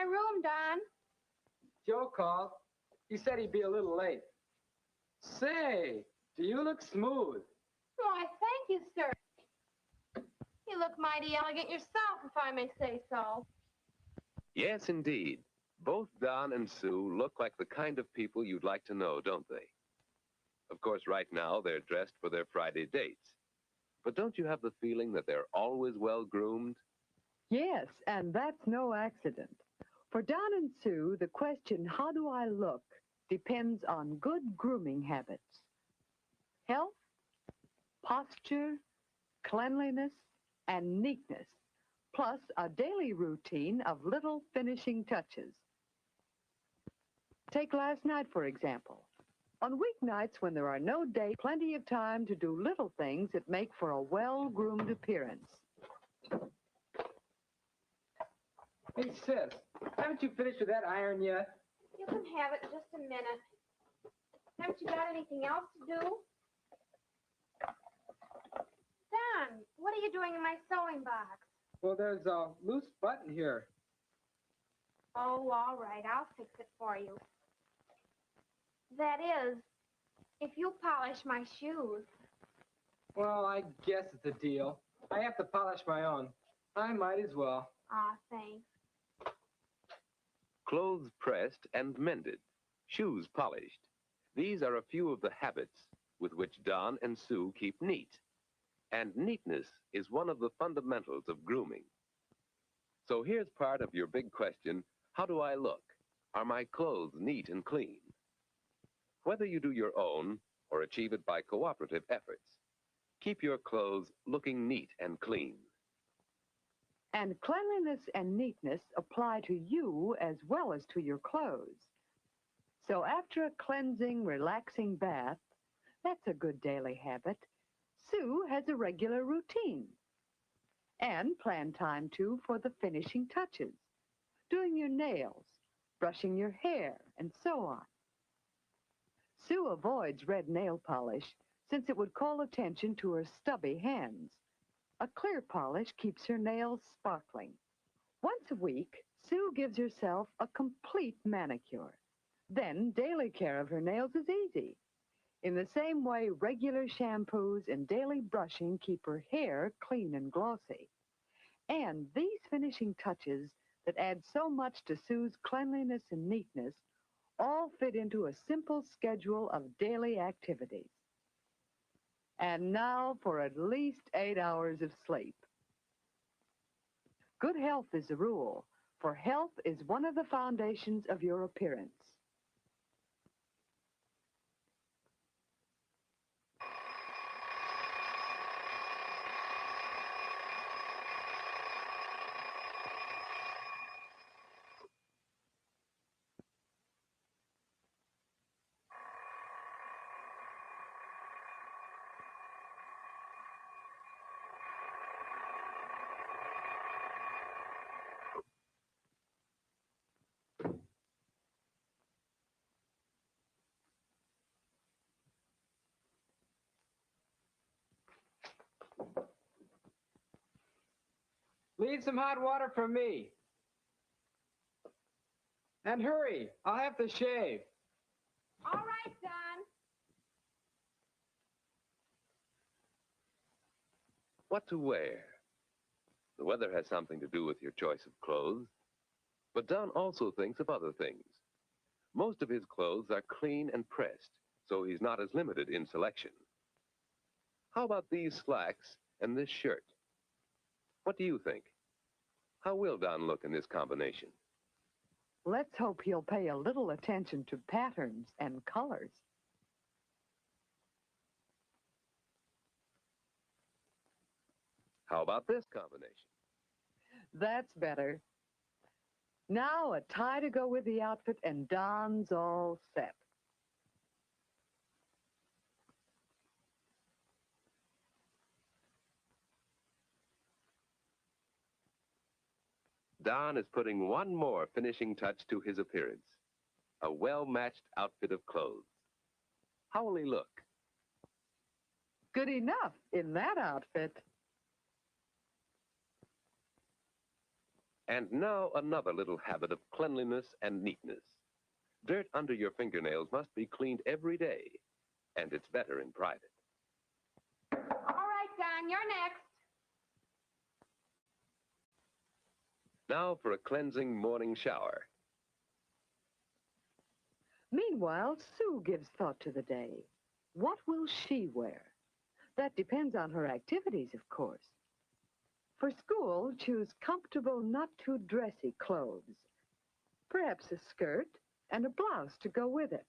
room, Don. Joe called. He said he'd be a little late. Say, do you look smooth? Why, thank you, sir. You look mighty elegant yourself, if I may say so. Yes, indeed. Both Don and Sue look like the kind of people you'd like to know, don't they? Of course, right now, they're dressed for their Friday dates. But don't you have the feeling that they're always well-groomed? Yes, and that's no accident. For Don and Sue, the question, how do I look, depends on good grooming habits. Health, posture, cleanliness, and neatness, plus a daily routine of little finishing touches. Take last night, for example. On weeknights when there are no dates, plenty of time to do little things that make for a well-groomed appearance. Hey, sis, haven't you finished with that iron yet? You can have it in just a minute. Haven't you got anything else to do? Don, what are you doing in my sewing box? Well, there's a loose button here. Oh, all right, I'll fix it for you. That is, if you polish my shoes. Well, I guess it's a deal. I have to polish my own. I might as well. Aw, thanks. Clothes pressed and mended, shoes polished. These are a few of the habits with which Don and Sue keep neat. And neatness is one of the fundamentals of grooming. So here's part of your big question, how do I look? Are my clothes neat and clean? Whether you do your own or achieve it by cooperative efforts, keep your clothes looking neat and clean. And cleanliness and neatness apply to you as well as to your clothes. So after a cleansing, relaxing bath, that's a good daily habit, Sue has a regular routine. And planned time, too, for the finishing touches, doing your nails, brushing your hair, and so on. Sue avoids red nail polish since it would call attention to her stubby hands. A clear polish keeps her nails sparkling. Once a week, Sue gives herself a complete manicure. Then daily care of her nails is easy. In the same way, regular shampoos and daily brushing keep her hair clean and glossy. And these finishing touches that add so much to Sue's cleanliness and neatness all fit into a simple schedule of daily activities. And now for at least 8 hours of sleep. Good health is the rule, for health is one of the foundations of your appearance. Leave some hot water for me. And hurry, I'll have to shave. All right, Don. What to wear? The weather has something to do with your choice of clothes. But Don also thinks of other things. Most of his clothes are clean and pressed, so he's not as limited in selection. How about these slacks and this shirt? What do you think? How will Don look in this combination? Let's hope he'll pay a little attention to patterns and colors. How about this combination? That's better. Now a tie to go with the outfit, and Don's all set. Don is putting one more finishing touch to his appearance. A well-matched outfit of clothes. How will he look? Good enough in that outfit. And now another little habit of cleanliness and neatness. Dirt under your fingernails must be cleaned every day, and it's better in private. All right, Don, you're next. Now for a cleansing morning shower. Meanwhile, Sue gives thought to the day. What will she wear? That depends on her activities, of course. For school, choose comfortable, not too dressy clothes. Perhaps a skirt and a blouse to go with it.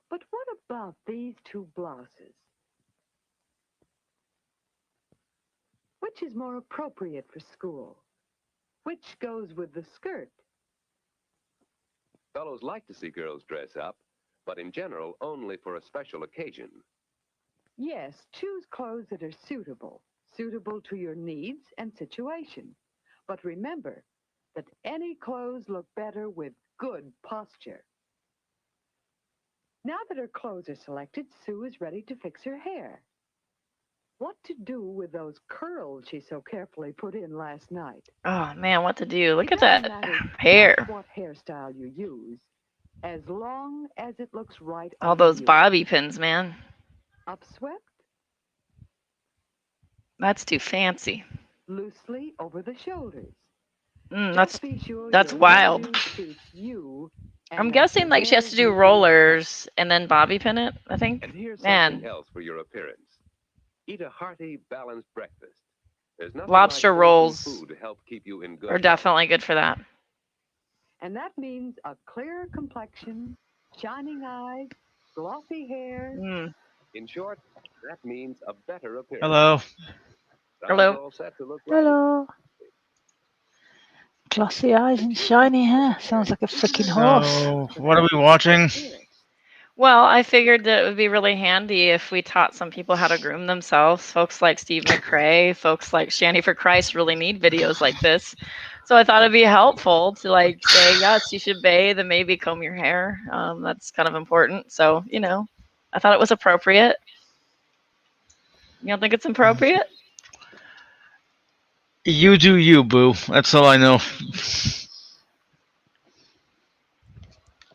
But what about these two blouses? Which is more appropriate for school? Which goes with the skirt? Fellows like to see girls dress up, but in general only for a special occasion. Yes, choose clothes that are suitable to your needs and situation. But remember that any clothes look better with good posture. Now that her clothes are selected, Sue is ready to fix her hair. What to do with those curls she so carefully put in last night? Oh, man, what to do? Look It at that doesn't matter hair. just what hairstyle you use, as long as it looks right All on those you. bobby pins, man. Upswept, That's too fancy. loosely over the shoulders. That's Be sure that's your wild. hairdo suits you. I'm and guessing that like she has your to do hair usually rollers and then bobby pin it, I think. And here's Man, something else for your appearance. Eat a hearty, balanced breakfast. There's nothing lobster like wholesome rolls food to help keep you in good are health. definitely good for that. And that means a clear complexion, shining eyes, glossy hair. In short, that means a better appearance. Hello. Sounds Hello. all set to look right. Hello. Glossy eyes and shiny hair. Sounds like a freaking horse. So, what are we watching? Well, I figured that it would be really handy if we taught some people how to groom themselves. Folks like Steve McRae, folks like Shanny for Christ really need videos like this. So I thought it'd be helpful to like say, yes, you should bathe and maybe comb your hair. That's kind of important. So, you know, I thought it was appropriate. You don't think it's appropriate? You do you, boo. That's all I know.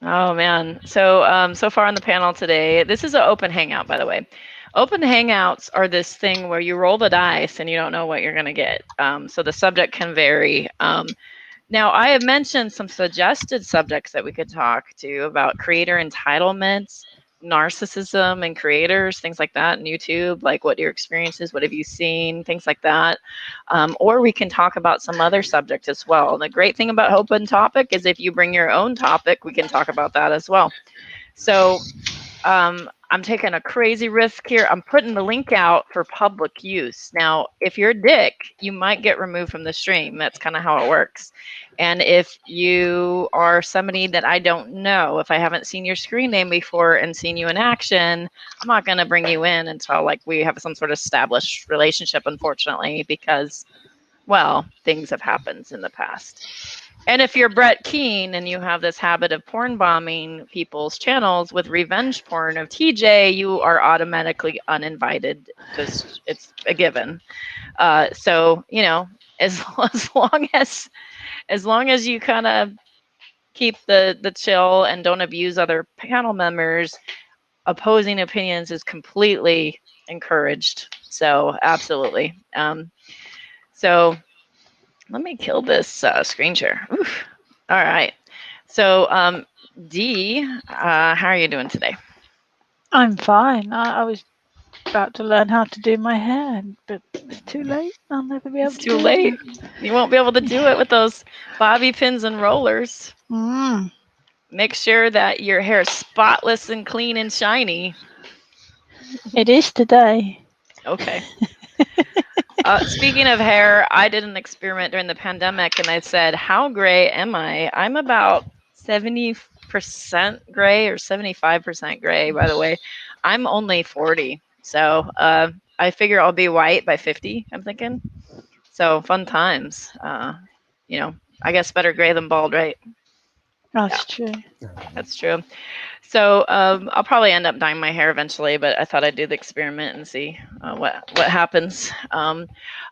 Oh man. So so far on the panel today, this is an open hangout, by the way. Open hangouts are this thing where you roll the dice and you don't know what you're going to get. So the subject can vary. Now, I have mentioned some suggested subjects that we could talk to about creator entitlement, narcissism and creators, things like that, and YouTube, like what your experience is, what have you seen, things like that. Or we can talk about some other subject as well. And the great thing about open topic is if you bring your own topic, we can talk about that as well. So I'm taking a crazy risk here. I'm putting the link out for public use. Now, if you're a dick, you might get removed from the stream. That's kind of how it works. And if you are somebody that I don't know, if I haven't seen your screen name before and seen you in action, I'm not going to bring you in until like we have some sort of established relationship, unfortunately, because, well, things have happened in the past. And if you're Brett Keane and you have this habit of porn bombing people's channels with revenge porn of TJ, you are automatically uninvited. Just it's a given. So you know, as long as you kind of keep the chill and don't abuse other panel members, opposing opinions is completely encouraged. So absolutely. So. Let me kill this screen share. Oof. All right. So, Dee, how are you doing today? I'm fine. I was about to learn how to do my hair, but it's too late. I'll never be able to do it. It's too late. You won't be able to do it with those bobby pins and rollers. Make sure that your hair is spotless and clean and shiny. It is today. Okay. Speaking of hair, I did an experiment during the pandemic and I said, how gray am I? I'm about 70% gray or 75% gray, by the way. I'm only 40. So I figure I'll be white by 50, I'm thinking. So fun times. You know, I guess better gray than bald, right? That's true. That's true. So I'll probably end up dyeing my hair eventually, but I thought I'd do the experiment and see what happens.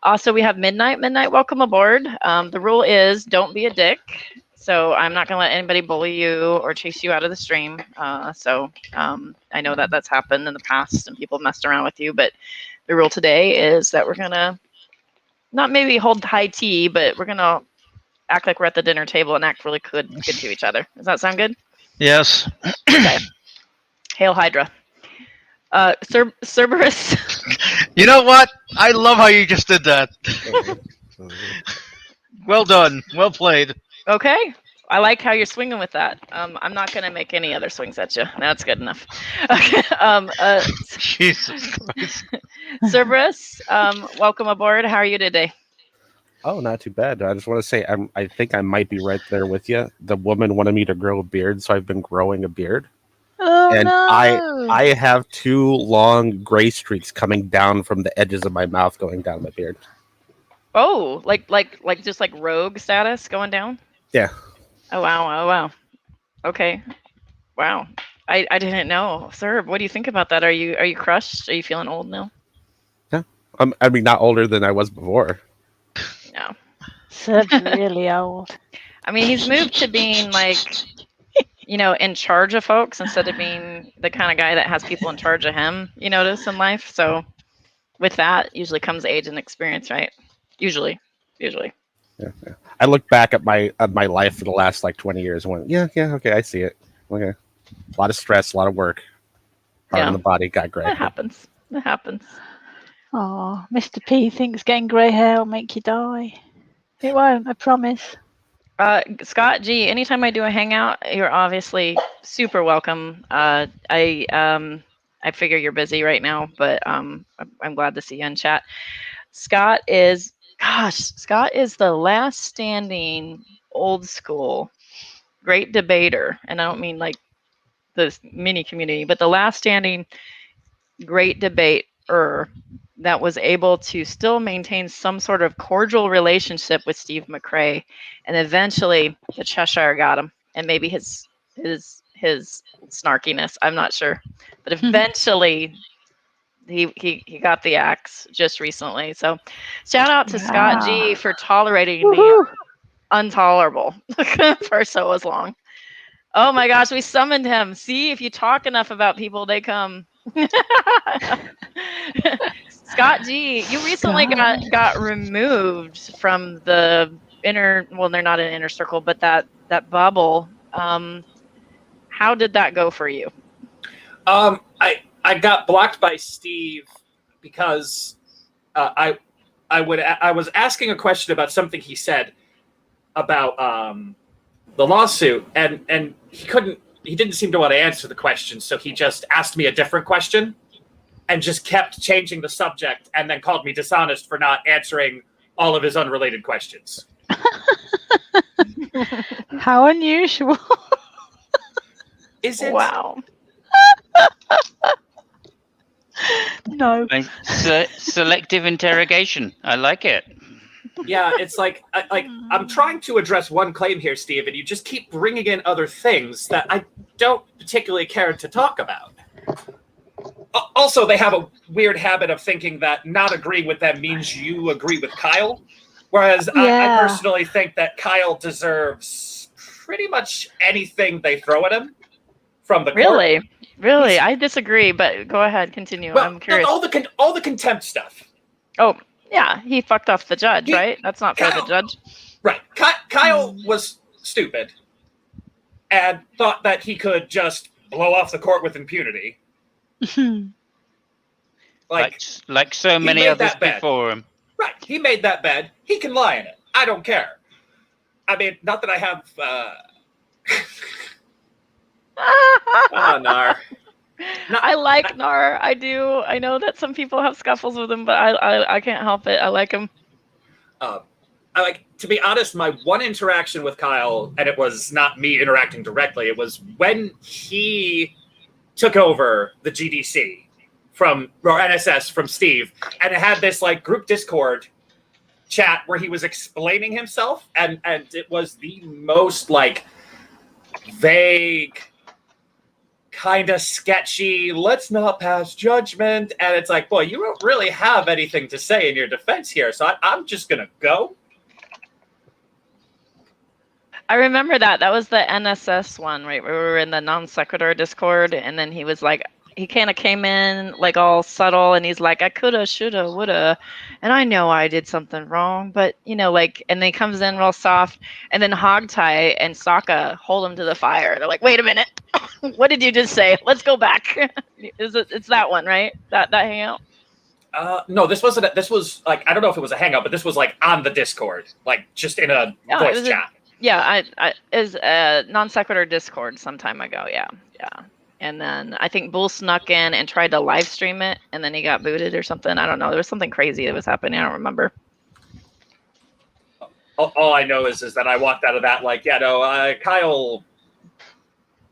Also, we have Midnight. Midnight, welcome aboard. The rule is don't be a dick. So I'm not going to let anybody bully you or chase you out of the stream. I know that that's happened in the past and people have messed around with you, but the rule today is that we're going to not maybe hold high tea, but we're going to act like we're at the dinner table and act really good to each other. Does that sound good? Yes. Okay. Hail Hydra. Cerberus. You know what? I love how you just did that. Well done. Well played. Okay. I like how you're swinging with that. I'm not going to make any other swings at you. That's good enough. Okay. Jesus Christ. Cerberus, welcome aboard. How are you today? Oh, not too bad. I just want to say I think I might be right there with you. The woman wanted me to grow a beard, so I've been growing a beard. Oh, And no. I have 2 long gray streaks coming down from the edges of my mouth going down my beard. Oh, like just like rogue status going down? Yeah. Oh wow. Okay. Wow. I didn't know. Sir, what do you think about that? Are you crushed? Are you feeling old now? Yeah. I mean, not older than I was before. No. Seb's really old. I mean, he's moved to being like, in charge of folks instead of being the kind of guy that has people in charge of him, you notice, in life. So with that usually comes age and experience, right? Usually. Yeah. I look back at my life for the last 20 years and went, yeah, okay, I see it. Okay. A lot of stress, a lot of work. Hard on the body, got gray. That happens. Oh, Mr. P thinks getting grey hair will make you die. It won't, I promise. Scott G, anytime I do a hangout, you're obviously super welcome. I figure you're busy right now, but I'm glad to see you in chat. Scott is the last standing old school great debater, and I don't mean like the mini community, but the last standing great debater that was able to still maintain some sort of cordial relationship with Steve McRae, and eventually the Cheshire got him, and maybe his snarkiness, I'm not sure, but eventually he got the axe just recently. So shout out to Scott G for tolerating the intolerable for so as long. Oh my gosh, we summoned him. See, if you talk enough about people, they come. Scott G, you recently got removed from the they're not an inner circle, but that bubble. How did that go for you? I got blocked by Steve because I was asking a question about something he said about the lawsuit, and he didn't seem to want to answer the question, so he just asked me a different question and just kept changing the subject, and then called me dishonest for not answering all of his unrelated questions. How unusual. Is it? Wow. No. Selective interrogation. I like it. Yeah, it's like I'm trying to address one claim here, Steve, and you just keep bringing in other things that I don't particularly care to talk about. Also, they have a weird habit of thinking that not agreeing with them means you agree with Kyle, whereas I personally think that Kyle deserves pretty much anything they throw at him from the court. Really, I disagree, but go ahead, continue. Well, I'm curious. All the contempt stuff. Oh, yeah, he fucked off the judge, right? That's not fair to the judge. Right. Kyle was stupid and thought that he could just blow off the court with impunity. like so many others before him. Right. He made that bed. He can lie in it. I don't care. I mean, not that I have... Nar. I like Nar. I do. I know that some people have scuffles with him, but I can't help it. I like him. To be honest, my one interaction with Kyle, and it was not me interacting directly, it was when he took over the GDC or NSS from Steve, and it had this group Discord chat where he was explaining himself, and it was the most vague, kind of sketchy, let's not pass judgment. And it's like, boy, you don't really have anything to say in your defense here, so I'm just going to go. I remember that. That was the NSS one, right? We were in the non sequitur Discord, and then he was like, he kind of came in like all subtle, and he's like, I coulda, shoulda, woulda, and I know I did something wrong, but you know, like, and then he comes in real soft, and then Hogtie and Sokka hold him to the fire. They're like, wait a minute, what did you just say? Let's go back. It's that one, right? That hangout. No, this wasn't. This was like, I don't know if it was a hangout, but this was like on the Discord, like just in a voice chat. Yeah, I is a non sequitur Discord some time ago. Yeah. And then I think Bull snuck in and tried to live stream it, and then he got booted or something. I don't know. There was something crazy that was happening. I don't remember. All I know is that I walked out of that like, yeah, no, Kyle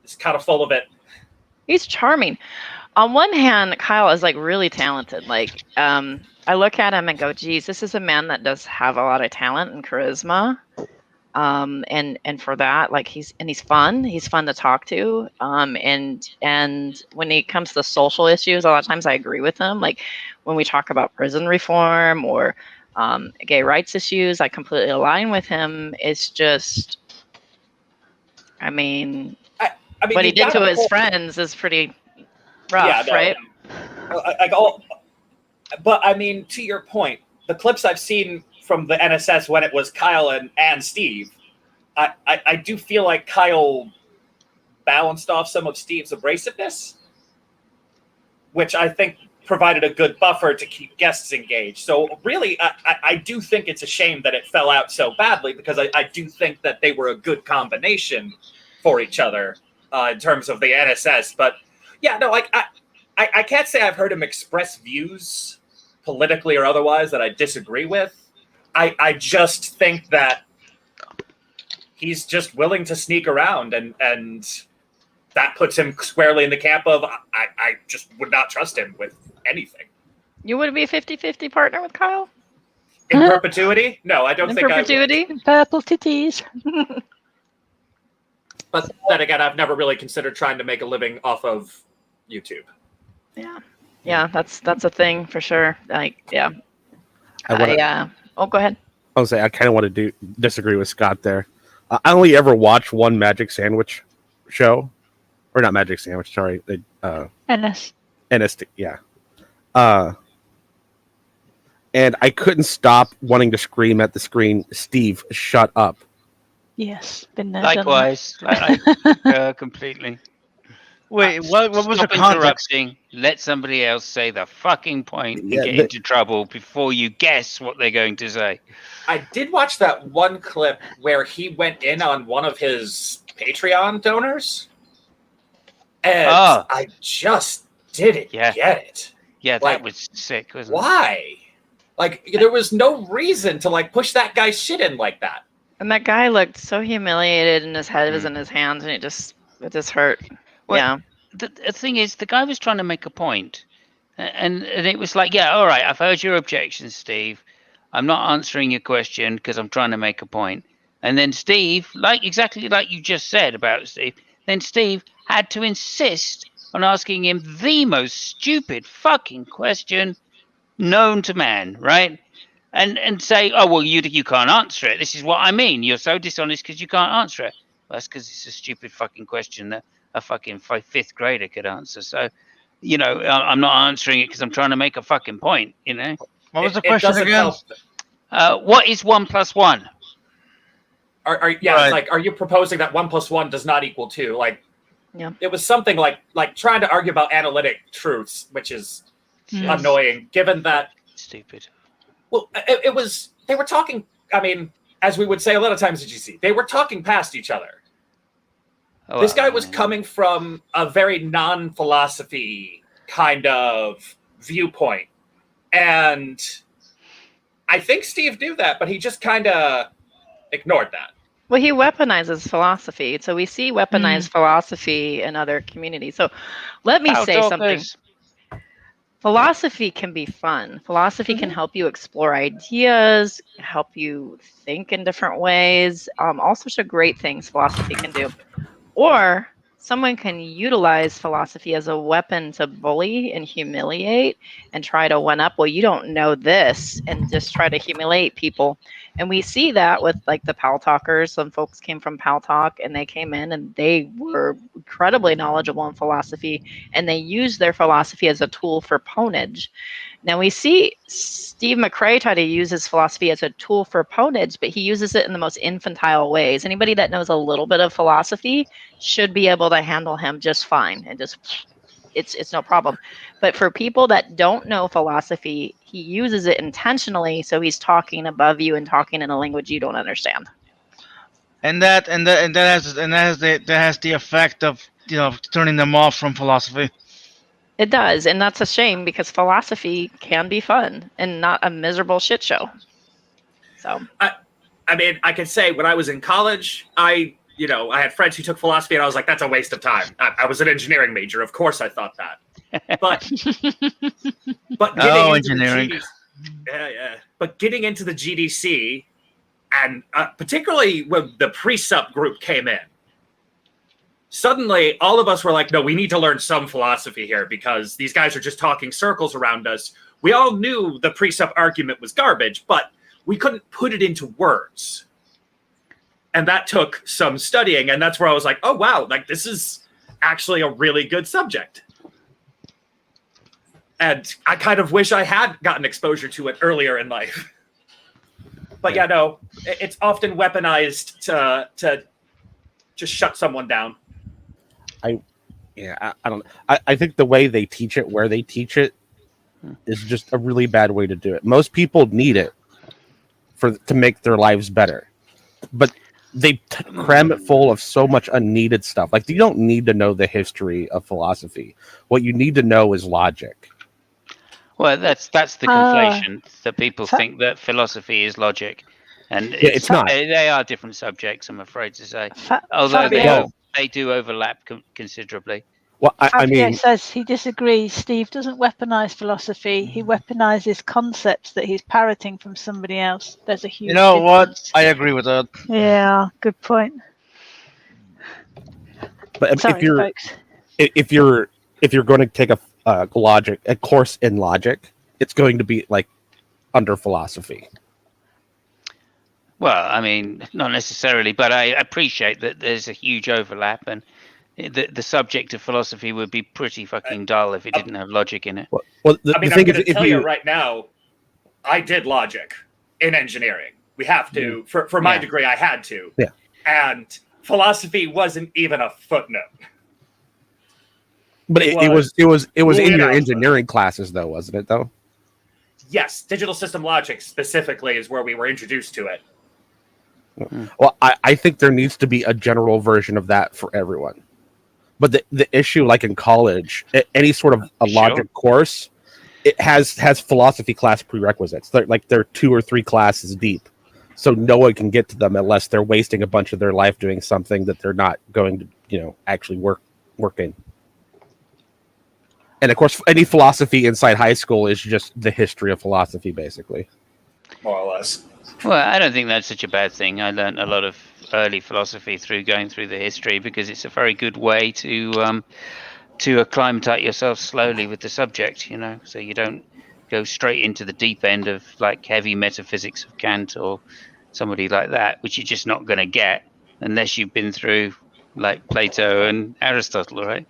is kind of full of it. He's charming. On one hand, Kyle is like really talented. Like, I look at him and go, geez, this is a man that does have a lot of talent and charisma. And for that, like he's fun to talk to. And when it comes to social issues, a lot of times I agree with him. Like when we talk about prison reform or gay rights issues, I completely align with him. It's just, I mean what he did to his friends is pretty rough, right? But I mean, to your point, the clips I've seen from the NSS when it was Kyle and Steve, I do feel like Kyle balanced off some of Steve's abrasiveness, which I think provided a good buffer to keep guests engaged. So really, I do think it's a shame that it fell out so badly, because I do think that they were a good combination for each other in terms of the NSS. But yeah, no, like I can't say I've heard him express views politically or otherwise that I disagree with. I just think that he's just willing to sneak around, and that puts him squarely in the camp of I just would not trust him with anything. You would be a 50-50 partner with Kyle? In perpetuity? No, I don't think perpetuity? I would. Purple titties. But then again, I've never really considered trying to make a living off of YouTube. Yeah, that's a thing for sure. Like, yeah. Oh, go ahead. I was saying I kind of want to disagree with Scott there. I only ever watched one Magic Sandwich show, or not Magic Sandwich. Sorry, NST. Yeah. And I couldn't stop wanting to scream at the screen, "Steve, shut up!" Yes, been there. Likewise, completely. Wait, what was the context? Let somebody else say the fucking point and get into trouble before you guess what they're going to say. I did watch that one clip where he went in on one of his Patreon donors, and I just didn't get it. Yeah, like, that was sick, wasn't it? Why? Like, there was no reason to like push that guy's shit in like that. And that guy looked so humiliated, and his head was in his hands, and it just hurt. Well, yeah. The thing is, the guy was trying to make a point, and it was like, yeah, all right, I've heard your objections, Steve. I'm not answering your question because I'm trying to make a point. And then Steve, exactly like you just said about Steve, then Steve had to insist on asking him the most stupid fucking question known to man, right? And say, oh, well, you can't answer it. This is what I mean. You're so dishonest because you can't answer it. Well, that's because it's a stupid fucking question that a fucking fifth grader could answer. So, I'm not answering it because I'm trying to make a fucking point, What was the question again? What is 1 + 1? Are you proposing that 1 + 1 does not equal 2? Like, it was something like trying to argue about analytic truths, which is annoying, given that stupid. Well, it was, they were talking, I mean, as we would say a lot of times at GC, they were talking past each other. This guy was coming from a very non-philosophy kind of viewpoint. And I think Steve knew that, but he just kind of ignored that. Well, he weaponizes philosophy. So we see weaponized philosophy in other communities. So let me say something. Philosophy can be fun. Philosophy can help you explore ideas, help you think in different ways. All sorts of great things philosophy can do. Or someone can utilize philosophy as a weapon to bully and humiliate and try to one up. Well, you don't know this, and just try to humiliate people. And we see that with like the Pal Talkers. Some folks came from Pal Talk and they came in and they were incredibly knowledgeable in philosophy, and they used their philosophy as a tool for ponage. Now we see Steve McRae try to use his philosophy as a tool for ponage, but he uses it in the most infantile ways. Anybody that knows a little bit of philosophy should be able to handle him just fine, and just it's no problem. But for people that don't know philosophy, he uses it intentionally, so he's talking above you and talking in a language you don't understand. And that has the effect of turning them off from philosophy. It does, and that's a shame, because philosophy can be fun and not a miserable shit show. So I mean, I can say when I was in college, I had friends who took philosophy, and I was like, that's a waste of time. I was an engineering major. Of course I thought that. But engineering. But getting into the GDC, and particularly when the pre-sup group came in, suddenly all of us were like, no, we need to learn some philosophy here, because these guys are just talking circles around us. We all knew the pre-sup argument was garbage, but we couldn't put it into words. And that took some studying, and that's where I was like, oh, wow, like this is actually a really good subject. And I kind of wish I had gotten exposure to it earlier in life. But yeah, no, it's often weaponized to just shut someone down. I don't. I think the way they teach it, where they teach it, is just a really bad way to do it. Most people need it to make their lives better, but they cram it full of so much unneeded stuff. Like, you don't need to know the history of philosophy. What you need to know is logic. Well, that's the conflation that people think that philosophy is logic, and it's not. They are different subjects, I'm afraid to say. Although they do overlap considerably. Well, I mean, says he disagrees. Steve doesn't weaponize philosophy. He weaponizes concepts that he's parroting from somebody else. There's a huge difference. What? I agree with that. Yeah, good point. But if you're going to take a course in logic, it's going to be like under philosophy. Well, I mean, not necessarily, but I appreciate that there's a huge overlap, and the subject of philosophy would be pretty fucking dull if it didn't have logic in it. Well, I'm going to tell you right now, I did logic in engineering. We have to. For my degree, I had to. Yeah. And philosophy wasn't even a footnote. But it was in your engineering classes, though, wasn't it? Though. Yes, digital system logic specifically is where we were introduced to it. Well, I think there needs to be a general version of that for everyone. But the issue, like in college, any sort of a logic course, it has philosophy class prerequisites. They're 2 or 3 classes deep, so no one can get to them unless they're wasting a bunch of their life doing something that they're not going to, actually work in. And of course, any philosophy inside high school is just the history of philosophy, basically. More or less. Well, I don't think that's such a bad thing. I learned a lot of early philosophy through going through the history, because it's a very good way to acclimatize yourself slowly with the subject, so you don't go straight into the deep end of like heavy metaphysics of Kant or somebody like that, which you're just not going to get unless you've been through like Plato and Aristotle, right?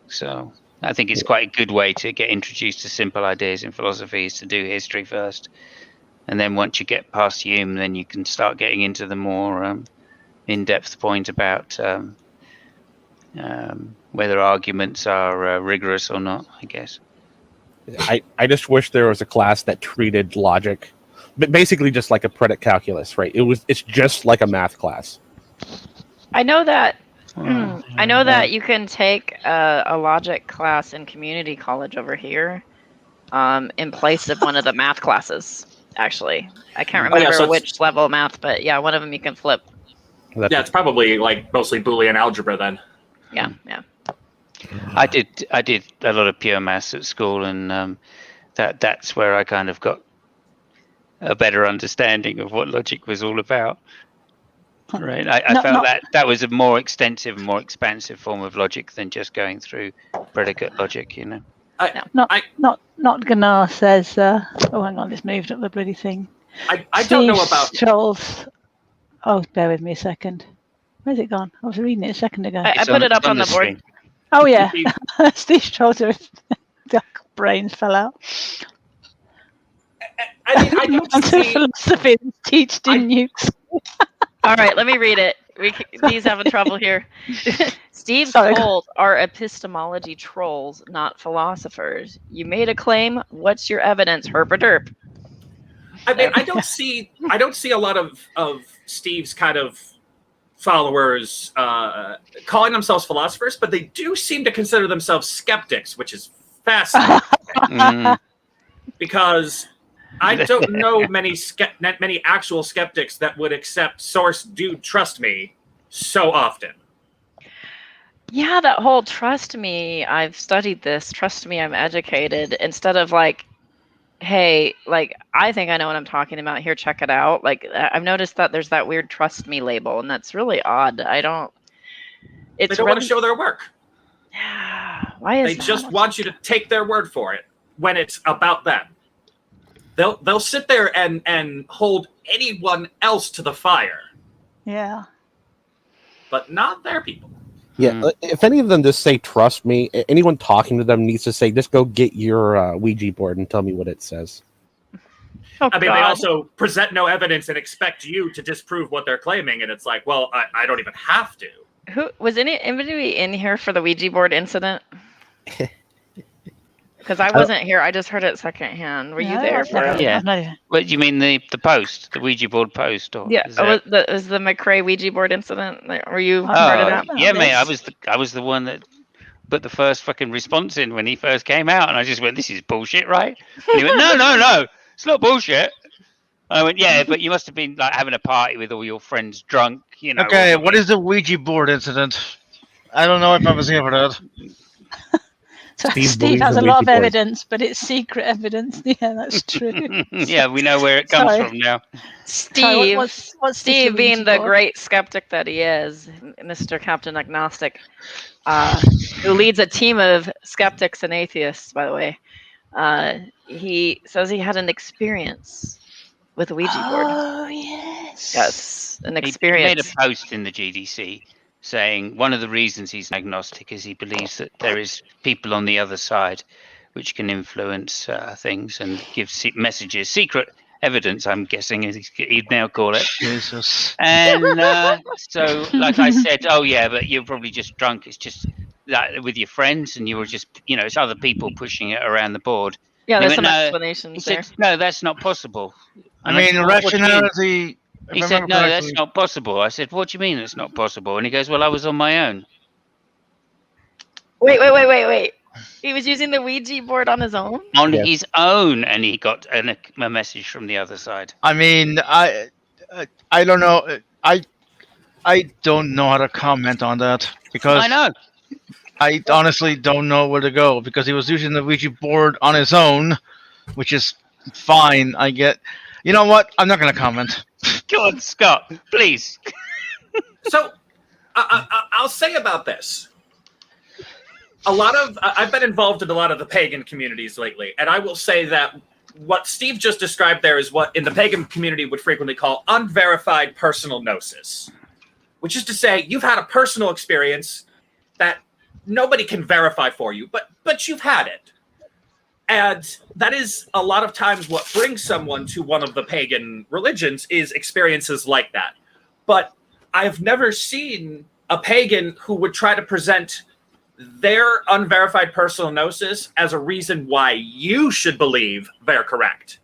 So I think it's quite a good way to get introduced to simple ideas in philosophy, is to do history first. And then once you get past Hume, then you can start getting into the more in-depth point about whether arguments are rigorous or not, I guess. I just wish there was a class that treated logic, but basically just like a predicate calculus, right? It's just like a math class. I know that. I know that you can take a logic class in community college over here, in place of one of the math classes. Actually, I can't remember which level of math, but yeah, one of them you can flip. Yeah, it's probably like mostly Boolean algebra then. Yeah. I did a lot of pure maths at school, and that's where I kind of got a better understanding of what logic was all about. Right. I Not- felt not- that was a more extensive, more expansive form of logic than just going through predicate logic. Not Gnar says. Oh, hang on, it's moved up the bloody thing. I don't know about. trolls. Oh, bear with me a second. Where's it gone? I was reading it a second ago. I put it up on the board. screen. Oh yeah, Steve trolls are. The brains fell out. I mean, I don't see. Philosophy teach didn't you? All right, let me read it. He's having trouble here. Steve Sorry. trolls are epistemology trolls, not philosophers. You made a claim. What's your evidence? Herp or derp? I mean, I don't see a lot of Steve's kind of followers calling themselves philosophers, but they do seem to consider themselves skeptics, which is fascinating. Because I don't know many actual skeptics that would accept source dude trust me so often. Yeah, that whole trust me, I've studied this, trust me, I'm educated, instead of like, hey, like, I think I know what I'm talking about here, check it out. Like, I've noticed that there's that weird trust me label, and that's really odd. They don't want to show their work. Yeah, why is they that? just want you to take their word for it when it's about them. They'll sit there and hold anyone else to the fire. Yeah. But not their people. Yeah, if any of them just say trust me, anyone talking to them needs to say just go get your Ouija board and tell me what it says. Oh, I mean, God. they also present no evidence and expect you to disprove what they're claiming, and it's like, well, I don't even have to. Who was anybody in here for the Ouija board incident? Because I wasn't here. I just heard it secondhand. Were you there for it? Yeah. What do you mean the post, the Ouija board post? Or Yeah. is that... Was the McRae Ouija board incident? Were you part of that? Yeah, mate. I was the one that put the first fucking response in when he first came out, and I just went, "This is bullshit, right?" And he went, "No, it's not bullshit." I went, "Yeah, but you must have been like having a party with all your friends drunk, you know." Okay, what is the Ouija board incident? I don't know if I was here for that. So Steve Steve has believes a in lot Ouija of boards. evidence, but it's secret evidence. Yeah, that's true. Yeah, we know where it comes Sorry. from now. Steve, what's Steve this being Ouija the board? great skeptic that he is, Mr. Captain Agnostic, who leads a team of skeptics and atheists, by the way. He says he had an experience with a Ouija board. Oh yes. Yes, an He made a experience. post in the GDC saying one of the reasons he's agnostic is he believes that there is people on the other side which can influence things and give messages, secret evidence, I'm guessing he'd now call it. Jesus. And so, like I said, oh yeah, but you're probably just drunk. It's just that with your friends, and you were just, it's other people pushing it around the board. Yeah, And there's he some went, "No." explanations He there. said, "No, that's not possible." I And mean, said, "What do you mean?" rationality. if He I said, remember "No, that's correctly- not possible." I said, "What do you mean it's not possible?" And he goes, "Well, I was on my own." Wait. He was using the Ouija board on his own? On his own, and he got a message from the other side. I mean, I don't know. I don't know how to comment on that because I know. I honestly don't know where to go because he was using the Ouija board on his own, which is fine. I get. You know what? I'm not going to comment. Go on, Scott, please. So, I'll say about this. I've been involved in a lot of the pagan communities lately, and I will say that what Steve just described there is what in the pagan community would frequently call unverified personal gnosis, which is to say you've had a personal experience that nobody can verify for you, but you've had it. And that is a lot of times what brings someone to one of the pagan religions is experiences like that. But I've never seen a pagan who would try to present their unverified personal gnosis as a reason why you should believe they're correct.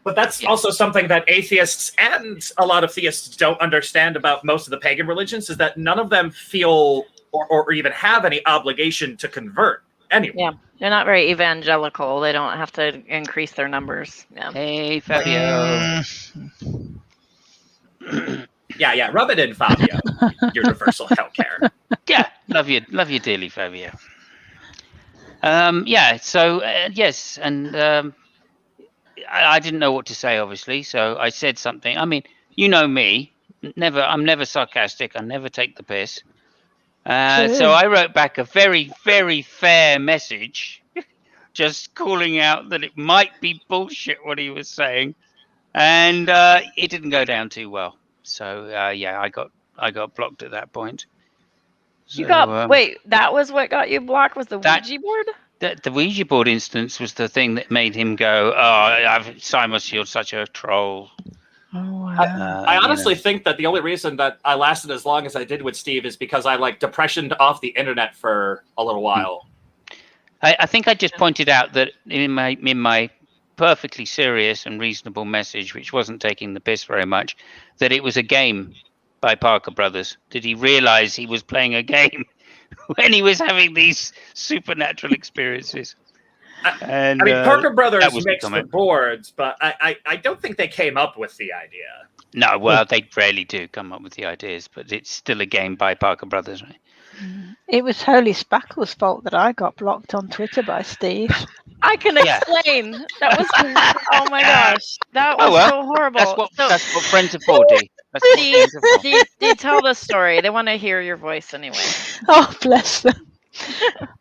But that's also something that atheists and a lot of theists don't understand about most of the pagan religions is that none of them feel or even have any obligation to convert anyone. Yeah, they're not very evangelical. They don't have to increase their numbers. Yeah. Hey, Fabio. Yeah, rub it in, Fabio. Universal healthcare. Yeah, love you dearly, Fabio. So and I didn't know what to say, obviously, so I said something. I mean, you know me. I'm never sarcastic. I never take the piss. So I wrote back a very, very fair message, just calling out that it might be bullshit what he was saying, and it didn't go down too well. So yeah, I got blocked at that point. You So, got wait. That was what got you blocked. Was the Ouija board? The Ouija board instance was the thing that made him go, "Oh, Simon's you're such a troll." Oh, wow. I honestly think that the only reason that I lasted as long as I did with Steve is because I like depressioned off the internet for a little while. I think I just pointed out that in my perfectly serious and reasonable message, which wasn't taking the piss very much, that it was a game by Parker Brothers. Did he realize he was playing a game when he was having these supernatural experiences? And, I mean, Parker Brothers was mixed the boards, but I don't think they came up with the idea. No, well, they rarely do come up with the ideas, but it's still a game by Parker Brothers, right? It was Holy Spackle's fault that I got blocked on Twitter by Steve. I can explain. That was oh my gosh, that was so horrible. That's what friends are for, Dee. That's what friends are for. Dee, tell the story. They want to hear your voice anyway. Oh, bless them.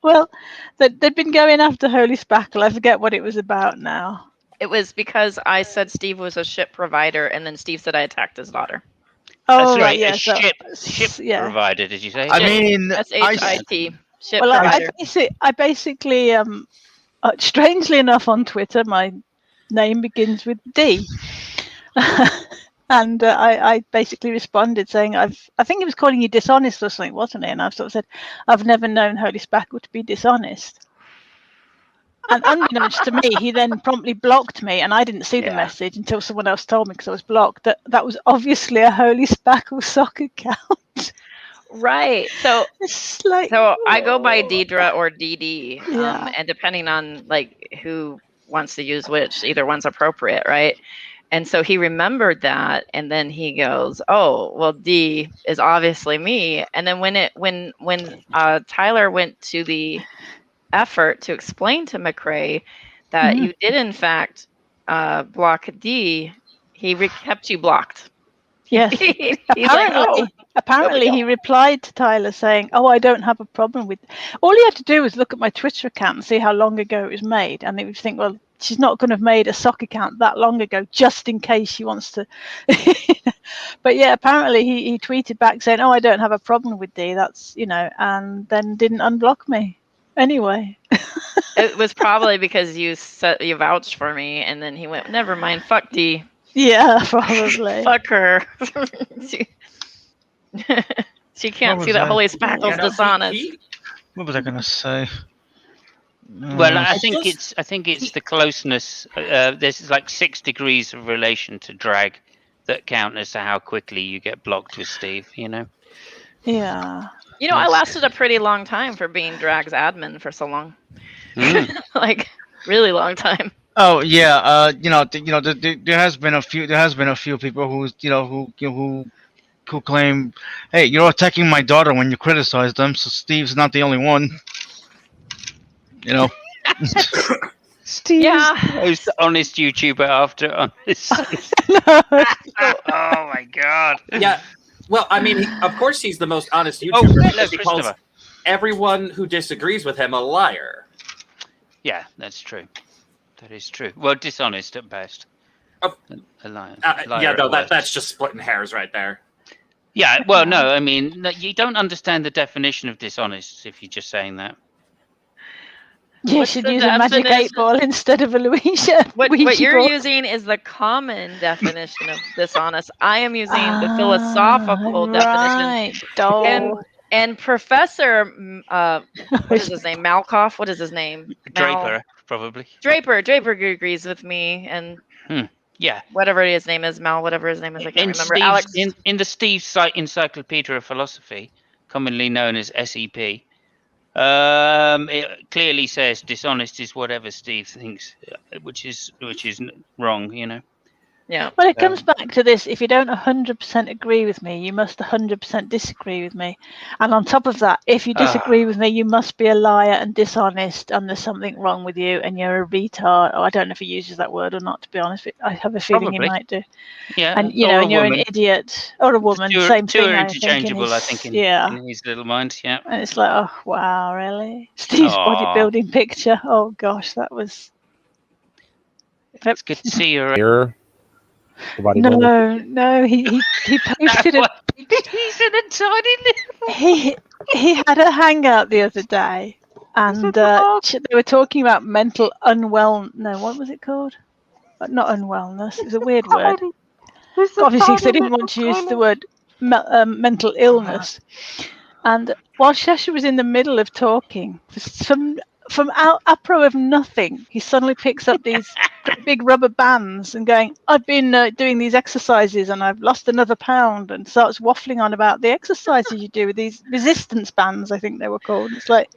Well, they'd been going after Holy Spackle. I forget what it was about now. It was because I said Steve was a ship provider, and then Steve said I attacked his daughter. Oh, right, yeah. A ship provider, did you say? I mean, SHIT. Ship well, provider. I basically, strangely enough, on Twitter, my name begins with D. And I basically responded saying, I think he was calling you dishonest or something, wasn't it? And I sort of said, I've never known Holy Spackle to be dishonest. And unbeknownst to me, he then promptly blocked me, and I didn't see the message until someone else told me because I was blocked. That was obviously a Holy Spackle sock account. Right. So it's like, so I go by Deidre or DD, Yeah. and depending on like who wants to use which, either one's appropriate, right? And so he remembered that, and then he goes, "Oh, well, D is obviously me." And then when Tyler went to the effort to explain to McRae that you did in fact block D, he kept you blocked. Yes. Apparently, he replied to Tyler saying, "Oh, I don't have a problem with." All he had to do was look at my Twitter account and see how long ago it was made, and he would think, "Well, she's not going to have made a sock account that long ago, just in case she wants to." But yeah, apparently he tweeted back saying, "Oh, I don't have a problem with D. That's and then didn't unblock me. Anyway, It was probably because you vouched for me, and then he went, "Never mind, fuck D." Yeah, probably. Fuck her. She can't see that Holy Spackle's dishonest. What was I going to say? Well, I think it's the closeness. There's like 6 degrees of relation to drag that count as to how quickly you get blocked with Steve. Yeah. I lasted a pretty long time for being Drag's admin for so long. Like really long time. Oh yeah, there has been a few people who claim, hey, you're attacking my daughter when you criticize them. So Steve's not the only one. Steve, most honest YouTuber after honest. Oh my god. Yeah. Well, I mean, of course he's the most honest YouTuber because he calls everyone who disagrees with him a liar. Yeah, that's true. That is true. Well, dishonest at best. A liar. Yeah, no, that's just splitting hairs right there. Yeah, well, no, I mean, you don't understand the definition of dishonest if you're just saying that. You should use a magic 8-ball instead of a Louisa. What you're using is the common definition of dishonest. I am using the philosophical definition. And Professor, what is his name? Malkoff? What is his name? Draper, probably. Draper agrees with me, and whatever his name is, whatever his name is, I can't remember. Alex. In the Steve Encyclopedia of Philosophy, commonly known as SEP, it clearly says dishonest is whatever Steve thinks, which is wrong, Yeah. Well, it comes back to this. If you don't 100% agree with me, you must 100% disagree with me. And on top of that, if you disagree with me, you must be a liar and dishonest, and there's something wrong with you, and you're a retard. Oh, I don't know if he uses that word or not, to be honest. But I have a feeling Probably. he might do. Yeah. And, you or know, a and you're woman. an idiot. Or a woman, Two, same two thing, are I think. interchangeable, I think, in his little mind. Yeah. And it's like, oh, wow, really? Steve's Aw. bodybuilding picture. Oh, gosh, that was... It's good to see you. Here. No, he posted a He's in a tiny little. he had a hangout the other day, and they were talking about mental No, what was it called? Not unwellness. It's a weird word. Obviously, because they didn't want to use the word mental illness. And while Shasha was in the middle of talking, from outro of nothing, he suddenly picks up these big rubber bands and going, I've been doing these exercises and I've lost another pound, and starts waffling on about the exercises you do with these resistance bands, I think they were called. It's like,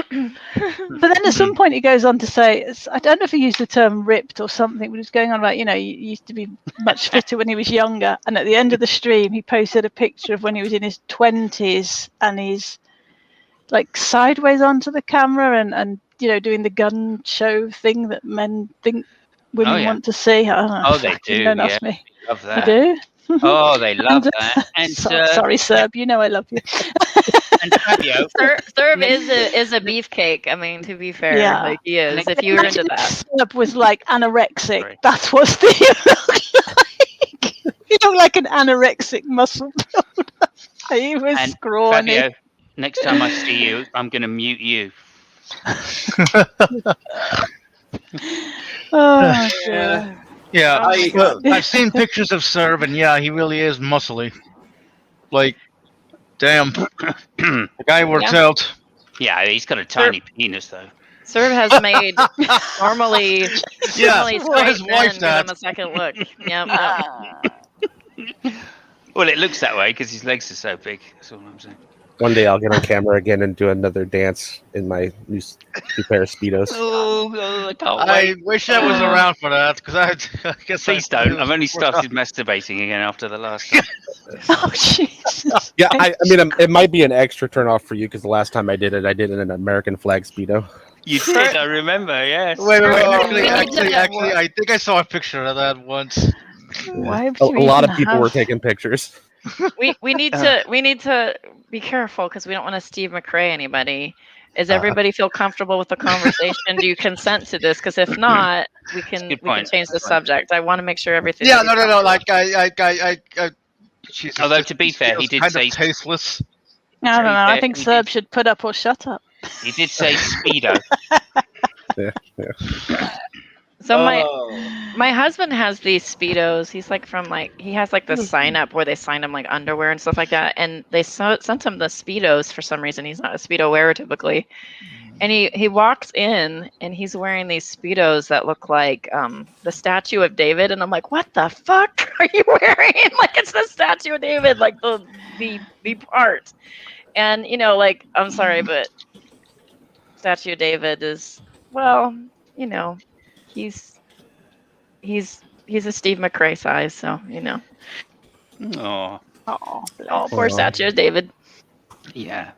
but then at some point he goes on to say, I don't know if he used the term ripped or something, but he was going on about, you used to be much fitter when he was younger. And at the end of the stream, he posted a picture of when he was in his 20s and he's like sideways onto the camera and doing the gun show thing that men think women want to see. I don't know. Oh, they do. Don't Yeah. ask me. Love that. They do. Oh, they love that. And sorry, Serb. You know I love you. And Fabio. Serb is a beefcake. I mean, to be fair, like he is. If you were into that, Serb was like anorexic. Right. That's what Steve looked like. He looked like an anorexic muscle builder. He was scrawny. Fabio, next time I see you, I'm going to mute you. Oh, dear. Yeah, I've seen pictures of Serb, and yeah, he really is muscly. Like, damn, the guy works out. Yeah, he's got a tiny penis, though. Serb has made normally straight men give him a second look. Yeah. Well, it looks that way because his legs are so big. That's all I'm saying. One day I'll get on camera again and do another dance in my new pair of Speedos. Oh, I can't wait. I wish I was around for that, because I guess Please don't. I've only started masturbating again after the last time. Oh, Jesus. Yeah, I mean, it might be an extra turn off for you, because the last time I did it in an American flag Speedo. You did, I remember, yes. Wait. Actually, I think I saw a picture of that once. Why a lot of people were taking pictures. We need to be careful because we don't want to Steve McRae anybody. Does everybody feel comfortable with the conversation? Do you consent to this? Because if not, we can change the subject. I want to make sure everything. Yeah, no. Like although to be fair, he did say tasteless. I don't know. I think Serb should put up or shut up. He did say Speedo. Yeah. So my husband has these Speedos. He's like he has like the sign up where they sign him like underwear and stuff like that. And they sent him the Speedos for some reason. He's not a Speedo wearer typically. And he walks in and he's wearing these Speedos that look like the statue of David. And I'm like, what the fuck are you wearing? Like it's the statue of David, like the part. And like, I'm sorry, but statue of David is, well, he's a Steve McRae size, so Oh, poor statue of David. Yeah,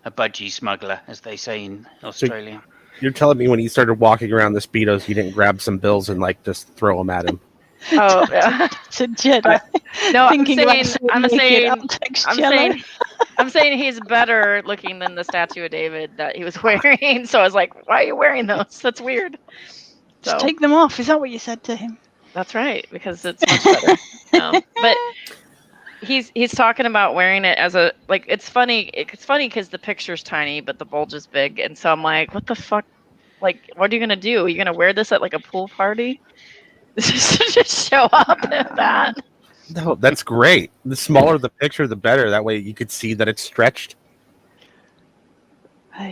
a budgie smuggler, as they say in Australia. So you're telling me when he started walking around the Speedos, you didn't grab some bills and like just throw them at him? Oh, yeah. To Jedi. No, I'm saying he's better looking than the statue of David that he was wearing. So I was like, why are you wearing those? That's weird. Just take them off. Is that what you said to him? That's right, because it's much better. But he's talking about wearing it as a, like, it's funny. It's funny because the picture's tiny, but the bulge is big. And so I'm like, what the fuck? Like, what are you going to do? Are you going to wear this at like a pool party? Just show up at that. No, that's great. The smaller the picture, the better. That way you could see that it's stretched. So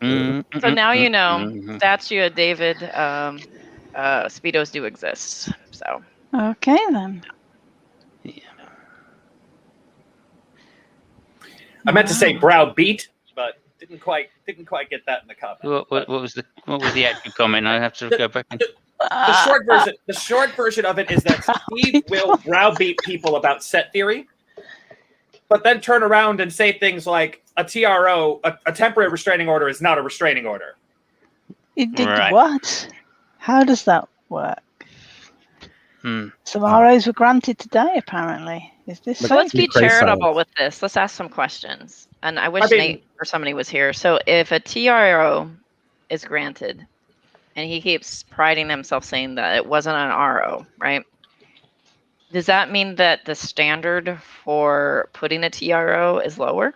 now you know, statue of David, Speedos do exist. So okay then. Yeah. I meant to say browbeat, but didn't quite get that in the comment. What was the actual comment? I have to go back and The short version of it is that Steve will browbeat people about set theory, but then turn around and say things like a TRO, a temporary restraining order, is not a restraining order. It did Right. what? How does that work? Some ROs were granted today, apparently. Is this So let's be Crazy charitable science. with this. Let's ask some questions. And I wish I mean- Nate or somebody was here. So if a TRO is granted, and he keeps priding himself saying that it wasn't an RO, right? Does that mean that the standard for putting a TRO is lower?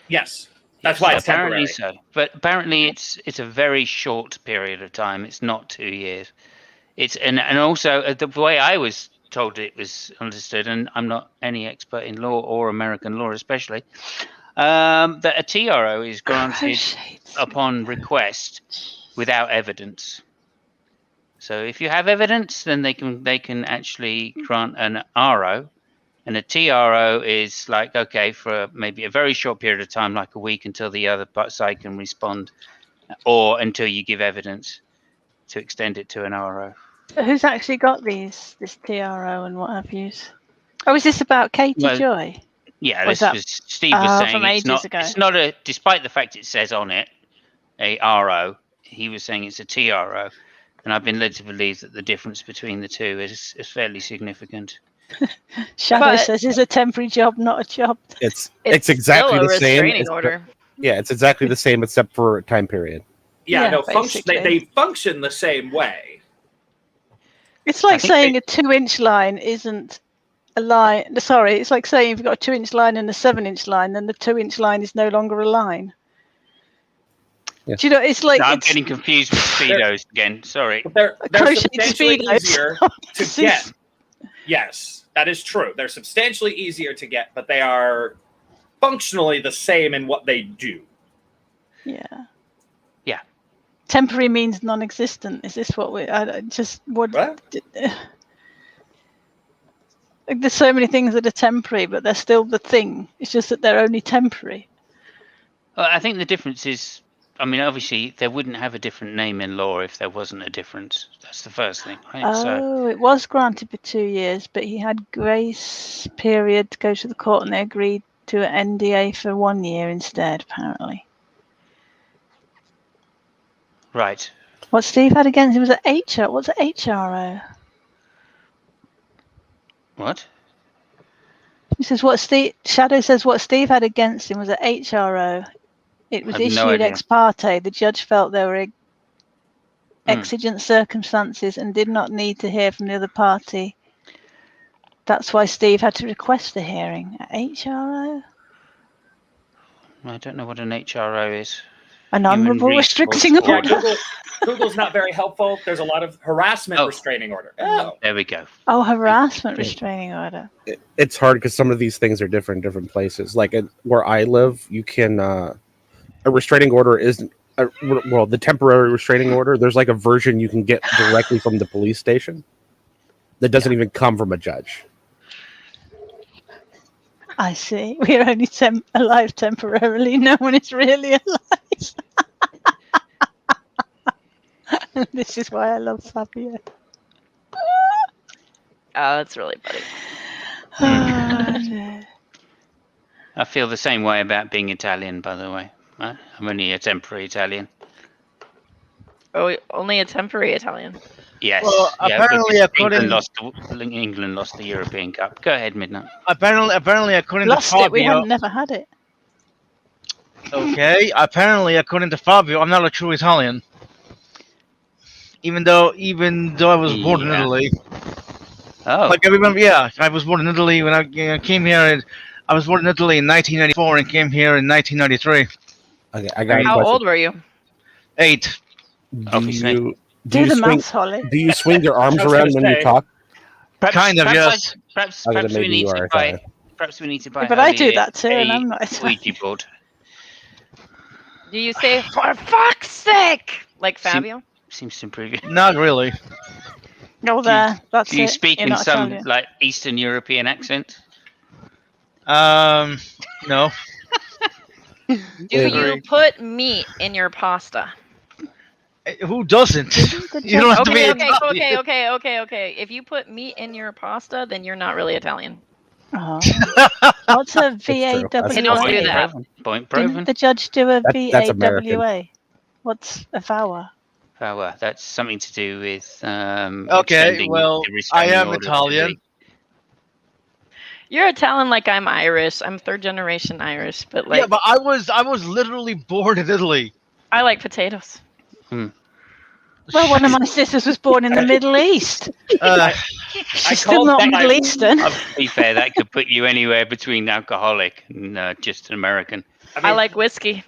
Yes, that's why it's apparently temporary. so. But apparently it's a very short period of time. It's not 2 years. It's and also the way I was told it was understood, and I'm not any expert in law or American law especially, that a TRO is granted upon request without evidence. So if you have evidence, then they can actually grant an RO, and a TRO is like, okay, for maybe a very short period of time, like a week, until the other side can respond, or until you give evidence to extend it to an RO. Who's actually got this TRO and what have yous? Oh, is this about Katie Well, Joy? Yeah, Or is this that- was Steve was saying from it's ages ago? It's not a, despite the fact it says on it a RO. He was saying it's a TRO, and I've been led to believe that the difference between the two is fairly significant. Shadow But- says it's a temporary job, not a job. It's exactly still a the same. restraining order. Yeah, it's exactly the same except for time period. Yeah, Yeah, no, function. basically. They function the same way. It's like think saying a 2-inch line isn't a line. Sorry, it's like saying if you've got a 2-inch line and a 7-inch line, then the 2-inch line is no longer a line. Yeah. Do you know? It's like No, I'm it's getting confused with speedos again. Sorry. But they're crocheted substantially Speedos. easier to get. Yes, that is true. They're substantially easier to get, but they are functionally the same in what they do. Yeah. Yeah. Temporary means non-existent. Is this what we? I just what? What? Like, there's so many things that are temporary, but they're still the thing. It's just that they're only temporary. I think the difference is, I mean, obviously there wouldn't have a different name in law if there wasn't a difference. That's the first thing, right? So Oh, it was granted for 2 years, but he had grace period to go to the court, and they agreed to an NDA for 1 year instead, apparently. right. What Steve had against him was an HR. What's an HRO? What? He says what Steve Shadow says what Steve had against him was an HRO. It was I've no issued idea. ex parte. The judge felt there were exigent circumstances and did not need to hear from the other party. That's why Steve had to request the hearing. HRO? I don't know what an HRO is. An Human honourable restricting Resource order. Order. Google's not very helpful. There's a lot of harassment Oh. restraining order. Oh. There we go. Oh, harassment restraining order. It's hard because some of these things are different in different places. Like where I live, you can a restraining order isn't well, the temporary restraining order. There's like a version you can get directly from the police station that doesn't even come from a judge. I see. We're only alive temporarily. No one is really alive. This is why I love Fabio. Oh, that's really funny. I feel the same way about being Italian, by the way. I'm only a temporary Italian. Oh, only a temporary Italian. Yes. Well, yeah, apparently because according- England lost the European Cup. Go ahead, Midnight. Apparently, according Lost to it. We Fabio. had never had it. Okay, apparently, according to Fabio, I'm not a true Italian. Even though I was born in Yeah. Italy. Oh. Like I remember, yeah, I was born in Italy when I came here. I was born in Italy in 1994 and came here in 1993. Okay, I got a How question. old were you? 8. Obviously. Do Do you the swing? maths, Holly. Do you swing your arms I was around gonna when you say. talk? Kind of, yes. Perhaps Okay, then we maybe need you to are buy. Italian. Perhaps we need to buy. But I do Holly that too, and a I'm not Italian. Ouija board. Do you say, for fuck's sake? Like Fabio? Seems to improve it. Not really. Go there. That's Do you it. speak You're in not some Italian. like Eastern European accent? No. Do you put meat in your pasta? Who doesn't? You don't have to be Okay. If you put meat in your pasta, then you're not really Italian. Oh. What's a true. That's They don't do VAWA? that. Point proven. Didn't the judge do a That's American. VAWA? What's a VAWA? Power. That's something to do with. Okay, extending well, the I restraining am order to Italian. the- You're Italian like I'm Irish. I'm third generation Irish, but like Yeah, but I was literally born in Italy. I like potatoes. Well, one of my sisters was born in the Middle East. She's still not Middle Eastern. To be fair, that could put you anywhere between alcoholic and just an American. I like whiskey.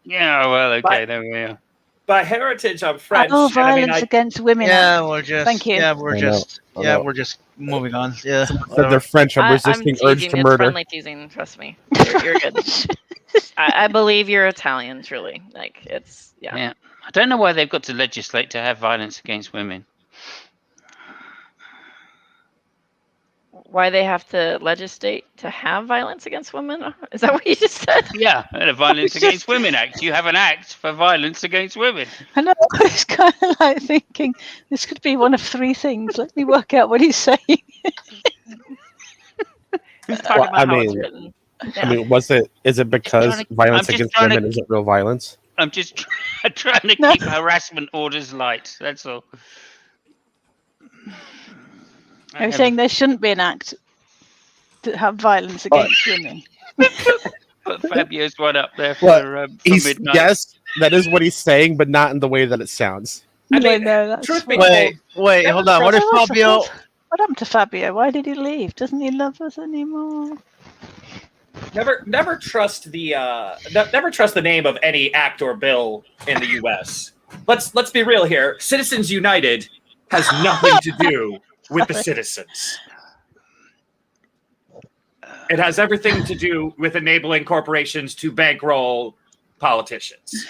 Yeah, well, okay, there we are. By heritage, I'm French. Oh, and I mean, violence against women. Yeah, we're just. Thank you. Yeah, we're I just. know. Yeah, we're just moving on. Yeah. Said they're French. I'm resisting I'm urge teasing. to It's murder. friendly teasing. Trust me. You're good. I believe you're Italian. Truly, like it's Yeah. I don't know why they've got to legislate to have violence against women. Why they have to legislate to have violence against women? Is that what you just said? Yeah, and a Violence Against Women Act. You have an act for violence against women. I know. I was kind of like thinking this could be one of three things. Let me work out what he's saying. He's talking Well, about I how it's mean- written. I mean, is it because violence I'm just against trying to- women isn't real violence? I'm just trying to No. keep harassment orders light. That's all. I was saying there shouldn't be an act to have violence against women. Put Fabio's one up there for, Well, for He's midnight. yes, that is what he's saying, but not in the way that it sounds. I mean, no, that's truth be fine. Wait, hold on. What if What's- Fabio? What happened to Fabio? Why did he leave? Doesn't he love us anymore? Never trust the never trust the name of any act or bill in the U.S. Let's be real here. Citizens United has nothing to do with the citizens. It has everything to do with enabling corporations to bankroll politicians.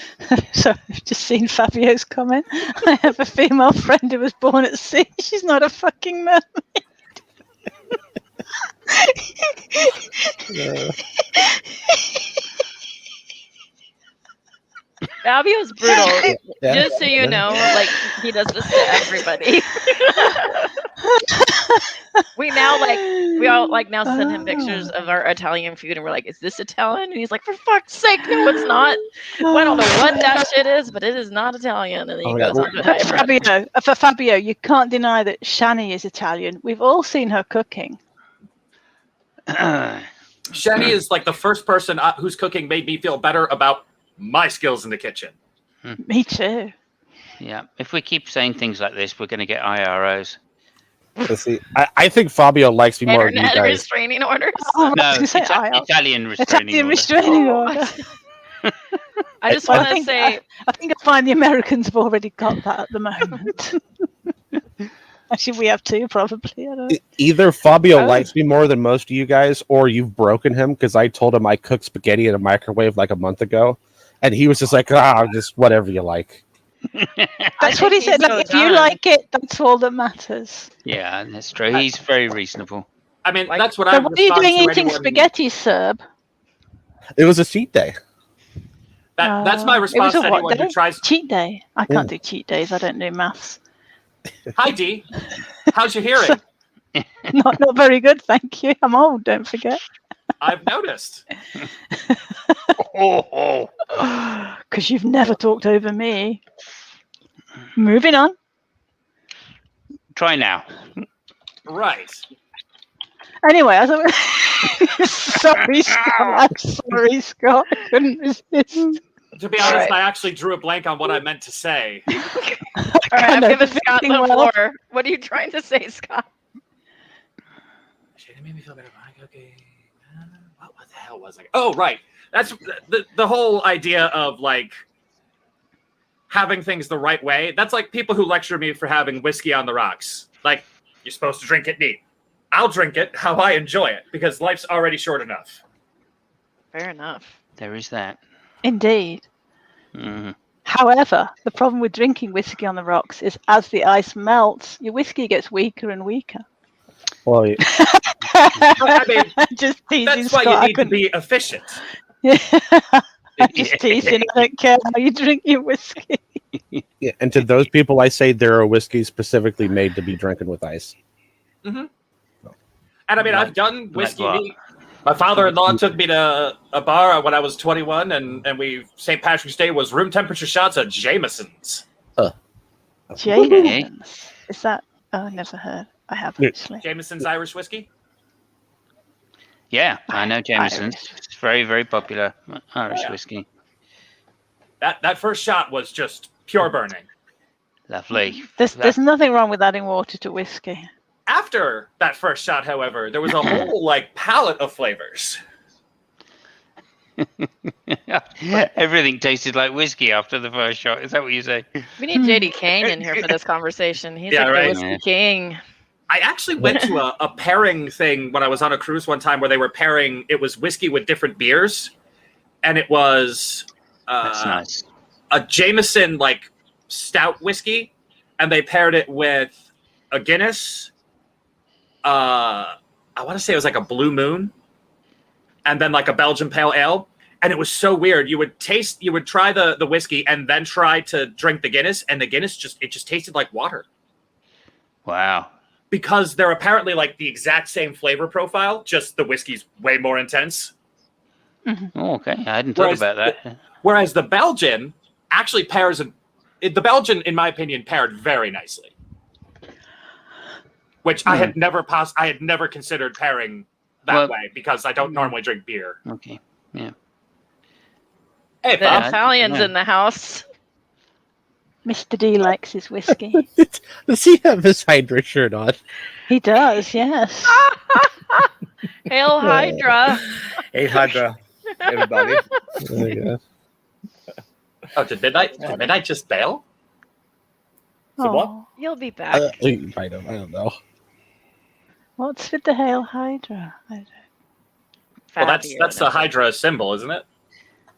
So I've just seen Fabio's comment. I have a female friend who was born at sea. She's not a fucking mermaid. Fabio's brutal. Yeah. Just so you know, like he does this to everybody. we all now send him pictures of our Italian food, and we're like, "Is this Italian?" And he's like, "For fuck's sake, no, it's not." Well, I don't know what that shit is, but it is not Italian. And then he Oh my goes God. on to diatribe. For Fabio, you can't deny that Shani is Italian. We've all seen her cooking. Shani is like the first person whose cooking made me feel better about my skills in the kitchen. Me too. Yeah, if we keep saying things like this, we're going to get IROs. Let's see. I think Fabio likes me more than you Internet guys. restraining orders. Oh, No, I was gonna say Italian restraining Italian order. restraining order. I just want to think say, I think I find the Americans have already got that at the moment. Actually, we have two probably. I don't know. Either Fabio likes me more than most of you guys, or you've broken him because I told him I cooked spaghetti in a microwave like a month ago, and he was just like, just whatever you like. That's what he said. Like, if you like it, that's all that matters. Yeah, that's true. He's very reasonable. I mean, Like- that's what So I. what are you doing eating spaghetti, Serb? It was a cheat day. That's my It was response a to what anyone who day? tries. Cheat day. I can't do cheat days. I don't do maths. Hi, Dee. How's your hearing? Not very good, thank you. I'm old. Don't forget. I've noticed. Because you've never talked over me. Moving on. Try now. Right. Anyway, I thought. Sorry, Scott. I'm sorry, Scott. I couldn't resist. To be honest, I actually drew a blank on what I meant to say. all right, I'm know giving the Scott the feeling well. floor. What are you trying to say, Scott? Shit, it made me feel better. Okay. What the hell was I? Oh, right. That's the whole idea of like having things the right way. That's like people who lecture me for having whiskey on the rocks. Like, you're supposed to drink it neat. I'll drink it how I enjoy it because life's already short enough. Fair enough. There is that. Indeed. Mhm. However, the problem with drinking whiskey on the rocks is as the ice melts, your whiskey gets weaker and weaker. Well, I mean, Just teasing, that's why Scott. you need to be efficient. I'm just teasing. I don't care how you drink your whiskey. Yeah, and to those people, I say there are whiskeys specifically made to be drinking with ice. And I mean, I've done whiskey what? neat. My father-in-law took me to a bar when I was 21, and we St. Patrick's Day was room temperature shots of Jameson's. Jameson's. Is that? Oh, I never heard. I have actually. Jameson's Irish whiskey. Yeah, I know Jameson's. Irish. It's very, very popular Irish whiskey. That first shot was just pure burning. Lovely. There's nothing wrong with adding water to whiskey. After that first shot, however, there was a whole like palette of flavors. Everything tasted like whiskey after the first shot. Is that what you say? We need JD Kane in here for this conversation. He's like the whiskey king. I actually went to a pairing thing when I was on a cruise one time where they were pairing. It was whiskey with different beers, and it was That's nice. a Jameson like stout whiskey, and they paired it with a Guinness. I want to say it was like a Blue Moon, and then like a Belgian Pale Ale. And it was so weird. You would try the whiskey and then try to drink the Guinness, and the Guinness just tasted like water. Wow. Because they're apparently like the exact same flavor profile, just the whiskey's way more intense. Oh, okay. I hadn't thought about that. Whereas the Belgian actually pairs, the Belgian, in my opinion, paired very nicely. Which I had never considered pairing that way because I don't normally drink beer. Okay, yeah. Hey, The Bob. Italian's in the house. Mr. D likes his whiskey. Does he have his Hydra shirt on? He does, yes. Hail Hydra. Hey, Hydra, everybody. Oh, did Midnight just bail? So what? Oh, You'll be back. I don't know. what's with the Hail Hydra? Well, that's the Hydra symbol, isn't it?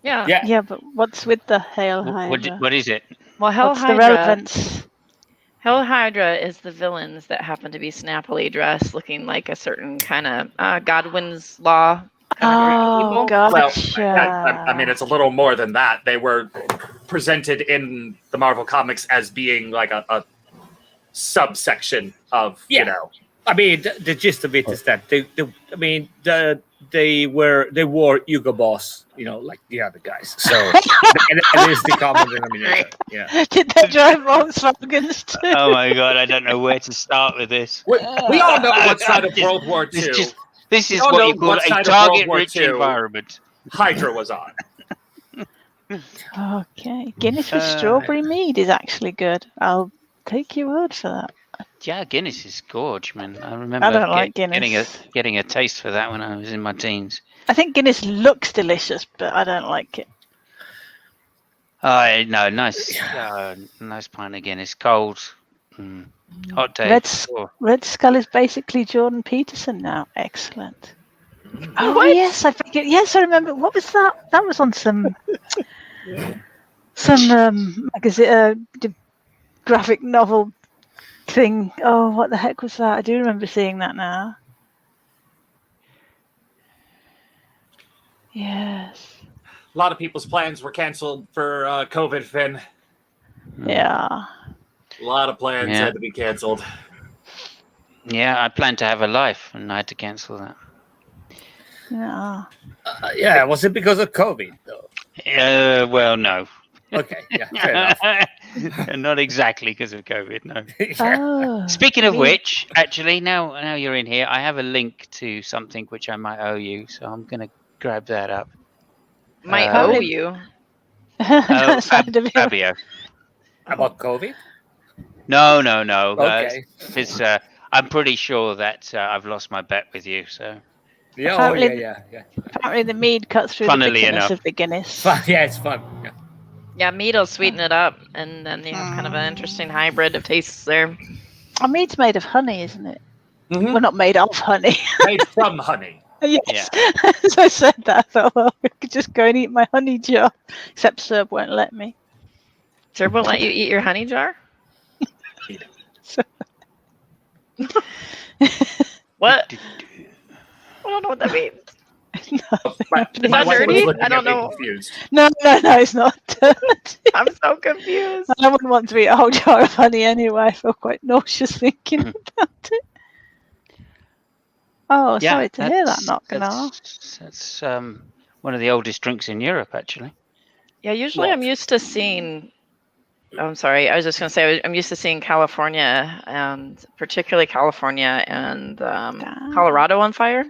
Yeah. Yeah, but what's with the Hail Hydra? What is it? Well, Hail What's the Hydra. relevance? Hail Hydra is the villains that happen to be snappily dressed, looking like a certain kind of Godwin's Law. Oh, gotcha. Well, I mean, it's a little more than that. They were presented in the Marvel comics as being like a subsection of, you know. I mean, the gist of it is that they wore Hugo Boss, you know, like the other guys. So that is the common denominator. Yeah. Did they drive Volkswagens too? Oh my god, I don't know where to start with this. We all know what side of World War II. This is what you call a target-rich environment. Hydra was on. Okay. Guinness with strawberry mead is actually good. I'll take your word for that. Yeah, Guinness is gorge, man. I remember I don't like Guinness. getting a taste for that when I was in my teens. I think Guinness looks delicious, but I don't like it. Oh, no, nice pint of Guinness. Cold. Hot day. Red Skull is basically Jordan Peterson now. Excellent. Oh, What? yes, I figured. Yes, I remember. What was that? That was on some magazine, graphic novel thing. Oh, what the heck was that? I do remember seeing that now. Yes. A lot of people's plans were canceled for COVID, Finn. Yeah. A lot of plans had to be canceled. Yeah, I planned to have a life, and I had to cancel that. Yeah. Yeah, was it because of COVID, though? Well, no. Okay, yeah, fair enough. Not exactly because of COVID, no. Oh, Speaking of which, actually, now you're in here, I have a link to something which I might owe you, so I'm going to grab that up. Might owe you. Fabio. About COVID? No. Okay. It's, I'm pretty sure that I've lost my bet with you, so. Yeah, Apparently- yeah. Apparently the mead cuts through Funnily the bitterness enough. of the Guinness. Yeah, it's fun. Yeah. Yeah, mead will sweeten it up, and then you have kind of an interesting hybrid of tastes there. Our mead's made of honey, isn't it? Mhm. Well, not made of honey. Made from honey. Yes. As I said that, I thought, well, I could just go and eat my honey jar. Except Serb won't let me. Serb won't let you eat your honey jar? What? I don't know what that means. My, Is my that wife was dirty? looking I don't at me know. confused. No, it's not. I'm so confused. I wouldn't want to eat a whole jar of honey anyway. I feel quite nauseous thinking about it. Oh, Yeah, sorry to hear that, not gonna. That's one of the oldest drinks in Europe, actually. Yeah, usually I'm What? used to seeing. I'm sorry. I was just going to say I'm used to seeing California, and particularly California and Colorado on fire,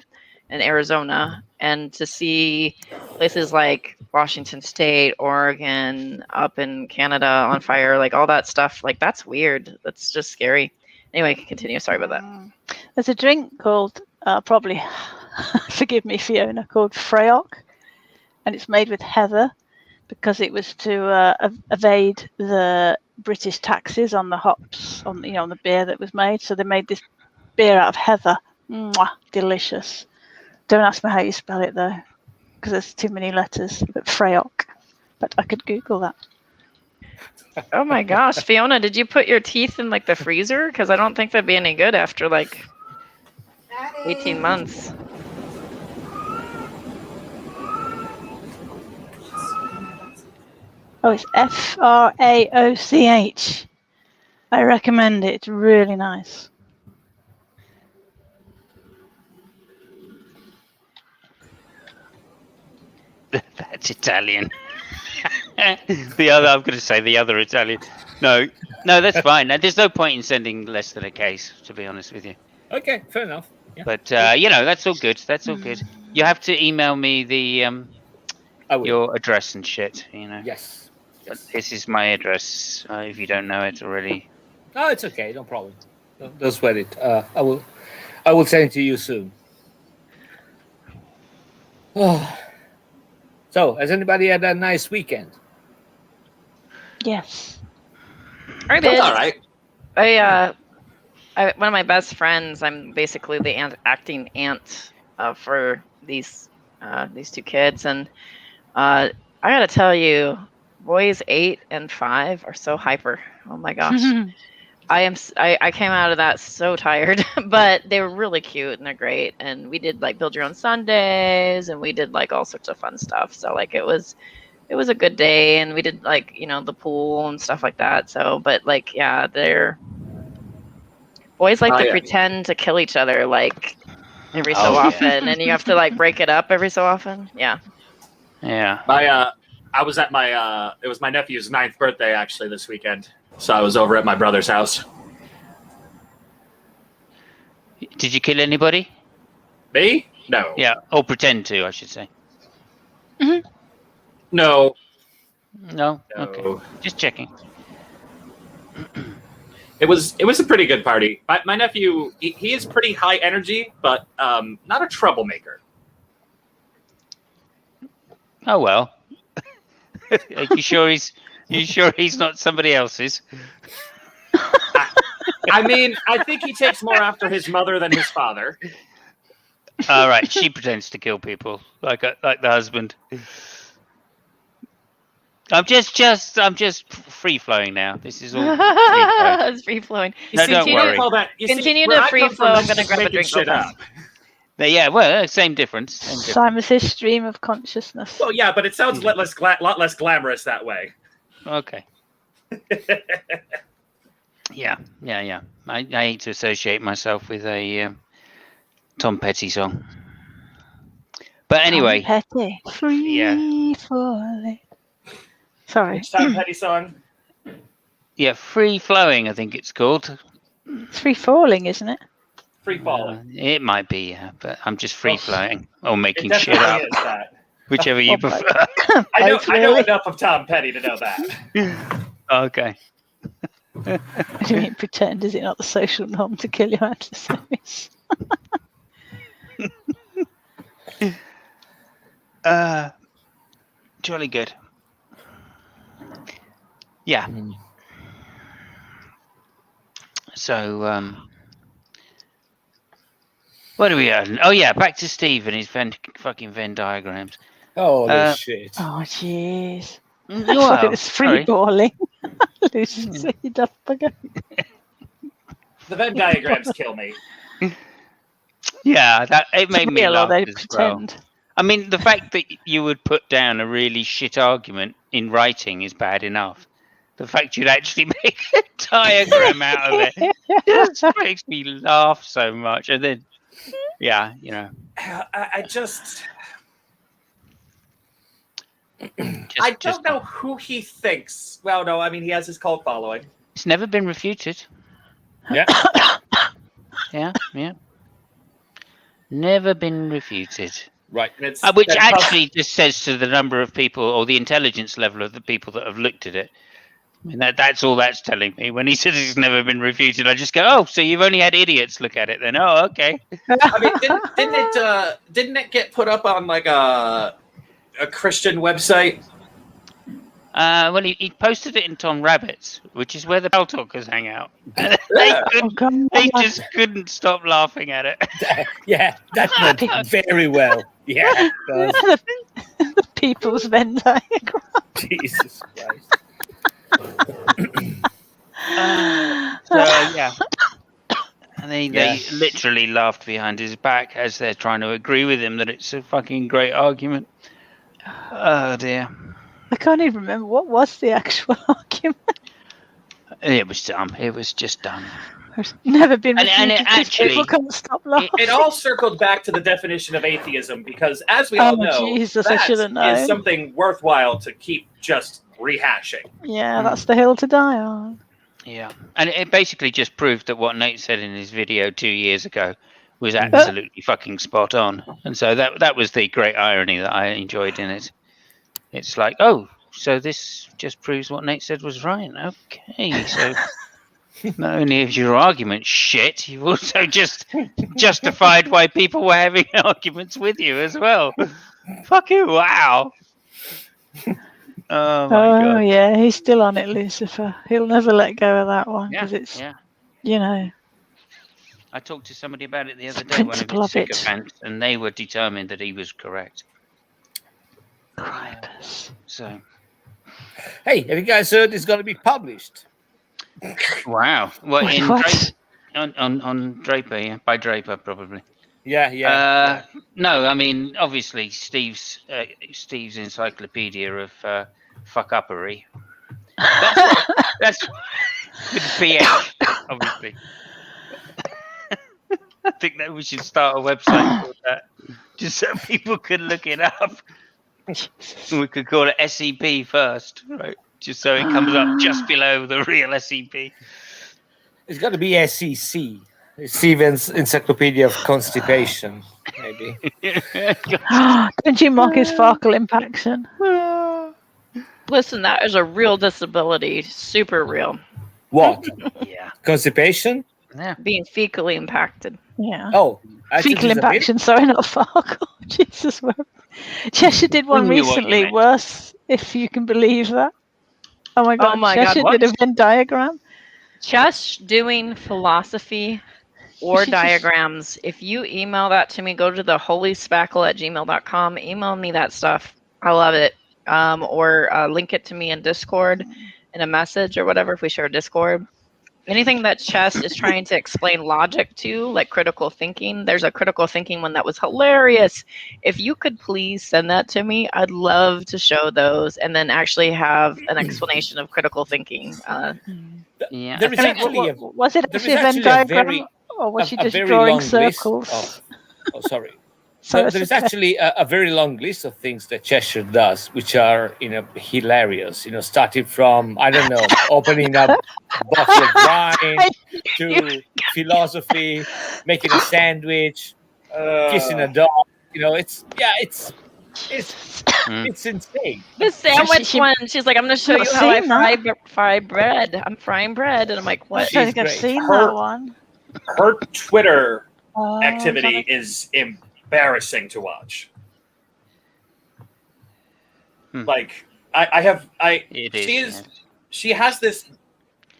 and Arizona, and to see places like Washington State, Oregon, up in Canada on fire, like all that stuff. Like that's weird. That's just scary. Anyway, continue. Sorry about that. There's a drink called probably, forgive me, Fiona, called Freyok, and it's made with heather, because it was to evade the British taxes on the hops, on the beer that was made. So they made this beer out of heather. Mwah, delicious. Don't ask me how you spell it though, because there's too many letters. But Freyok. But I could Google that. Oh my gosh, Fiona, did you put your teeth in like the freezer? Because I don't think that'd be any good after like 18 months. Oh, it's Fraoch. I recommend it. It's really nice. That's Italian. The other, I'm going to say the other Italian. No, that's fine. There's no point in sending less than a case, to be honest with you. Okay, fair enough. Yeah. But that's all good. That's all good. You have to email me your address and shit. Yes. This is my address. If you don't know it already. Oh, it's okay. No problem. Don't sweat it. I will send it to you soon. So, has anybody had a nice weekend? Yes. I did. All right. One of my best friends. I'm basically the acting aunt for these two kids, and I gotta tell you, boys 8 and 5 are so hyper. Oh my gosh. I came out of that so tired, but they were really cute and they're great. And we did like build your own Sundays, and we did like all sorts of fun stuff. So like it was a good day, and we did like the pool and stuff like that. So, but like they're boys like to pretend to kill each other like every so often, and you have to like break it up every so often. Yeah. Yeah. I was at it was my nephew's 9th birthday actually this weekend. So I was over at my brother's house. Did you kill anybody? Me? No. Yeah, or pretend to, I should say. Mm-hmm. No. No? Okay. Just checking. It was a pretty good party. My nephew, he is pretty high energy, but not a troublemaker. Oh well. Are you sure he's not somebody else's? I mean, I think he takes more after his mother than his father. All right, she pretends to kill people like the husband. I'm just free flowing now. This is all. It's free flowing. No, don't worry. Continue to free flow. I'm gonna grab a drink. Yeah, well, same difference. Simus's stream of consciousness. Well, yeah, but it sounds a lot less glamorous that way. Okay. Yeah. I hate to associate myself with a Tom Petty song. But anyway. Tom Petty. Free falling. Sorry. Which Tom Petty song? Yeah, Free Flowing, I think it's called. It's free falling, isn't it? Free falling. It might be, yeah, but I'm just free flowing or making shit up. Is that. Whichever you prefer. I know enough of Tom Petty to know that. Okay. What do you mean pretend? Is it not the social norm to kill your adversaries? Jolly good. Yeah. So, what are we on? Oh yeah, back to Steve and his fucking Venn diagrams. Holy shit! Oh jeez. Wow, It's free balling. Lucy, you daft bugger. The Venn diagrams kill me. Yeah, it made me laugh they as pretend. well. I mean, the fact that you would put down a really shit argument in writing is bad enough. The fact you'd actually make a diagram out of it just makes me laugh so much. And then, yeah, you know. I don't know who he thinks. Well, no, I mean, he has his cult following. It's never been refuted. Yeah. Yeah. Never been refuted. Right. Which actually just says to the number of people or the intelligence level of the people that have looked at it. I mean, that's all that's telling me. When he says it's never been refuted, I just go, oh, so you've only had idiots look at it then. Oh, okay. I mean, didn't it get put up on like a Christian website? Well, he posted it in Tom Rabbit's, which is where the Bell Talkers hang out. They just couldn't stop laughing at it. Yeah, that went very well. Yeah. The people's Venn diagram. Jesus Christ. Yeah. And they literally laughed behind his back as they're trying to agree with him that it's a fucking great argument. Oh, dear. I can't even remember. What was the actual argument? It was dumb. It was just dumb. There's never been and it actually, people can't stop laughing. It all circled back to the definition of atheism because, as we all know, Jesus, I should have known. is something worthwhile to keep just rehashing. Yeah, that's the hill to die on. Yeah, and it basically just proved that what Nate said in his video 2 years ago was absolutely fucking spot on. And so that was the great irony that I enjoyed in it. It's like, oh, so this just proves what Nate said was right. Okay, so not only is your argument shit, you've also just justified why people were having arguments with you as well. Fucking wow. Oh, my God. Yeah, he's still on it, Lucifer. He'll never let go of that one because it's, you know. I talked to somebody about it the other day, one of his sycophants, and they were determined that he was correct. Crepes. So, hey, have you guys heard it's going to be published? Wow. Well, Wait, in what? on Draper, yeah, by Draper probably. Yeah. No, I mean obviously Steve's encyclopedia of fuck uppery. That's with the PH, obviously. I think that we should start a website for that, just so people can look it up. We could call it SCP first, right? Just so it comes up just below the real SCP. It's got to be SEC. Steven's Encyclopedia of Constipation, maybe. Don't you mock his Farkle impaction? Listen, that is a real disability. Super real. What? Yeah. Constipation? Yeah. Being fecally impacted. Yeah. Oh. Fecal impaction, sorry, not Farkle. Jesus. Cheshire did one recently, worse, if you can believe that. Oh my God, Cheshire did a Venn diagram. Just doing philosophy or diagrams. If you email that to me, go to the holyspackle@gmail.com. Email me that stuff. I love it. Or link it to me in Discord in a message or whatever if we share Discord. Anything that Chess is trying to explain logic to, like critical thinking. There's a critical thinking one that was hilarious. If you could please send that to me, I'd love to show those and then actually have an explanation of critical thinking. Yeah. There is actually was it actually a Venn diagram, or was she just drawing circles? Sorry. So there's actually a very long list of things that Cheshire does, which are, hilarious. Starting from, I don't know, opening up a bottle of wine to philosophy, making a sandwich, kissing a dog. It's insane. The sandwich one, she's like, I'm going to show you how I fry bread. I'm frying bread. And I'm like, what? I don't think I've seen that one. Her Twitter activity is embarrassing to watch. She has this,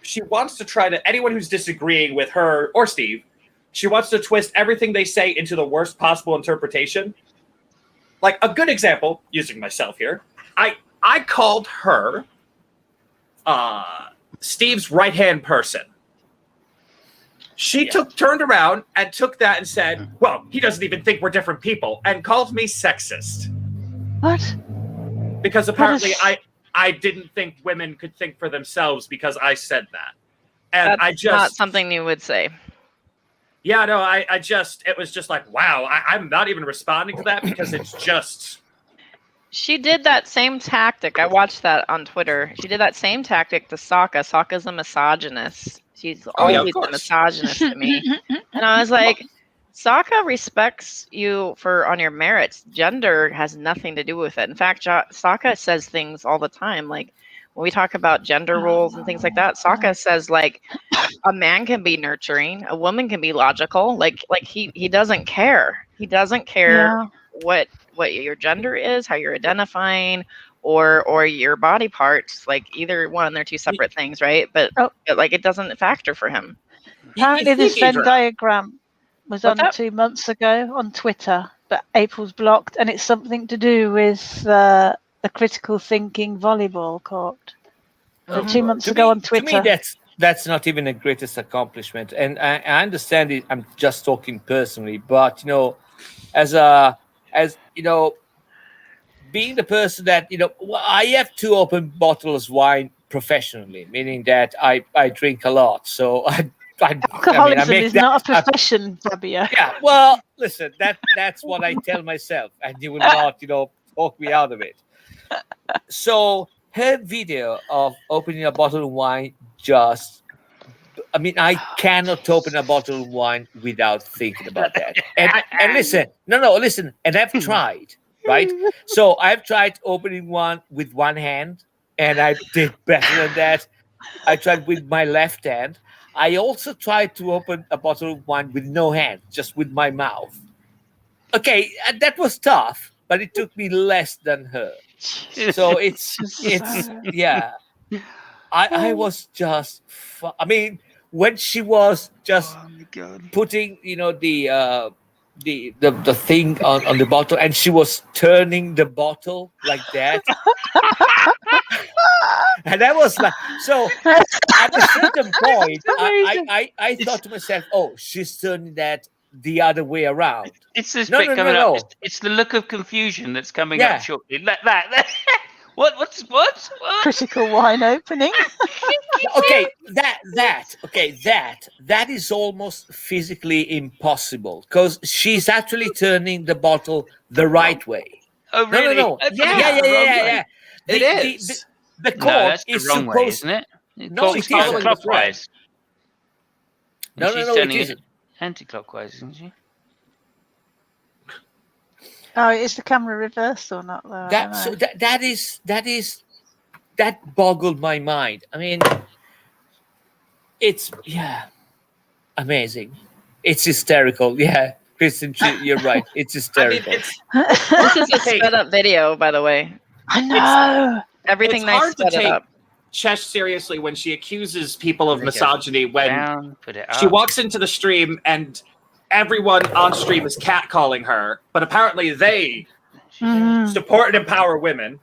she wants to try to, anyone who's disagreeing with her or Steve, she wants to twist everything they say into the worst possible interpretation. Like a good example, using myself here, I called her Steve's right-hand person. She turned around and took that and said, well, he doesn't even think we're different people, and called me sexist. What? Because apparently I didn't think women could think for themselves because I said that. And That's not something you would say. Yeah, no, it was just like, wow, I'm not even responding to that because it's just... She did that same tactic. I watched that on Twitter. She did that same tactic to Sokka. Sokka's a misogynist. She's always a misogynist to me. And I was like, Sokka respects you on your merits. Gender has nothing to do with it. In fact, Sokka says things all the time. Like when we talk about gender roles and things like that, Sokka says like a man can be nurturing, a woman can be logical. Like he doesn't care. He doesn't care what your gender is, how you're identifying, or your body parts. Like either one, they're two separate things, right? But like it doesn't factor for him. Apparently this Venn diagram was on 2 months ago on Twitter, but April's blocked, and it's something to do with the critical thinking volleyball court. 2 months ago on Twitter. To me, that's not even the greatest accomplishment. And I understand it. I'm just talking personally, but as being the person that I have 2 open bottles of wine professionally, meaning that I drink a lot. So alcoholism is not a profession, Fabio. Yeah, well, listen, that's what I tell myself, and you will not talk me out of it. So her video of opening a bottle of wine I cannot open a bottle of wine without thinking about that. And listen, listen, and I've tried, right? So I've tried opening one with one hand, and I did better than that. I tried with my left hand. I also tried to open a bottle of wine with no hand, just with my mouth. Okay, that was tough, but it took me less than her. So it's yeah. I was just, when she was just putting, the thing on the bottle, and she was turning the bottle like that. And I was like, so at a certain point, I thought to myself, oh, she's turning that the other way around. It's this bit coming up. It's the look of confusion that's coming up shortly. That. What? Critical wine opening. Okay, that is almost physically impossible because she's actually turning the bottle the right way. Oh, really? No. Yeah. It is. The cord is the wrong way, isn't it? No, it's clockwise. No, it isn't. Anti-clockwise, isn't she? Oh, is the camera reversed or not? Though? That boggled my mind. It's amazing. It's hysterical. Yeah, Kristen, you're right. It's hysterical. This is a sped up video, by the way. I know. Everything it's nice hard sped to take up. Chesh seriously when she accuses people of misogyny when put it she up. walks into the stream and everyone on stream is catcalling her, but apparently they support and empower women.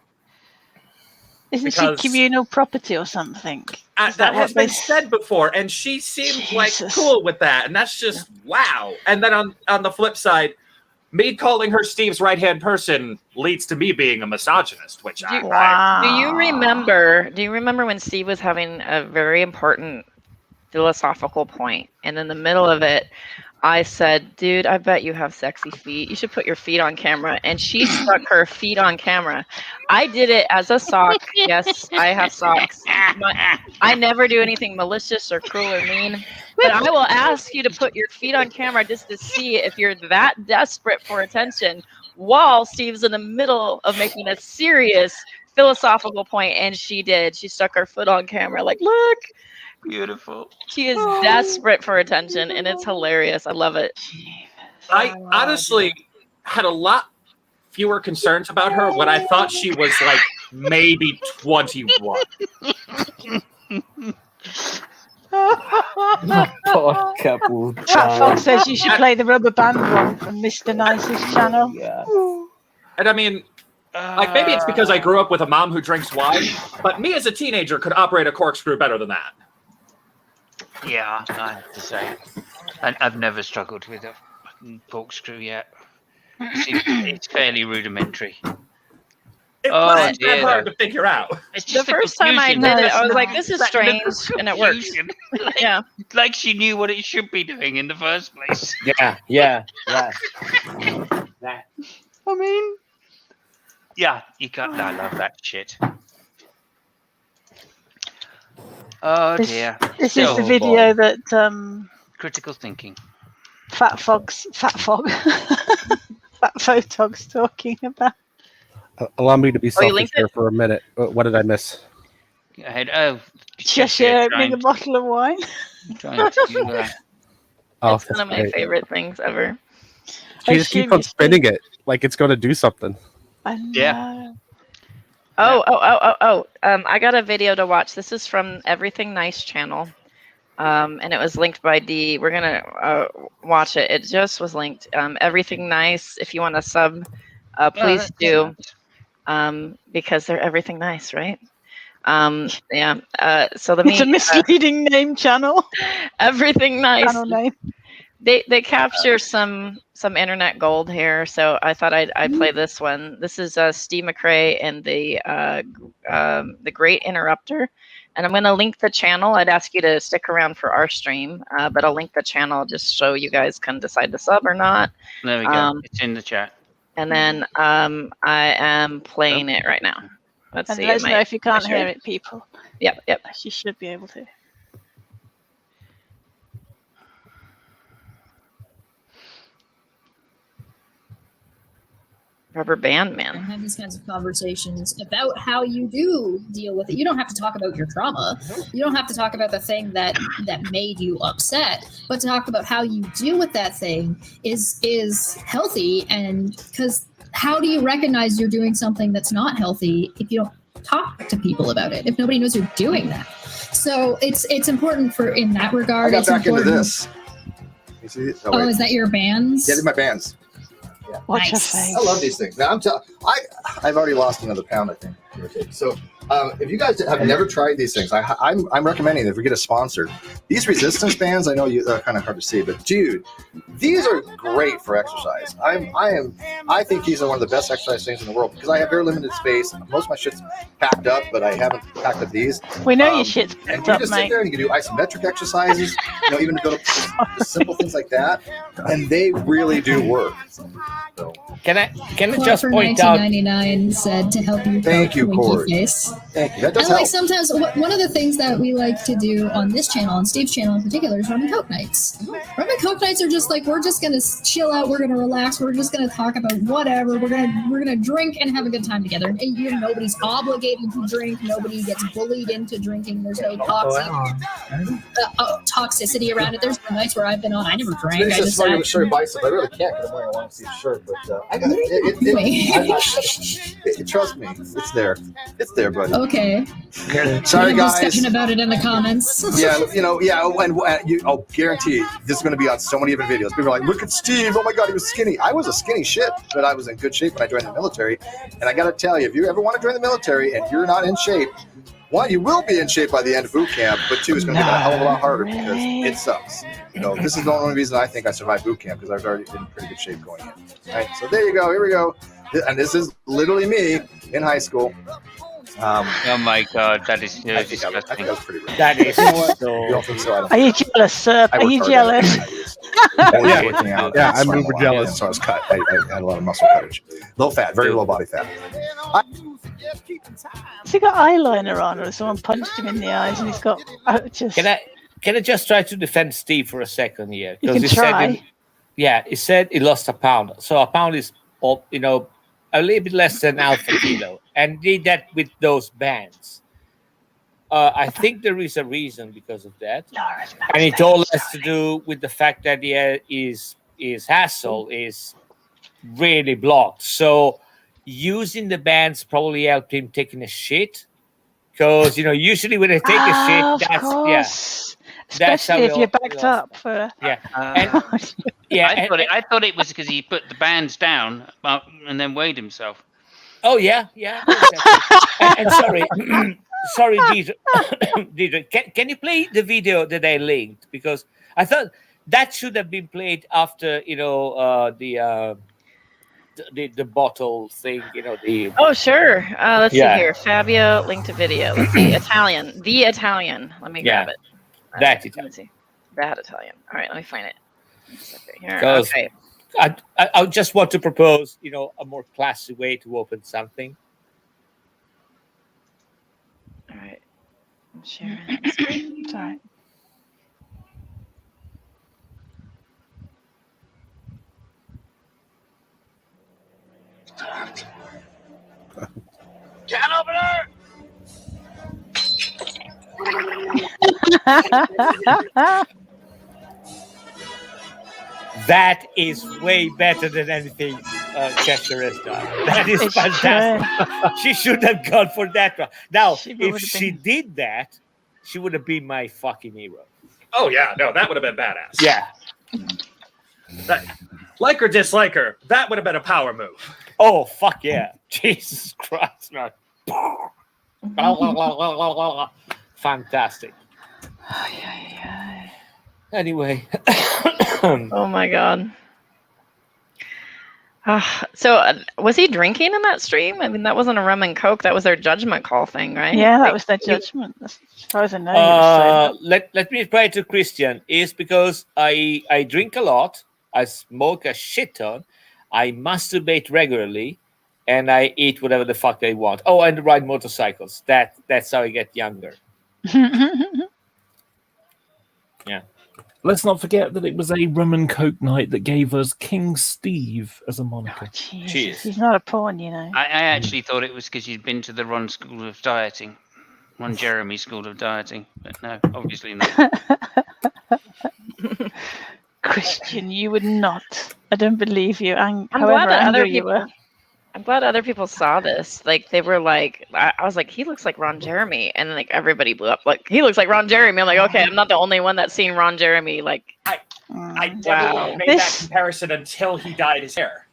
Isn't she communal property or something? That has been said before, and she seemed like cool with that, and that's just wow. And then on the flip side, me calling her Steve's right-hand person leads to me being a misogynist, which Do you remember when Steve was having a very important philosophical point, and in the middle of it, I said, dude, I bet you have sexy feet. You should put your feet on camera. And she stuck her feet on camera. I did it as a sock. Yes, I have socks. I never do anything malicious or cruel or mean. But I will ask you to put your feet on camera just to see if you're that desperate for attention while Steve's in the middle of making a serious philosophical point. And she did. She stuck her foot on camera like, look. Beautiful. She is desperate for attention, and it's hilarious. I love it. I honestly had a lot fewer concerns about her when I thought she was like maybe 21. Poor couple. Fox says you should play the rubber band one from Mr. Nice's channel. Yeah. And I mean, like maybe it's because I grew up with a mom who drinks wine, but me as a teenager could operate a corkscrew better than that. Yeah, I have to say. I've never struggled with a fucking corkscrew yet. It's fairly rudimentary. It Oh, wasn't dear, that hard though. to figure out. It's The just the first time I confusion. did it, I was No, like, "This is Like, strange," the and it works. confusion. Like, Yeah. like she knew what it should be doing in the first place. Yeah. I mean, yeah, you can't. I love that shit. Oh This- dear. This is So, the video that critical thinking. Fat Photog's talking about. Allow me to be you selfish linked here it? for a minute. What did I miss? Go ahead. Oh, Cheshire opening a bottle of wine. trying to, Oh, It's one of my great. favorite things ever. She just keeps on spinning it like it's going to do something. I know. Yeah. I got a video to watch. This is from Everything Nice channel. And it was linked by D. We're gonna watch it. It just was linked. Everything Nice. If you want to sub, please do. Because they're everything nice, right? Yeah. So let me. It's a misleading name channel. Everything Nice. Channel name. They capture some internet gold here, so I thought I'd play this one. This is Steve McRae and the Great Interrupter, and I'm going to link the channel. I'd ask you to stick around for our stream, but I'll link the channel just so you guys can decide to sub or not. There we go. It's in the chat. And then I am playing it right now. Let's And see. let us know if you can't sure. hear it, people. Yep. She should be able to. Rubber Band and Man. have these kinds of conversations about how you do deal with it. You don't have to talk about your trauma. You don't have to talk about the thing that made you upset, but to talk about how you deal with that thing is healthy. And because how do you recognize you're doing something that's not healthy if you don't talk to people about it? If nobody knows you're doing that, so it's important for in that regard. I got it's back into important. this. You see it? Oh, is that your bands? Yeah, these are my bands. Watch your Nice. face. I love these things. Now I've already lost another pound, I think. give or take. So if you guys have never tried these things, I'm recommending that if we get a sponsor. These resistance bands, I know they're kind of hard to see, but dude, these are great for exercise. I think these are one of the best exercise things in the world because I have very limited space. Most of my shit's packed up, but I haven't packed up these. We know your shit's And packed you up, just sit mate. there and you can do isometric exercises, even to build up just simple things like that, and they really do work. So. Can I Clark just for point out? 1999 said to help you. Thank you, winky Cord. face. Thank you. That does And like help. sometimes one of the things that we like to do on this channel, on Steve's channel in particular, is rum and coke nights. Rum and coke nights are just like we're just gonna chill out, we're gonna relax, we're just gonna talk about whatever, we're gonna drink and have a good time together. And nobody's obligated to drink, nobody gets bullied into drinking. There's no toxicity around it. There's no nights where I've been on, I never drank. It's I just just funny sat. to show your bicep. I really can't because I'm wearing a long sleeve shirt, but I got it. Trust me, it's there. It's there, buddy. Okay. Sorry, We had a guys. discussion about it in the comments. Yeah, I'll guarantee you, this is going to be on so many different videos. People are like, look at Steve. Oh my God, he was skinny. I was a skinny shit, but I was in good shape when I joined the military. And I got to tell you, if you ever want to join the military and you're not in shape, one, you will be in shape by the end of boot camp, but two, it's going to be a hell of a lot harder because it sucks. This is the only reason I think I survived boot camp because I was already in pretty good shape going in. All right, so there you go. Here we go. And this is literally me in high school. Oh my God, that is I think I disgusting. was pretty rich. That is You don't think so? I don't Are you jealous, sir? I Are you worked hard at jealous? it. Yeah. Working out. Yeah, That's I'm why uber a lot. jealous. So I was cut. I had a lot of muscle coverage. Low fat, very low body fat. Has he got eyeliner on, or someone punched him in the eyes and he's got just? Can I just try to defend Steve for a second here? You can he try. he said he lost a pound. So a pound is, a little bit less than half a kilo, and did that with those bands. I think there is a reason because of that, and it all has to do with the fact that his asshole is really blocked. So using the bands probably helped him taking a shit, because usually when they take a shit, Of that's course. that's how Especially if we you're all- backed we all- up for. yeah. I thought it was because he put the bands down and then weighed himself. Oh yeah. and sorry, sorry, Deidre. Deidre, can you play the video that I linked? Because I thought that should have been played after the bottle thing. Oh, sure. Let's see Yeah. here. Fabio, link to video. Let's see. Italian. The Italian. Let me grab it. That Let Italian. me see. That Italian. All right, let me find it. Just right here. Because Okay. I just want to propose, a more classy way to open something. All right. I'm sharing it. Sorry. Can opener! That is way better than anything Cheshire has done. That is It's fantastic. She should have gone for that one. Now, She if would've she been- did that, she would have been my fucking hero. Oh yeah, no, that would have been badass. Yeah. Like or dislike her, that would have been a power move. Oh, fuck yeah. Jesus Christ, man. Fantastic. Anyway. Oh my god. So was he drinking in that stream? I mean, that wasn't a rum and coke. That was their judgment call thing, right? Yeah, that was their judgment. As far as I know, he was saying let me reply to Christian. Is because I drink a lot, I smoke a shit ton, I masturbate regularly, and I eat whatever the fuck I want. Oh, and ride motorcycles. That's how I get younger. Yeah. Let's not forget that it was a rum and coke night that gave us King Steve as a moniker. Cheers. He's not a pawn, you know. I actually thought it was because you'd been to the Ron School of Dieting. Ron Jeremy School of Dieting. But no, obviously not. Christian, you would not. I don't believe you. I'm However glad that other angry you people. were. I'm glad other people saw this. Like they were like, I was like, he looks like Ron Jeremy, and like everybody blew up. Like he looks like Ron Jeremy. I'm like, okay, I'm not the only one that's seen Ron Jeremy. Like, I never Wow. made that comparison until he dyed his hair.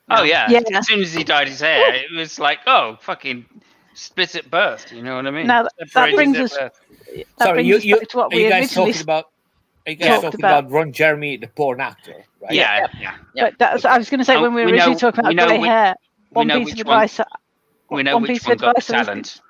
Oh yeah. Yeah. As soon as he dyed his hair, it was like, oh, fucking split at birth. You know what I mean? Now, that Separated brings at us- birth. That Sorry, brings us you back to what are we you guys originally talking about? Are you guys talked talking about. about Ron Jeremy, the porn actor? Right? Yeah. But that's, I was going to say, Oh, when we were we originally know- talking we about know grey which- hair, we one know piece of which one- advice. We know one which piece of one got the advice I was talent.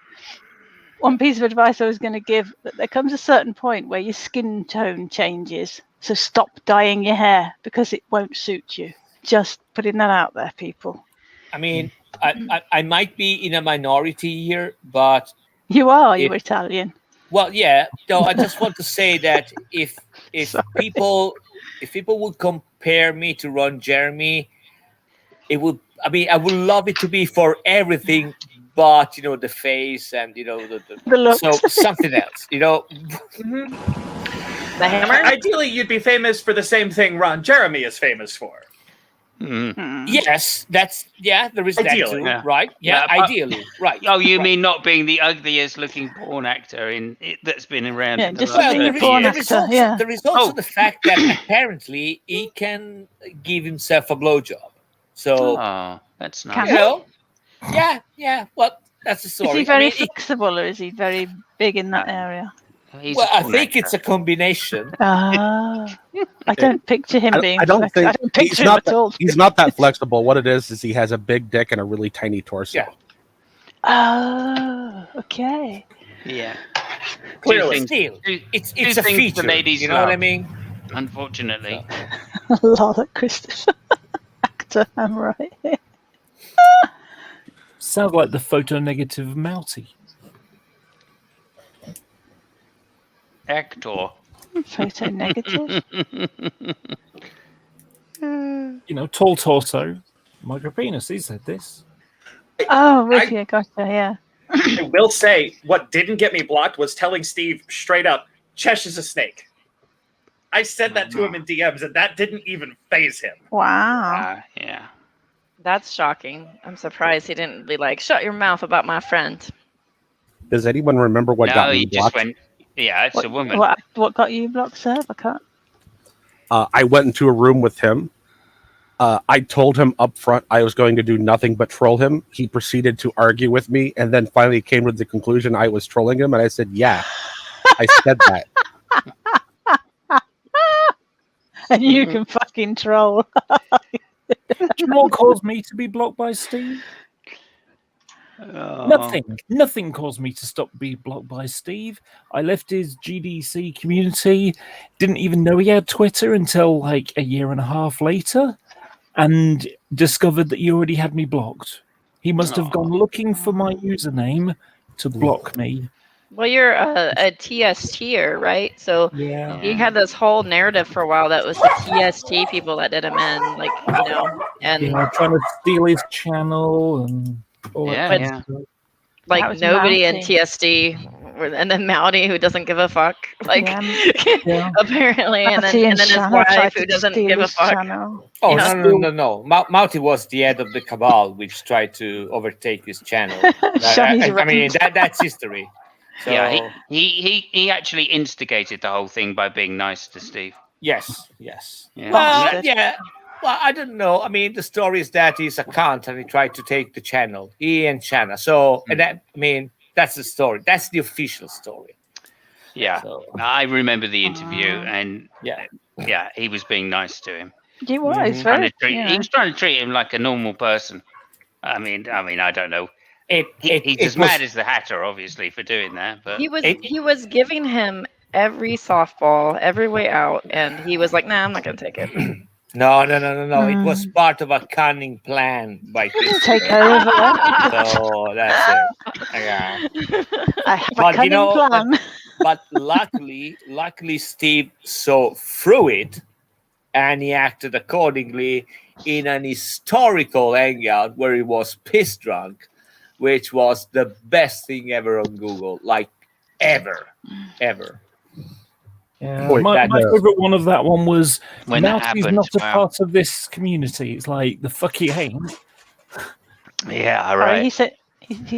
One piece of advice I was going to give: that there comes a certain point where your skin tone changes. So stop dyeing your hair because it won't suit you. Just putting that out there, people. I mean, I might be in a minority here, but You are. You're If- Italian. well, yeah. No, I just want to say that if people would compare me to Ron Jeremy, it would. I mean, I would love it to be for everything, but the face and the looks. so something else. The hammer. Ideally, you'd be famous for the same thing Ron Jeremy is famous for. Yes, there is that Ideally. too, Yeah. right? Yeah, Yeah, ideally, right. Oh, you right. mean not being the ugliest looking porn actor that's been around? Yeah, in the just last Well, being a 30 porn years? is actor, also, yeah. there is also Oh. the fact that apparently he can give himself a blowjob. So, Oh, that's Can nice. you know, yeah. Well, that's the story. Is he very I mean, flexible, or is he very big in that area? He's well, a I porn think actor. it's a combination. Ah, I don't picture him being. I don't flexible. I think don't he's picture him not. at all. He's not that flexible. What it is he has a big dick and a really tiny torso. Yeah. Oh, okay. Yeah. Clearly, Two things- still, two- it's two a things feature. the ladies You know what I love, mean? Unfortunately. A lot of Christopher actor. I'm right. Sounds like the photo negative Mouty. Actor. Photo negative. Tall torso, micro penis. He said this. Oh, with you, gotcha. Yeah. I will say, what didn't get me blocked was telling Steve straight up, Chesh is a snake. I said that to him in DMs, and that didn't even faze him. Wow. Yeah. That's shocking. I'm surprised he didn't be like, shut your mouth about my friend. Does anyone remember what No, got he me just blocked? went, yeah, it's a woman. What got you blocked, sir? I can't. I went into a room with him. I told him up front I was going to do nothing but troll him. He proceeded to argue with me, and then finally came to the conclusion I was trolling him. And I said, "Yeah, I said that." And you can fucking troll. Do you know what caused me to be blocked by Steve? Nothing caused me to stop being blocked by Steve. I left his GDC community, didn't even know he had Twitter until like a year and a half later, and discovered that he already had me blocked. He must have gone looking for my username to block me. Well, you're a TSTer, right? So he had this whole narrative for a while that was the TST people that did him in, like, you know, and trying to steal his channel and all that kind of stuff. Like nobody in TST, and then Mouty who doesn't give a fuck, like apparently, and then his wife who doesn't give a fuck. Oh no! Mouty was the head of the cabal, which tried to overtake his channel. I mean, that's history. So, yeah, he actually instigated the whole thing by being nice to Steve. Yes. Yeah. Well, I don't know. I mean, the story is that he's a cunt and he tried to take the channel. He and Shanna. So, and that, I mean, that's the story. That's the official story. Yeah. So, I remember the interview, and he was being nice to him. He was He was trying to treat him like a normal person. I mean, I don't know. He's as mad as the Hatter, obviously, for doing that. But he was giving him every softball every way out, and he was like, "Nah, I'm not gonna take it." No. It was part of a cunning plan by Chris. Take over. So that's it. Yeah. I have a cunning plan. But luckily, Steve saw through it, and he acted accordingly in an historical hangout where he was piss drunk, which was the best thing ever on Google, like ever. Yeah, my favorite one of that one was when Mouty's not a part of this community. It's like the fuck he ain't. Yeah, right. He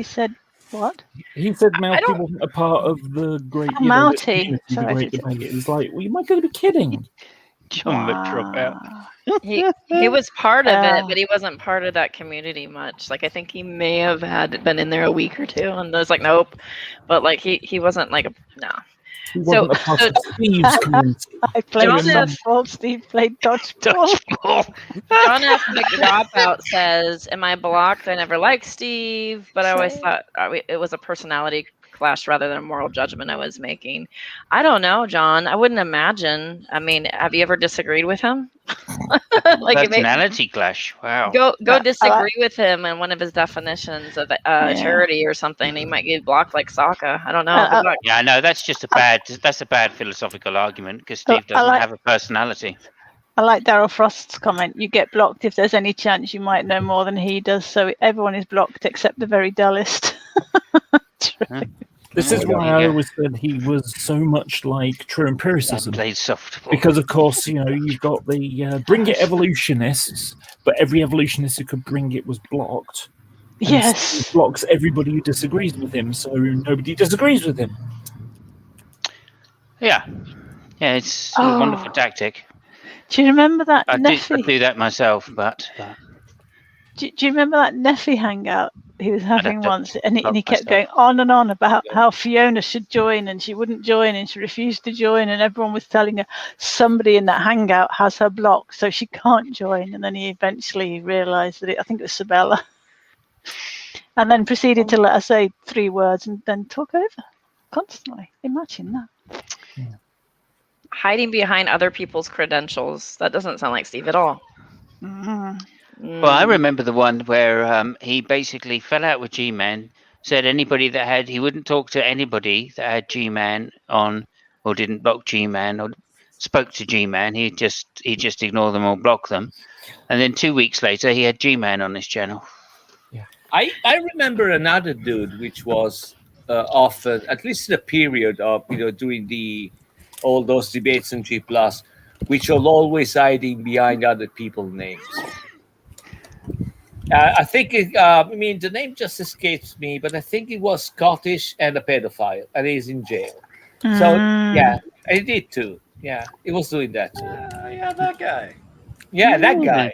said what? He said Mouty wasn't a part of the great. Mouty. The great debate. It was like, well, you might go to be kidding. John McDropout. He was part of it, but he wasn't part of that community much. Like I think he may have been in there a week or two, and I was like, nope. But like he wasn't like no. He wasn't a part of Steve's community. I played softball. Steve played dodgeball. John F. McDropout says, "Am I blocked? I never liked Steve, but I always thought it was a personality clash rather than a moral judgment I was making." I don't know, John. I wouldn't imagine. I mean, have you ever disagreed with him? Like personality clash. Wow. Go disagree with him in one of his definitions of charity or something. He might get blocked like Sokka. I don't know. Yeah, no, that's just a bad philosophical argument because Steve doesn't have a personality. I like Daryl Frost's comment. You get blocked if there's any chance you might know more than he does. So everyone is blocked except the very dullest. This is why I always said he was so much like true empiricism. Played softball. Because, of course, you've got the bring it evolutionists, but every evolutionist who could bring it was blocked. And yes. He blocks everybody who disagrees with him, so nobody disagrees with him. Yeah. Yeah, it's a wonderful tactic. Do you remember that I do that myself, but... Do you remember that Neffy hangout he was having once? And he kept going on and on about how Fiona should join, and she wouldn't join, and she refused to join, and everyone was telling her somebody in that hangout has her blocked, so she can't join. And then he eventually realised that I think it was Sabella, and then proceeded to let her say 3 words and then talk over constantly. Imagine that. Yeah. Hiding behind other people's credentials. That doesn't sound like Steve at all. Mm-hmm. Well, I remember the one where he basically fell out with G-Man, said he wouldn't talk to anybody that had G-Man on or didn't block G-Man or spoke to G-Man. He just ignored them or block them. And then 2 weeks later, he had G-Man on his channel. Yeah. I remember another dude which was often, at least in a period of, doing all those debates on G+, which are always hiding behind other people's names. I think the name just escapes me, but I think it was Scottish and a pedophile, and he's in jail. So yeah, I did too. Yeah, he was doing that too. Yeah, that guy. Yeah, that guy.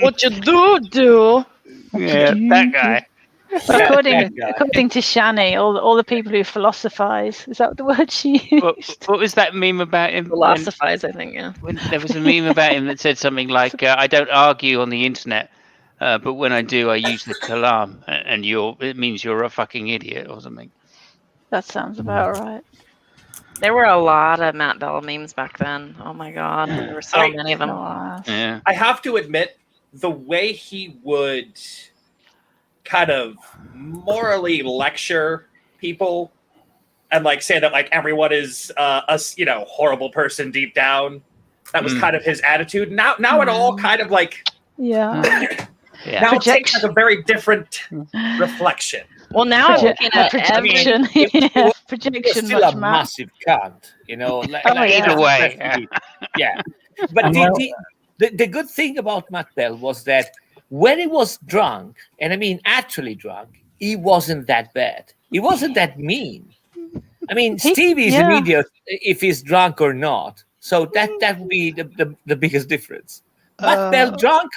What you do? Yeah, that guy. According to Shani, all the people who philosophize, is that the word she used? What was that meme about him? Philosophize, I think, yeah. There was a meme about him that said something like, I don't argue on the internet, but when I do, I use the kalam, and it means you're a fucking idiot or something. That sounds about right. There were a lot of Matt Bell memes back then. Oh my god, there were so many of them. Yeah. I have to admit, the way he would kind of morally lecture people and like say that like everyone is a horrible person deep down. That was kind of his attitude. Now it all kind of like yeah. Now it takes like a very different reflection. Well, now I'm looking at projection. Projection. Still a massive cunt, either way. Yeah. But the good thing about Matt Bell was that when he was drunk, and I mean actually drunk, he wasn't that bad. He wasn't that mean. I mean, Stevie is an idiot if he's drunk or not. So that would be the biggest difference. Matt Bell drunk?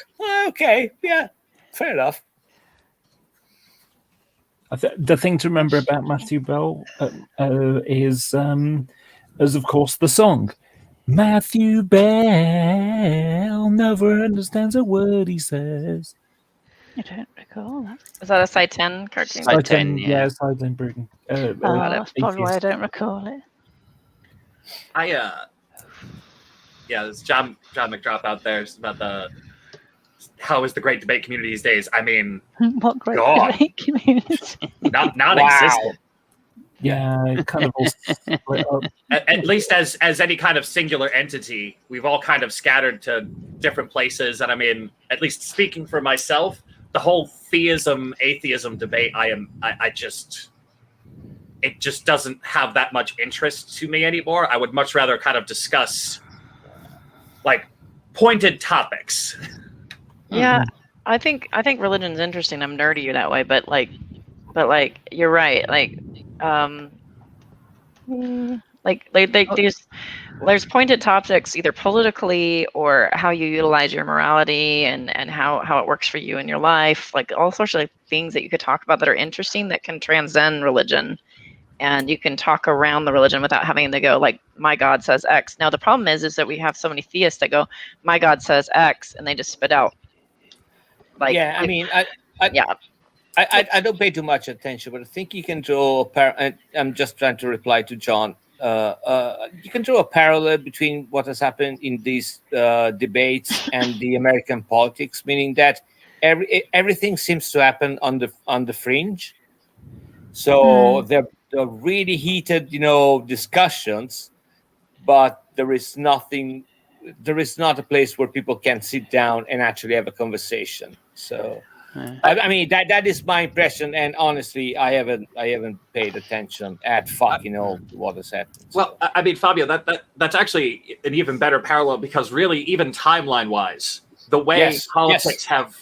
Okay, yeah, fair enough. The thing to remember about Matthew Bell is of course, the song. Matthew Bell never understands a word he says. I don't recall that. Is that a Side 10 cartoon? Side 10, yeah, Side 10 Britain. That's probably why I don't recall it. There's John McDrop there about how is the great debate community these days? I mean, what great God. debate community? Non-existent. Yeah, it kind of all split up. At least as any kind of singular entity, we've all kind of scattered to different places. And I mean, at least speaking for myself, the whole theism, atheism debate, it just doesn't have that much interest to me anymore. I would much rather kind of discuss like pointed topics. Yeah, I think religion's interesting. I'm nerdy that way, but you're right. There's pointed topics either politically or how you utilize your morality and how it works for you in your life, like all sorts of things that you could talk about that are interesting that can transcend religion, and you can talk around the religion without having to go like my God says X. Now the problem is that we have so many theists that go my God says X and they just spit out. I don't pay too much attention, but I think you can draw. I'm just trying to reply to John. You can draw a parallel between what has happened in these debates and the American politics, meaning that everything seems to happen on the fringe. So they're really heated, discussions, but there is nothing. There is not a place where people can sit down and actually have a conversation. So. I mean that is my impression, and honestly, I haven't paid attention at what has happened. Well, I mean, Fabio, that's actually an even better parallel because really, even timeline-wise, the way politics have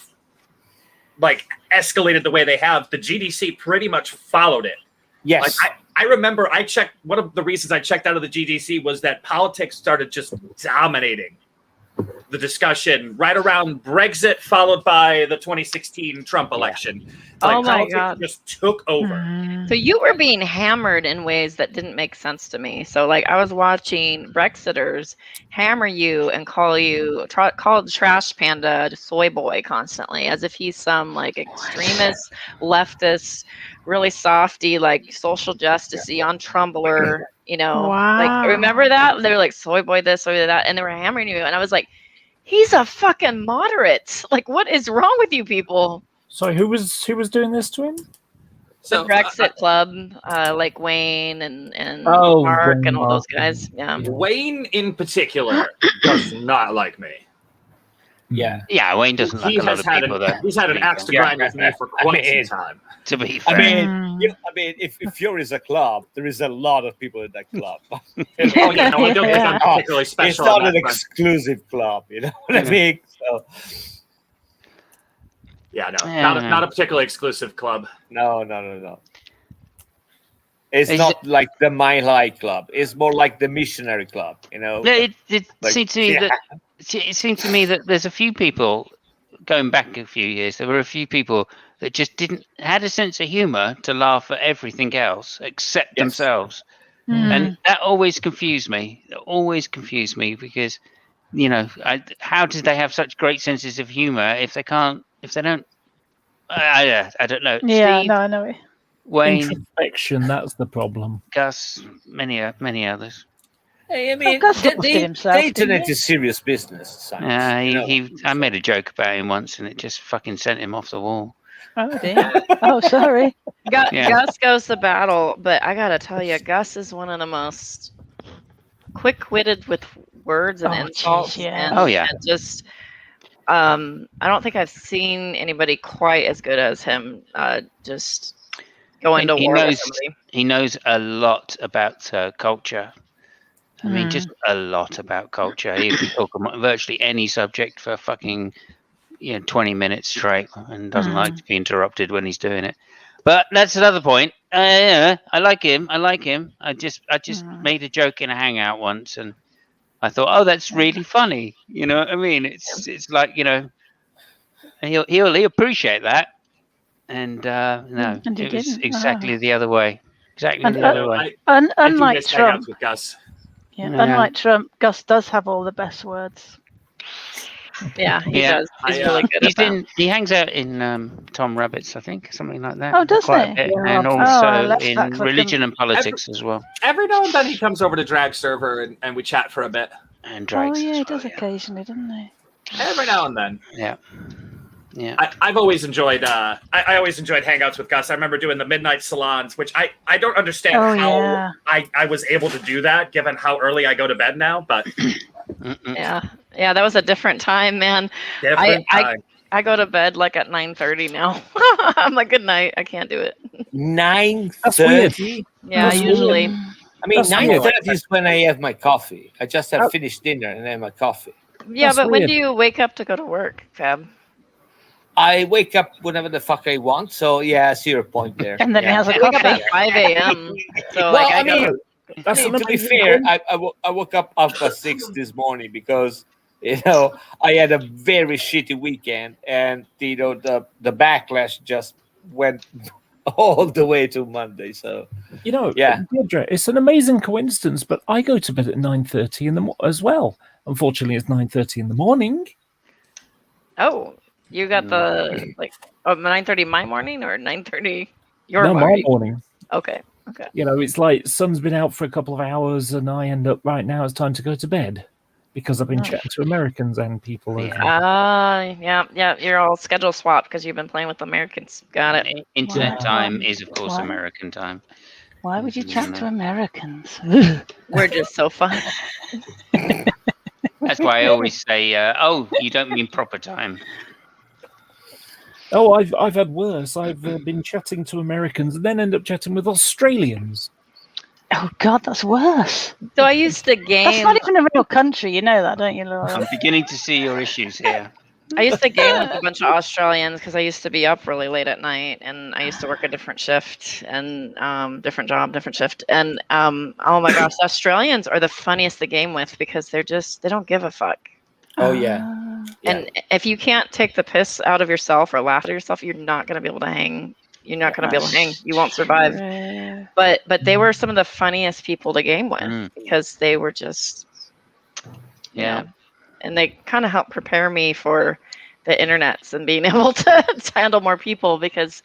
like escalated the way they have, the GDC pretty much followed it. Yes, I remember I checked. One of the reasons I checked out of the GDC was that politics started just dominating the discussion right around Brexit, followed by the 2016 Trump election. Oh my God. Just took over. So you were being hammered in ways that didn't make sense to me. So like I was watching Brexiters hammer you and call trash panda soy boy constantly, as if he's some like extremist, leftist, really softy, like social justicey on Tumblr. Like remember that? They were like soy boy this, soy that, and they were hammering you, and I was like, he's a fucking moderate. Like, what is wrong with you people? So who was doing this to him? So Brexit Club, like Wayne and Mark and all those guys. Yeah. Wayne in particular does not like me. Yeah. Yeah, Wayne doesn't like a lot of people there. He's had an axe to grind with me for quite some time. To be fair. If you're is a club, there is a lot of people in that club. I don't think I'm particularly special. It's not an exclusive club, you know what I mean? So. Yeah, not a particularly exclusive club. No. It's not like the My Lai Club. It's more like the missionary club, It seemed to me that there's a few people going back a few years, there were a few people that just had a sense of humor to laugh at everything else except themselves. And that always confused me. It always confused me because, you know, how did they have such great senses of humor if they don't? I don't know. Yeah, Steve, no, I know it. Wayne, Introspection, that's the problem. Gus, many others. Hey, I mean, Gus looked at himself, the didn't internet he? is serious business. Science, I made a joke about him once, and it just fucking sent him off the wall. Oh dear. Oh, sorry. Gus goes to battle, but I gotta tell you, Gus is one of the most quick-witted with words and insults. Geez, yeah. And just, I don't think I've seen anybody quite as good as him. Just going to war with somebody. He knows a lot about culture. I mean, just a lot about culture. He can talk about virtually any subject for fucking 20 minutes straight, and doesn't like to be interrupted when he's doing it. But that's another point. I like him. I just made a joke in a hangout once, and I thought, oh, that's really funny. You know what I mean? It's like, he'll appreciate that. And no, And it was didn't. exactly the other way. Exactly And, the other way. Unlike Trump, with Gus. unlike Trump, Gus does have all the best words. Yeah, he does. He's really good at that. He hangs out in Tom Rabbit's, I think, something like that. Oh, does quite he? a bit. Yeah. And Oh, I also left in that 'cause I religion couldn't- and politics as well. Every now and then he comes over to Drag Server and we chat for a bit. And Oh drags. yeah, he does occasionally, doesn't he? Every now and then. Yeah. Yeah. I've always enjoyed I always enjoyed hangouts with Gus. I remember doing the midnight salons, which I don't understand how I was able to do that given how early I go to bed now, but Yeah, that was a different time, man. Different time. I go to bed like at 9:30 now. I'm like, good night. I can't do it. 9:30. Yeah, usually. I mean, 9:30 is when I have my coffee. I just have finished dinner and then my coffee. Yeah, but when do you wake up to go to work, Fab? I wake up whenever the fuck I want. So yeah, I see your point there. And then he has a I wake up coffee. at 5 a.m. So Well, like, I mean, to be fair, point. I woke up after 6 this morning because I had a very shitty weekend, and the backlash just went all the way to Monday. So yeah, Deirdre, it's an amazing coincidence, but I go to bed at 9:30 as well. Unfortunately, it's 9:30 in the morning. Oh, you got the 9:30 my morning or 9:30 your No, morning? my morning. Okay. It's like sun's been out for a couple of hours, and I end up right now. It's time to go to bed because I've been chatting to Americans and people. Yeah. You're all schedule swapped because you've been playing with Americans. Got it. Internet time is, of course, American time. Why would you chat to Americans? We're just so fun. That's why I always say, "Oh, you don't mean proper time." Oh, I've had worse. I've been chatting to Americans and then end up chatting with Australians. Oh God, that's worse. So I used to game. That's not even a real country, you know that, don't you, Laura? I'm beginning to see your issues here. I used to game with a bunch of Australians because I used to be up really late at night, and I used to work a different shift and different job, different shift. And oh my gosh, Australians are the funniest to game with because they don't give a fuck. Oh yeah. And if you can't take the piss out of yourself or laugh at yourself, you're not going to be able to hang. You're not going to be able to hang. You won't survive. But they were some of the funniest people to game with because they were just and they kind of helped prepare me for the internets and being able to handle more people because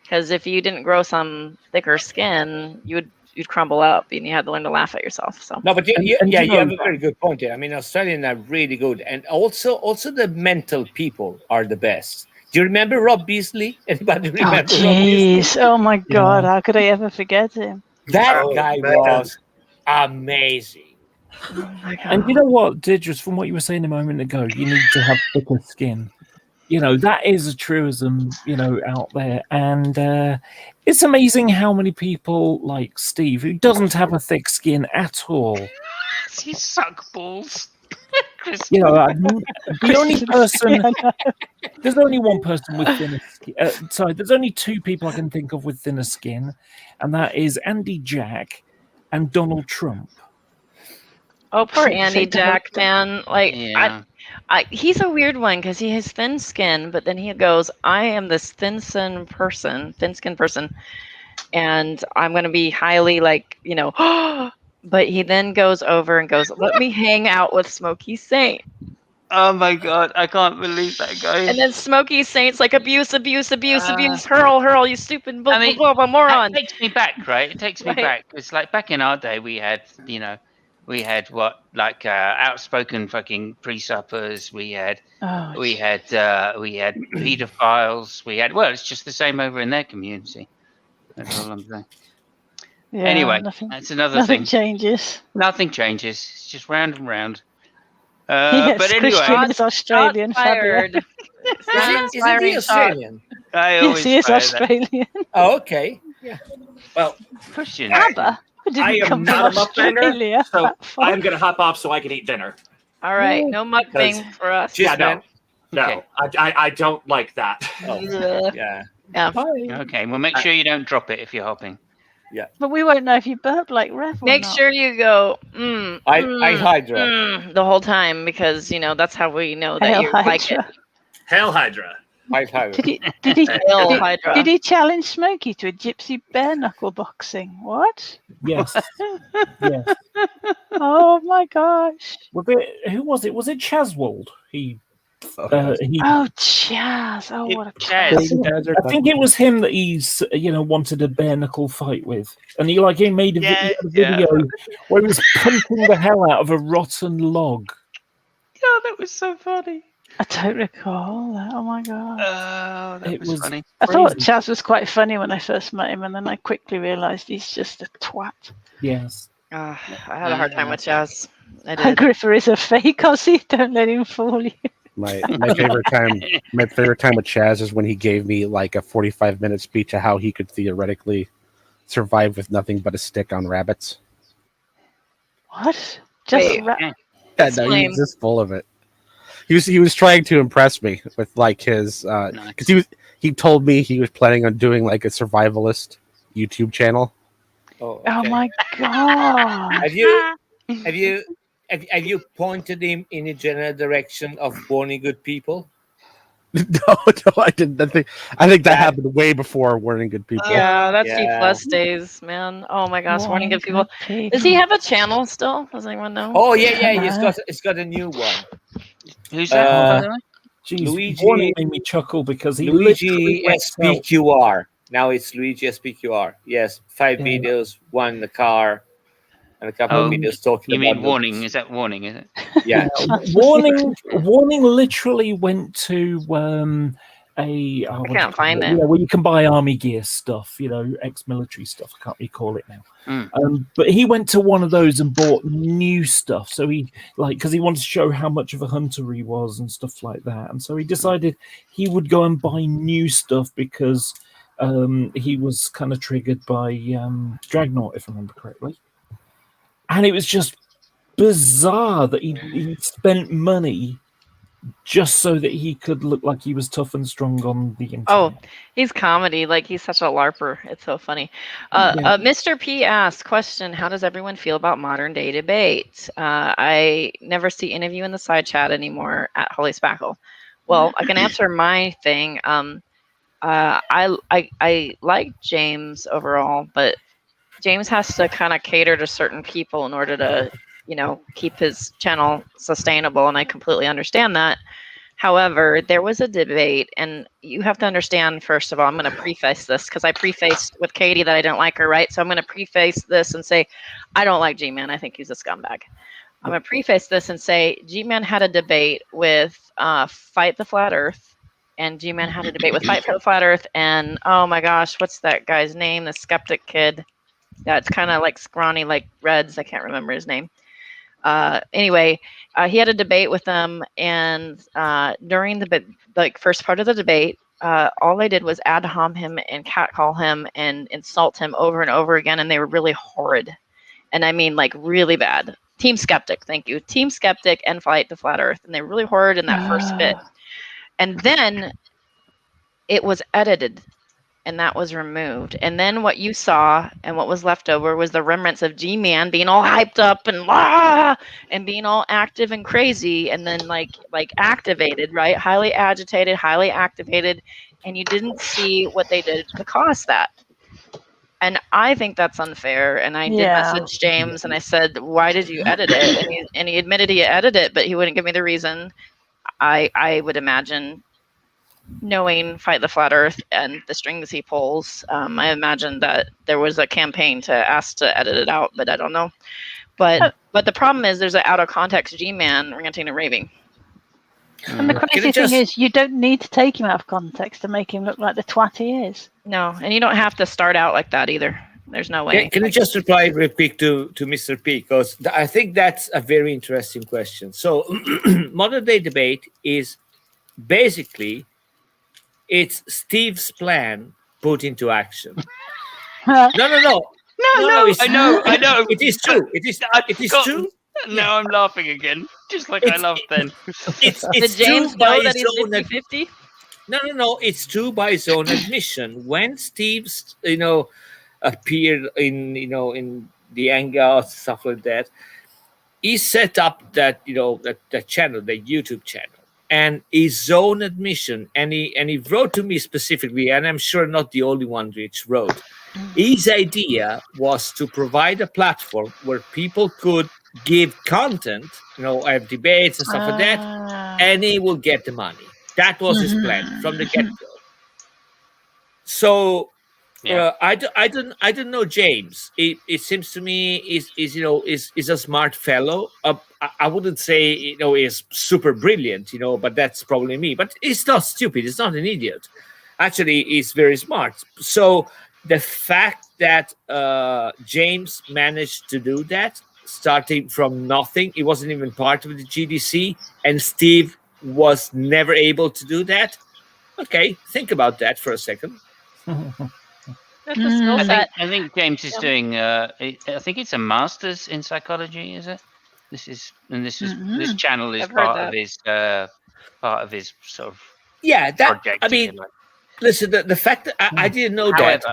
if you didn't grow some thicker skin, you'd crumble up and you had to learn to laugh at yourself. So no, but you have a very good point there. I mean, Australians are really good, and also the mental people are the best. Do you remember Rob Beasley? Anybody remember Rob Beasley? Oh my God, how could I ever forget him? That guy was amazing. And you know what, Deirdre, from what you were saying a moment ago, you need to have thicker skin. That is a truism, out there. And it's amazing how many people like Steve, who doesn't have a thick skin at all. You suck balls. The only person, there's only one person with thinner skin. There's only two people I can think of with thinner skin, and that is Andy Jack and Donald Trump. Oh, poor Andy Jack, man. He's a weird one because he has thin skin, but then he goes, "I am this thin skin person, and I'm going to be highly like, you know." But he then goes over and goes, "Let me hang out with Smokey Saint." Oh my god, I can't believe that guy. And then Smokey Saint's like, abuse, hurl, you stupid blah, I mean, blah, blah, moron. That takes me back, right? It takes me Right. back. It's like back in our day, we had, what, like outspoken fucking pre-suppers. We had pedophiles. Well, it's just the same over in their community. That's all I'm saying. Yeah, Anyway, nothing, that's another nothing thing. changes. Nothing changes. It's just round and round. Yes, but anyway, Christian is Australian. Fired. Is it the Australian? I Yes, always he is fire that. Australian. Oh, okay. Yeah. Well, Christian. ABBA didn't I am come not a from Australia. mukbanger, so I'm going to hop off so I can eat dinner. All right, no mukbang for us. Yeah, no. No, Okay. I don't like that. Oh, Ugh. yeah. Yeah. Okay, well, make sure you don't drop it if you're hopping. Yeah. But we won't know if you burp like Rev or Make not. sure you go Hydra. the whole time because that's how we know that Hail you like it. Hydra. Hail Hydra. Did he Hail Hydra. did he challenge Smokey to a gypsy bare knuckle boxing? What? Yes. Yes. Oh my gosh. Who was it? Was it Chaswold? He Oh, Chaz. Oh, what a Chaz. I think it was him that he's wanted a bare knuckle fight with, and he made a video where he was punching the hell out of a rotten log. Oh, that was so funny. I don't recall that. Oh my god. Oh, that was funny. I thought Chaz was quite funny when I first met him, and then I quickly realised he's just a twat. Yes. I had a hard time with Chaz. I And did. Griffer is a fake Aussie. Don't let him fool you. My favorite time with Chaz is when he gave me like a 45-minute speech of how he could theoretically survive with nothing but a stick on rabbits. What? Just Yeah, no, he was just full of it. He was trying to impress me with like his because he told me he was planning on doing like a survivalist YouTube channel. Oh, Oh okay. my god. Have you pointed him in a general direction of warning good people? No, I didn't. I think that happened way before warning good people. Yeah, that's D+ days, man. Oh my gosh, warning good people. Does he have a channel still? Does anyone know? Oh yeah. He's got a new one. Who's that? By the way? Jeez, Luigi- Warning made me chuckle because he Luigi literally went out. SPQR. Now it's Luigi SPQR. Yes, 5 videos, one in the car, and a couple of videos talking You about. mean warning? Is that warning? Is it? Yeah. Warning literally went to I can't find it. where you can buy army gear stuff, ex-military stuff. I can't recall it now. But he went to one of those and bought new stuff. So he because he wanted to show how much of a hunter he was and stuff like that. And so he decided he would go and buy new stuff because he was kind of triggered by Dragnaught, if I remember correctly. And it was just bizarre that he spent money just so that he could look like he was tough and strong on the internet. Oh, he's comedy. Like, he's such a LARPer. It's so funny. Mr. P asks, question, how does everyone feel about modern day debate? I never see any of you in the side chat anymore at Holy Spackle. Well, I can answer my thing. I like James overall, but James has to kind of cater to certain people in order to, keep his channel sustainable, and I completely understand that. However, there was a debate, and you have to understand, first of all, I'm going to preface this because I prefaced with Katie that I didn't like her, right? So I'm going to preface this and say, I don't like G-Man. I think he's a scumbag. I'm going to preface this and say, G-Man had a debate with Fight the Flat Earth, and G-Man had a debate with Fight for the Flat Earth, and oh my gosh, what's that guy's name? The skeptic kid. That's kind of like scrawny, like Reds. I can't remember his name. Anyway, he had a debate with them, and during the first part of the debate, all they did was ad hom him and catcall him and insult him over and over again, and they were really horrid. And I mean, like, really bad. Team Skeptic, thank you. Team Skeptic and Fight the Flat Earth, and they were really horrid in that first bit. And then it was edited, and that was removed. And then what you saw and what was left over was the remnants of G-Man being all hyped up and being all active and crazy, and then like activated, right? Highly agitated, highly activated, and you didn't see what they did to cause that. And I think that's unfair. And I did message James and I said, why did you edit it? And he admitted he edited it, but he wouldn't give me the reason. I would imagine, knowing Fight the Flat Earth and the strings he pulls, I imagine that there was a campaign to ask to edit it out, but I don't know. But the problem is there's an out of context G-Man ranting and raving. And the crazy thing is, you don't need to take him out of context to make him look like the twat he is. No, and you don't have to start out like that either. There's no way. Can I just reply real quick to Mr. P? Because I think that's a very interesting question. So, modern day debate is basically it's Steve's plan put into action. No. I know. It is true. It is true. Now I'm laughing again, just like I laughed then. It's Did James true by know that his he's own 50-50? No. It's true by his own admission. When Steve's, appeared in the Hangouts, stuff like that, he set up that that channel, the YouTube channel, and his own admission, and he wrote to me specifically, and I'm sure not the only one which wrote. His idea was to provide a platform where people could give content, have debates and stuff like that, and he will get the money. That was his plan from the get-go. So I don't know James. It seems to me is a smart fellow. I wouldn't say is super brilliant, but that's probably me. But he's not stupid. He's not an idiot. Actually, he's very smart. So the fact that James managed to do that, starting from nothing, he wasn't even part of the GDC, and Steve was never able to do that. Okay, think about that for a second. I think James is doing. I think it's a master's in psychology. Is it? This channel is part of his sort of project. I mean, listen, the fact that I didn't know that.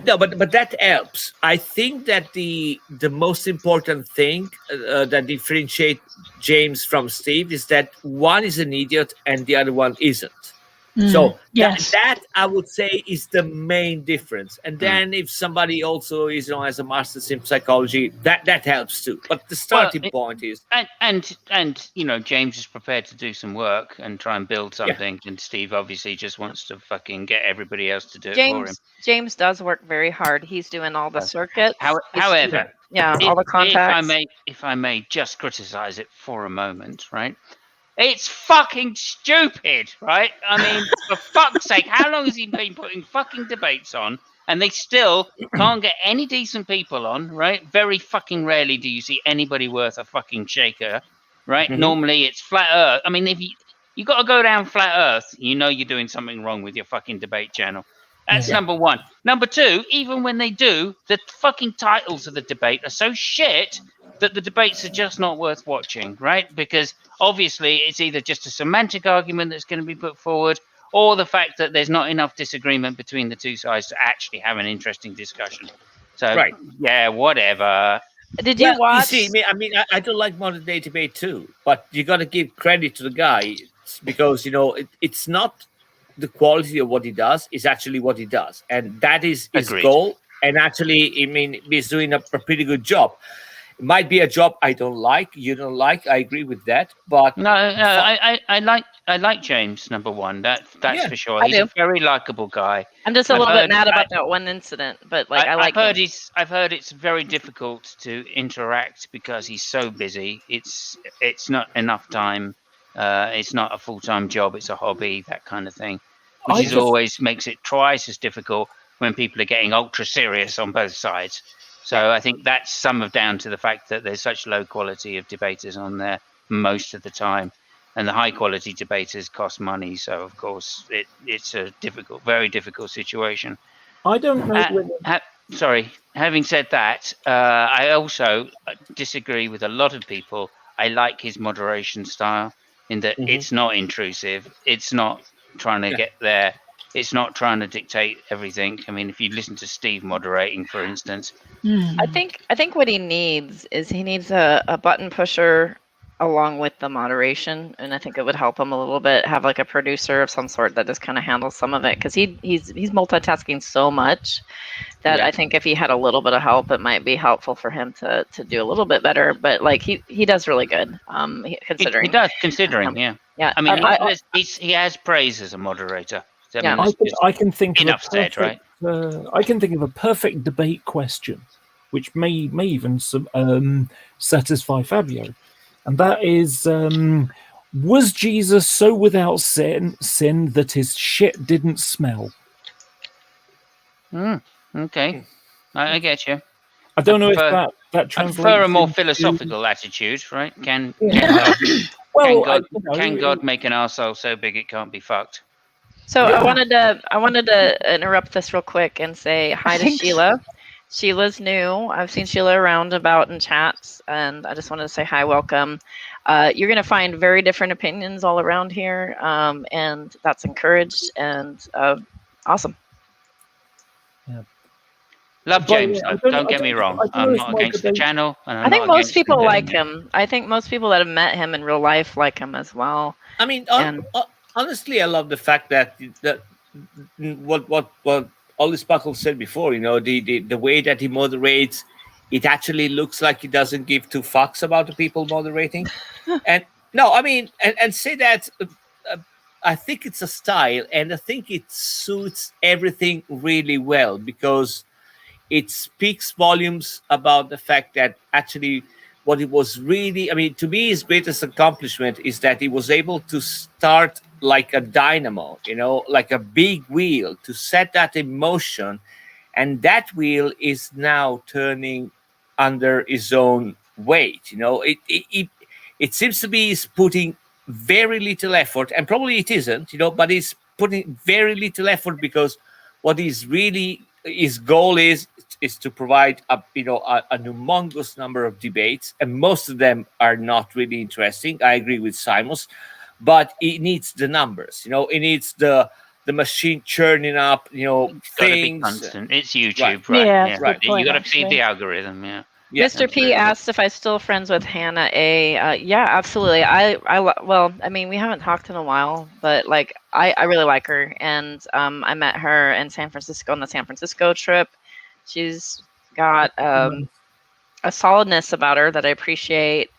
No, but that helps. I think that the most important thing that differentiates James from Steve is that one is an idiot and the other one isn't. So that I would say is the main difference. And then if somebody also is has a master's in psychology, that helps too. But the starting point is and James is prepared to do some work and try and build something, and Steve obviously just wants to fucking get everybody else to do it for him. James does work very hard. He's doing all the circuits. However, all the contacts. If I may just criticize it for a moment, right? It's fucking stupid, right? I mean, for fuck's sake, how long has he been putting fucking debates on, and they still can't get any decent people on, right? Very fucking rarely do you see anybody worth a fucking shaker, right? Normally it's flat earth. I mean, if you got to go down flat earth, you're doing something wrong with your fucking debate channel. That's number one. Number two, even when they do, the fucking titles of the debate are so shit that the debates are just not worth watching, right? Because obviously it's either just a semantic argument that's going to be put forward, or the fact that there's not enough disagreement between the two sides to actually have an interesting discussion. So, whatever. Did you watch? You see, I don't like modern day debate too, but you got to give credit to the guy because, it's not the quality of what he does, it's actually what he does. And that is his goal. And actually, he's doing a pretty good job. It might be a job I don't like, you don't like. I agree with that, but I like James. Number one, that's for sure. He's a very likable guy. I'm just a little bit mad about that one incident, but I've heard it's very difficult to interact because he's so busy. It's not enough time. It's not a full-time job. It's a hobby, that kind of thing, which always makes it twice as difficult when people are getting ultra serious on both sides. So I think that's some down to the fact that there's such low quality of debaters on there most of the time, and the high quality debaters cost money. So of course it's a very difficult situation. I don't know. Sorry. Having said that, I also disagree with a lot of people. I like his moderation style in that it's not intrusive. It's not trying to get their It's not trying to dictate everything. I mean, if you listen to Steve moderating, for instance, I think what he needs is a button pusher along with the moderation, and I think it would help him a little bit have like a producer of some sort that just kind of handles some of it, because he's multitasking so much that Yeah. I think if he had a little bit of help, it might be helpful for him to do a little bit better. But like he does really good, considering. he does, considering, yeah. Yeah, I mean, he has praise as a moderator. I mean, Yeah. that's just I can think of a enough said, right? I can think of a perfect debate question, which may even satisfy Fabio, and that is: was Jesus so without sin that his shit didn't smell? Okay, I get you. I don't know if that I translates. prefer a more into- philosophical attitude, right? Can Yeah. Well, God make an arsehole so big it can't be fucked? So I wanted to interrupt this real quick and say hi to Sheila. Sheila's new. I've seen Sheila around about in chats, and I just wanted to say hi, welcome. You're going to find very different opinions all around here, and that's encouraged and awesome. Love James, though. Don't get me wrong. I'm not against the channel, and I'm I think not most against people the- like him. I think most people that have met him in real life like him as well. I mean, And- honestly, I love the fact that what Ollie Sparkle said before. You know, the way that he moderates, it actually looks like he doesn't give two fucks about the people moderating. And no, I mean, and say that. I think it's a style, and I think it suits everything really well, because it speaks volumes about the fact that actually what it was really, I mean, to me, his greatest accomplishment is that he was able to start like a dynamo, you know, like a big wheel, to set that in motion. And that wheel is now turning under his own weight. You know, it seems to be he's putting very little effort, and probably it isn't, you know, but he's putting very little effort, because what he's really, his goal is to provide a humongous number of debates, and most of them are not really interesting. I agree with Simons, but it needs the numbers. You know, it needs the machine churning up. You know, It's got to be things. constant. It's YouTube, right? Yeah, Yeah, that's a good point, you got to feed actually. the algorithm. Yeah. Mr. P asked if I'm still friends with Hannah A. Yeah, absolutely. Well, I mean, we haven't talked in a while, but like, I really like her, and I met her in San Francisco on the San Francisco trip. She's got a solidness about her that I appreciate.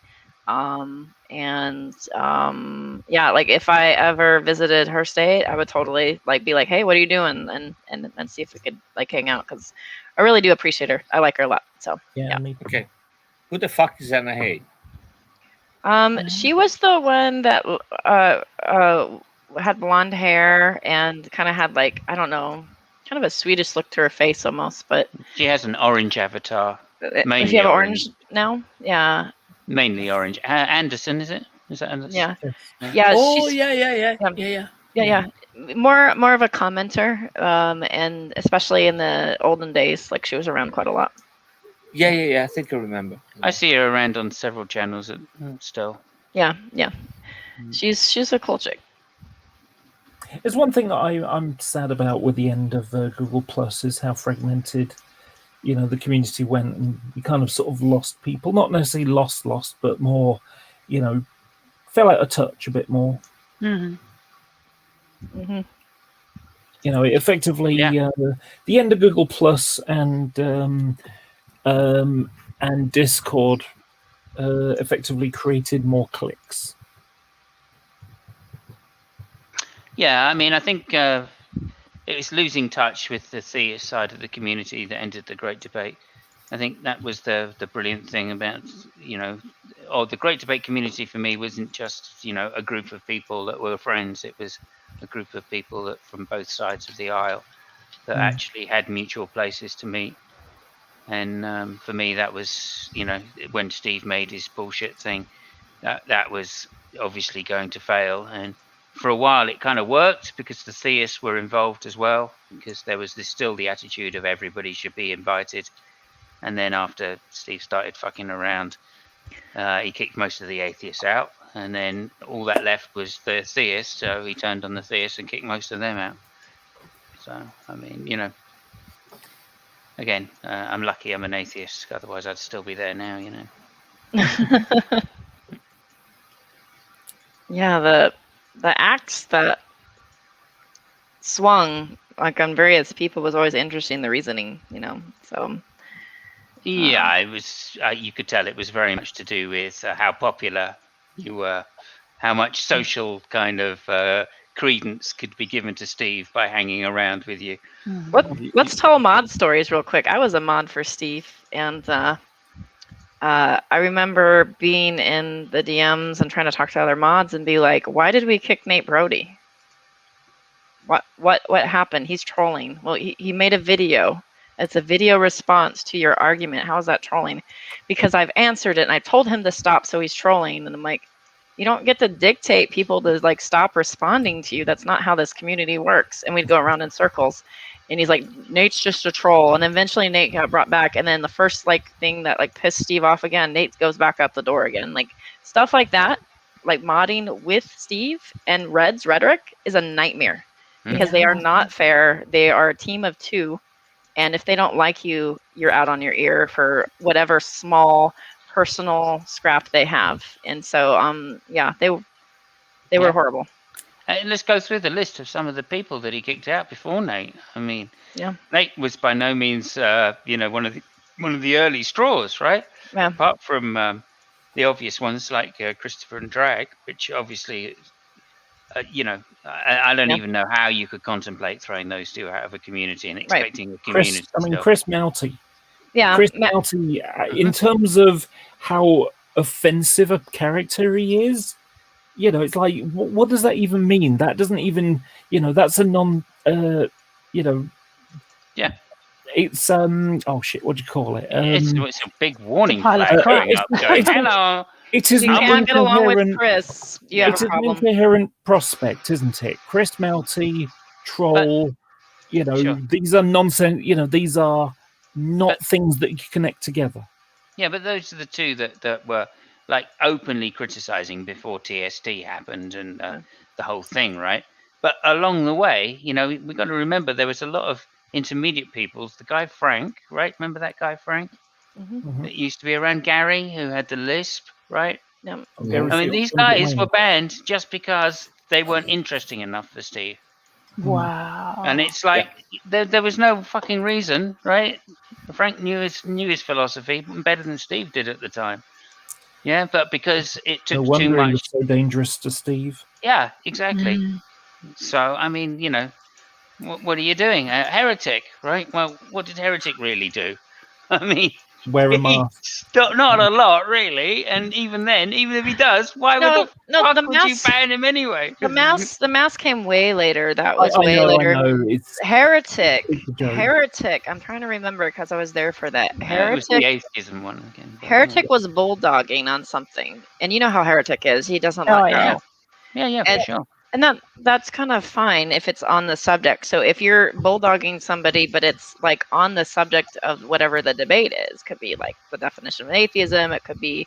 Yeah, like if I ever visited her state, I would totally like be like, hey, what are you doing? And see if we could like hang out, because I really do appreciate her. I like her a lot. So yeah. Okay. Who the fuck is Anna Hay? She was the one that had blonde hair and kind of had like, I don't know, kind of a Swedish look to her face almost, but She has an orange avatar. does Mainly she have orange. orange now? Yeah. Mainly orange. Anderson, is it? Is that Anderson? Yeah. Yeah. Oh, she's, yeah. More of a commenter, and especially in the olden days, like she was around quite a lot. Yeah. I think I remember. I see her around on several channels still. Yeah. She's a cool chick. There's one thing that I'm sad about with the end of Google Plus is how fragmented, the community went, and we kind of sort of lost people. Not necessarily lost, but more, fell out of touch a bit more. Mm-hmm. Mm-hmm. It effectively the end of Google Plus and Discord effectively created more clicks. Yeah, I mean, I think it was losing touch with the theist side of the community that ended the Great Debate. I think that was the brilliant thing about, the Great Debate community for me wasn't just, a group of people that were friends. It was a group of people that from both sides of the aisle that actually had mutual places to meet. And for me, that was, when Steve made his bullshit thing, that was obviously going to fail. And for a while, it kind of worked because the theists were involved as well, because there was still the attitude of everybody should be invited. And then after Steve started fucking around, he kicked most of the atheists out. And then all that left was the theists. So he turned on the theists and kicked most of them out. So, I mean, you know, again, I'm lucky I'm an atheist. Otherwise, I'd still be there now, you know. Yeah, the axe that swung like on various people was always interesting. The reasoning, you know. So yeah, it was. You could tell it was very much to do with how popular you were, how much social kind of credence could be given to Steve by hanging around with you. Let's tell mod stories real quick. I was a mod for Steve, and I remember being in the DMs and trying to talk to other mods and be like, "Why did we kick Nate Brody? What happened? He's trolling." Well, he made a video. It's a video response to your argument. How is that trolling? Because I've answered it and I told him to stop, so he's trolling. And I'm like, you don't get to dictate people to like stop responding to you. That's not how this community works. And we'd go around in circles. And he's like, Nate's just a troll. And eventually Nate got brought back. And then the first like thing that like pissed Steve off again, Nate goes back out the door again. Like stuff like that, like modding with Steve and Red's rhetoric is a nightmare because they are not fair. They are a team of two. And if they don't like you, you're out on your ear for whatever small personal scrap they have. And so, yeah, they were horrible. And let's go through the list of some of the people that he kicked out before Nate. I mean, yeah, Nate was by no means, you know, one of the early straws, right? Yeah. Apart from the obvious ones like Christopher and Drag, which obviously, you know, I don't even know how you could contemplate throwing those two out of a community and expecting a community. Chris Mouty. Yeah, Chris Mouty. In terms of how offensive a character he is, you know, it's like, what does that even mean? That doesn't even, you know, that's a non, you know. Yeah. It's oh shit, what do you call it? It's a big warning flag going up. Hello. It is you can't get along with Chris. You have a problem. It's an incoherent prospect, isn't it? Chris Mouty, troll. You know, these are nonsense. You know, these are not things that you connect together. Yeah, but those are the two that were like openly criticizing before TST happened and the whole thing, right? But along the way, you know, we've got to remember there was a lot of intermediate peoples. The guy Frank, right? Remember that guy Frank? That used to be around Gary, who had the lisp, right? Yeah. I mean, these guys were banned just because they weren't interesting enough for Steve. Wow. And it's like there was no fucking reason, right? Frank knew his philosophy better than Steve did at the time. Yeah, but because it took too much. He was so dangerous to Steve. Yeah, exactly. So I mean, you know, what are you doing? Heretic, right? Well, what did Heretic really do? I mean, wear a mask. Not a lot, really. And even then, even if he does, why would you ban him anyway? The mask came way later. That was way later. I know. It's Heretic. I'm trying to remember because I was there for that. Heretic. It was the atheism one again. Heretic was bulldogging on something, and you know how Heretic is. He doesn't let go. Yeah, for sure. And that's kind of fine if it's on the subject. So if you're bulldogging somebody, but it's like on the subject of whatever the debate is, could be like the definition of atheism. It could be,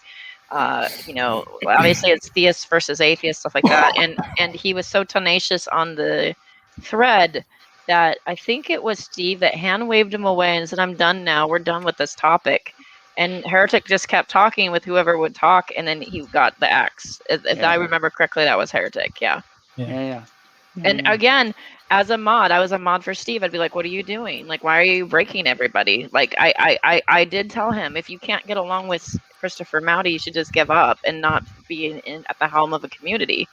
you know, obviously it's theist versus atheist, stuff like that. And he was so tenacious on the thread that I think it was Steve that hand waved him away and said, "I'm done now. We're done with this topic." And Heretic just kept talking with whoever would talk, and then he got the axe. If I remember correctly, that was Heretic. Yeah. Yeah. And again, as a mod, I was a mod for Steve. I'd be like, "What are you doing? Like, why are you breaking everybody?" Like, I did tell him, if you can't get along with Christopher Mouty, you should just give up and not be at the helm of a community,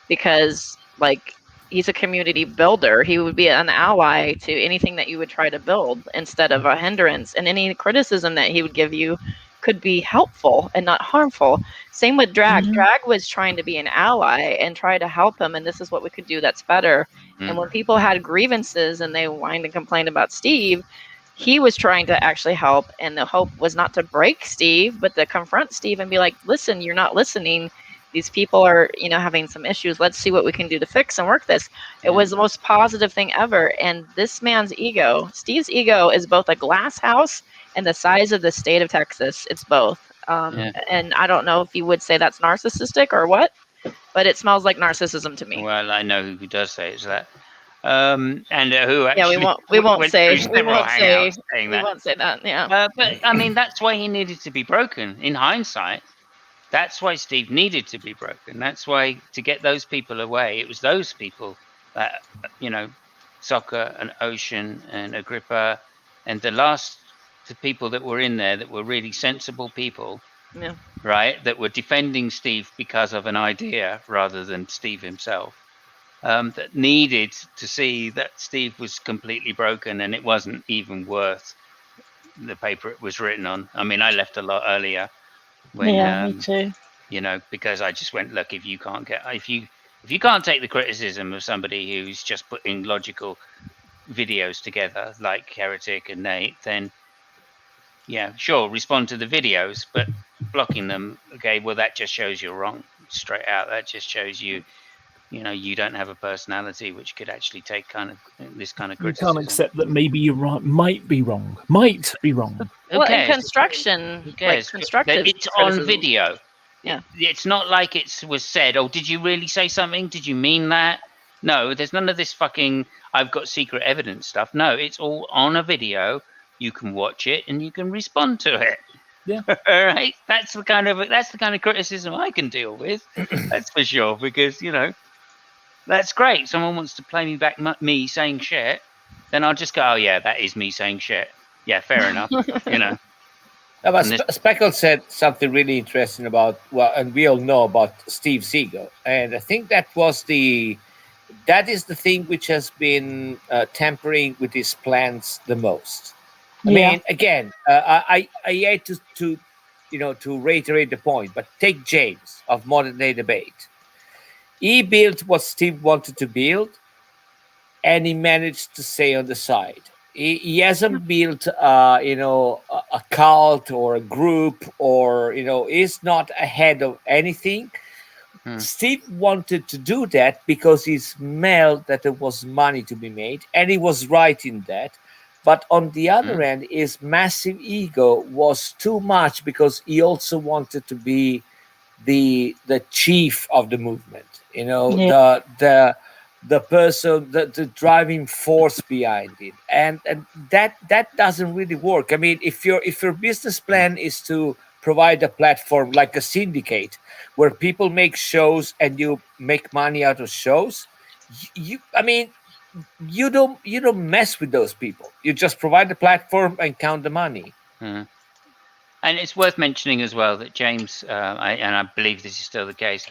because like he's a community builder. He would be an ally to anything that you would try to build instead of a hindrance. And any criticism that he would give you could be helpful and not harmful. Same with Drag. Drag was trying to be an ally and try to help him, and this is what we could do that's better. And when people had grievances and they whined and complained about Steve, he was trying to actually help, and the hope was not to break Steve, but to confront Steve and be like, "Listen, you're not listening. These people are, you know, having some issues. Let's see what we can do to fix and work this." It was the most positive thing ever. And this man's ego, Steve's ego, is both a glass house and the size of the state of Texas. It's both. And I don't know if you would say that's narcissistic or what, but it smells like narcissism to me. Well, I know who does say it's that. and who Yeah, actually we won't went say through several hangouts saying we that. won't say that. Yeah. But I mean, that's why he needed to be broken. In hindsight, that's why Steve needed to be broken. That's why, to get those people away, it was those people that, Soccer and Ocean and Agrippa, and the people that were in there that were really sensible people, Yeah. right? That were defending Steve because of an idea rather than Steve himself. That needed to see that Steve was completely broken and it wasn't even worth the paper it was written on. I mean, I left a lot earlier when, me too. because I just went, look, if you can't take the criticism of somebody who's just putting logical videos together like Heretic and Nate, then yeah, sure, respond to the videos, but blocking them, okay, well, that just shows you're wrong straight out. That just shows you don't have a personality which could actually take this kind of You criticism. can't accept that maybe you're right, might be wrong. Who Well, in cares? construction, cares? constructive It's on criticism. video. Yeah. It's not like it was said, oh, did you really say something? Did you mean that? No, there's none of this fucking I've got secret evidence stuff. No, it's all on a video. You can watch it and you can respond to it. Yeah. All right. That's the kind of criticism I can deal with. That's for sure. Because, that's great. Someone wants to play me back me saying shit, then I'll just go, oh yeah, that is me saying shit. Yeah, fair enough. No, but Speckle said something really interesting about, and we all know about Steve's ego. And I think that is the thing which has been tampering with his plans the most. I mean, again, I hate to reiterate the point, but take James of Modern Day Debate. He built what Steve wanted to build, and he managed to stay on the side. He hasn't built, a cult or a group, or he's not ahead of anything. Steve wanted to do that because he smelled that there was money to be made, and he was right in that. But on the other end, his massive ego was too much because he also wanted to be the chief of the movement. The person, the driving force behind it, and that doesn't really work. I mean, if your business plan is to provide a platform like a syndicate where people make shows and you make money out of shows, you don't mess with those people. You just provide the platform and count the money. And it's worth mentioning as well that James, and I believe this is still the case,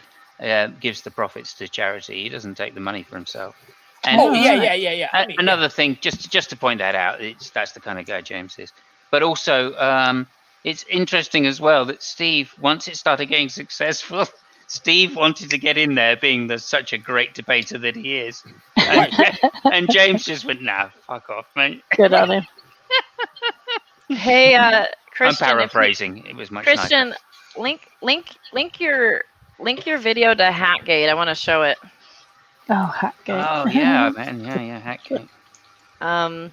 gives the profits to charity. He doesn't take the money for himself. And yeah. Another thing, just to point that out, that's the kind of guy James is. But also, it's interesting as well that Steve, once it started getting successful, Steve wanted to get in there, being such a great debater that he is. And James just went, nah, fuck off, mate. Good on him. Hey, Christian. I'm paraphrasing. It was much Christian, nicer. link your video to Hackgate. I want to show it. Oh, Hackgate. Oh yeah, man. Yeah, Hackgate. I'm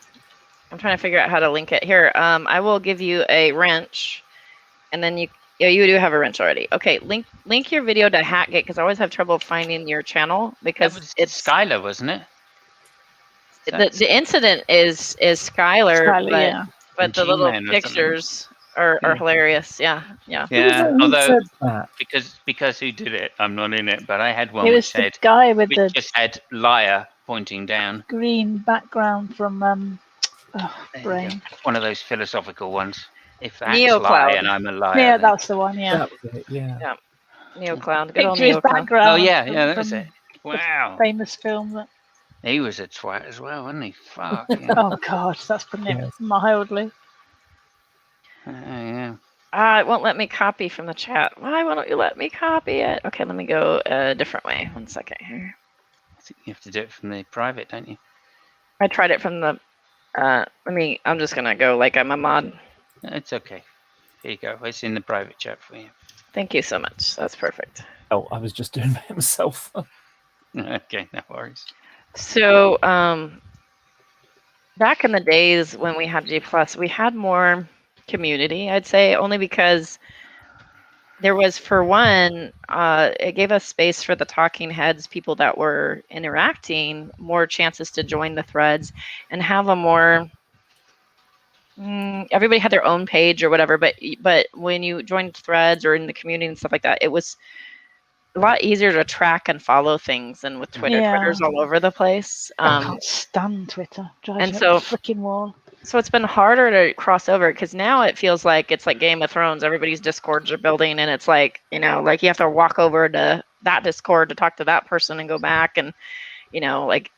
trying to figure out how to link it here. I will give you a wrench, and then you do have a wrench already. Okay, link your video to Hackgate because I always have trouble finding your channel because it's Skylar, wasn't it? The incident is Skylar, but the little pictures are hilarious. Yeah. Although because who did it, I'm not in it, but I had one which said guy with the just had liar pointing down. Green background from brain. One of those philosophical ones. If that's NeoCloud. lie and I'm a liar. Yeah, that's the one. Yeah. Yeah. NeoCloud. Good old Picture his NeoCloud. background. Oh yeah, that was it. Wow. Famous film that. He was a twat as well, wasn't he? Fuck. Oh God, that's putting it mildly. Yeah. It won't let me copy from the chat. Why won't you let me copy it? Okay, let me go a different way. 1 second here. I think you have to do it from the private, don't you? I tried it from the. I'm just gonna go like I'm a mod. It's okay. Here you go. It's in the private chat for you. Thank you so much. That's perfect. Oh, I was just doing it myself. Okay, no worries. So, back in the days when we had G+, we had more community, I'd say, only because there was, for one, it gave us space for the talking heads, people that were interacting, more chances to join the threads and have a more. Everybody had their own page or whatever, but when you joined threads or in the community and stuff like that, it was a lot easier to track and follow things than with Twitter. Yeah. Twitter's all over the place. I can't stand Twitter. Drives and me so up the freaking wall. So it's been harder to cross over because now it feels like it's like Game of Thrones. Everybody's Discords are building, and it's like, like you have to walk over to that Discord to talk to that person and go back, and like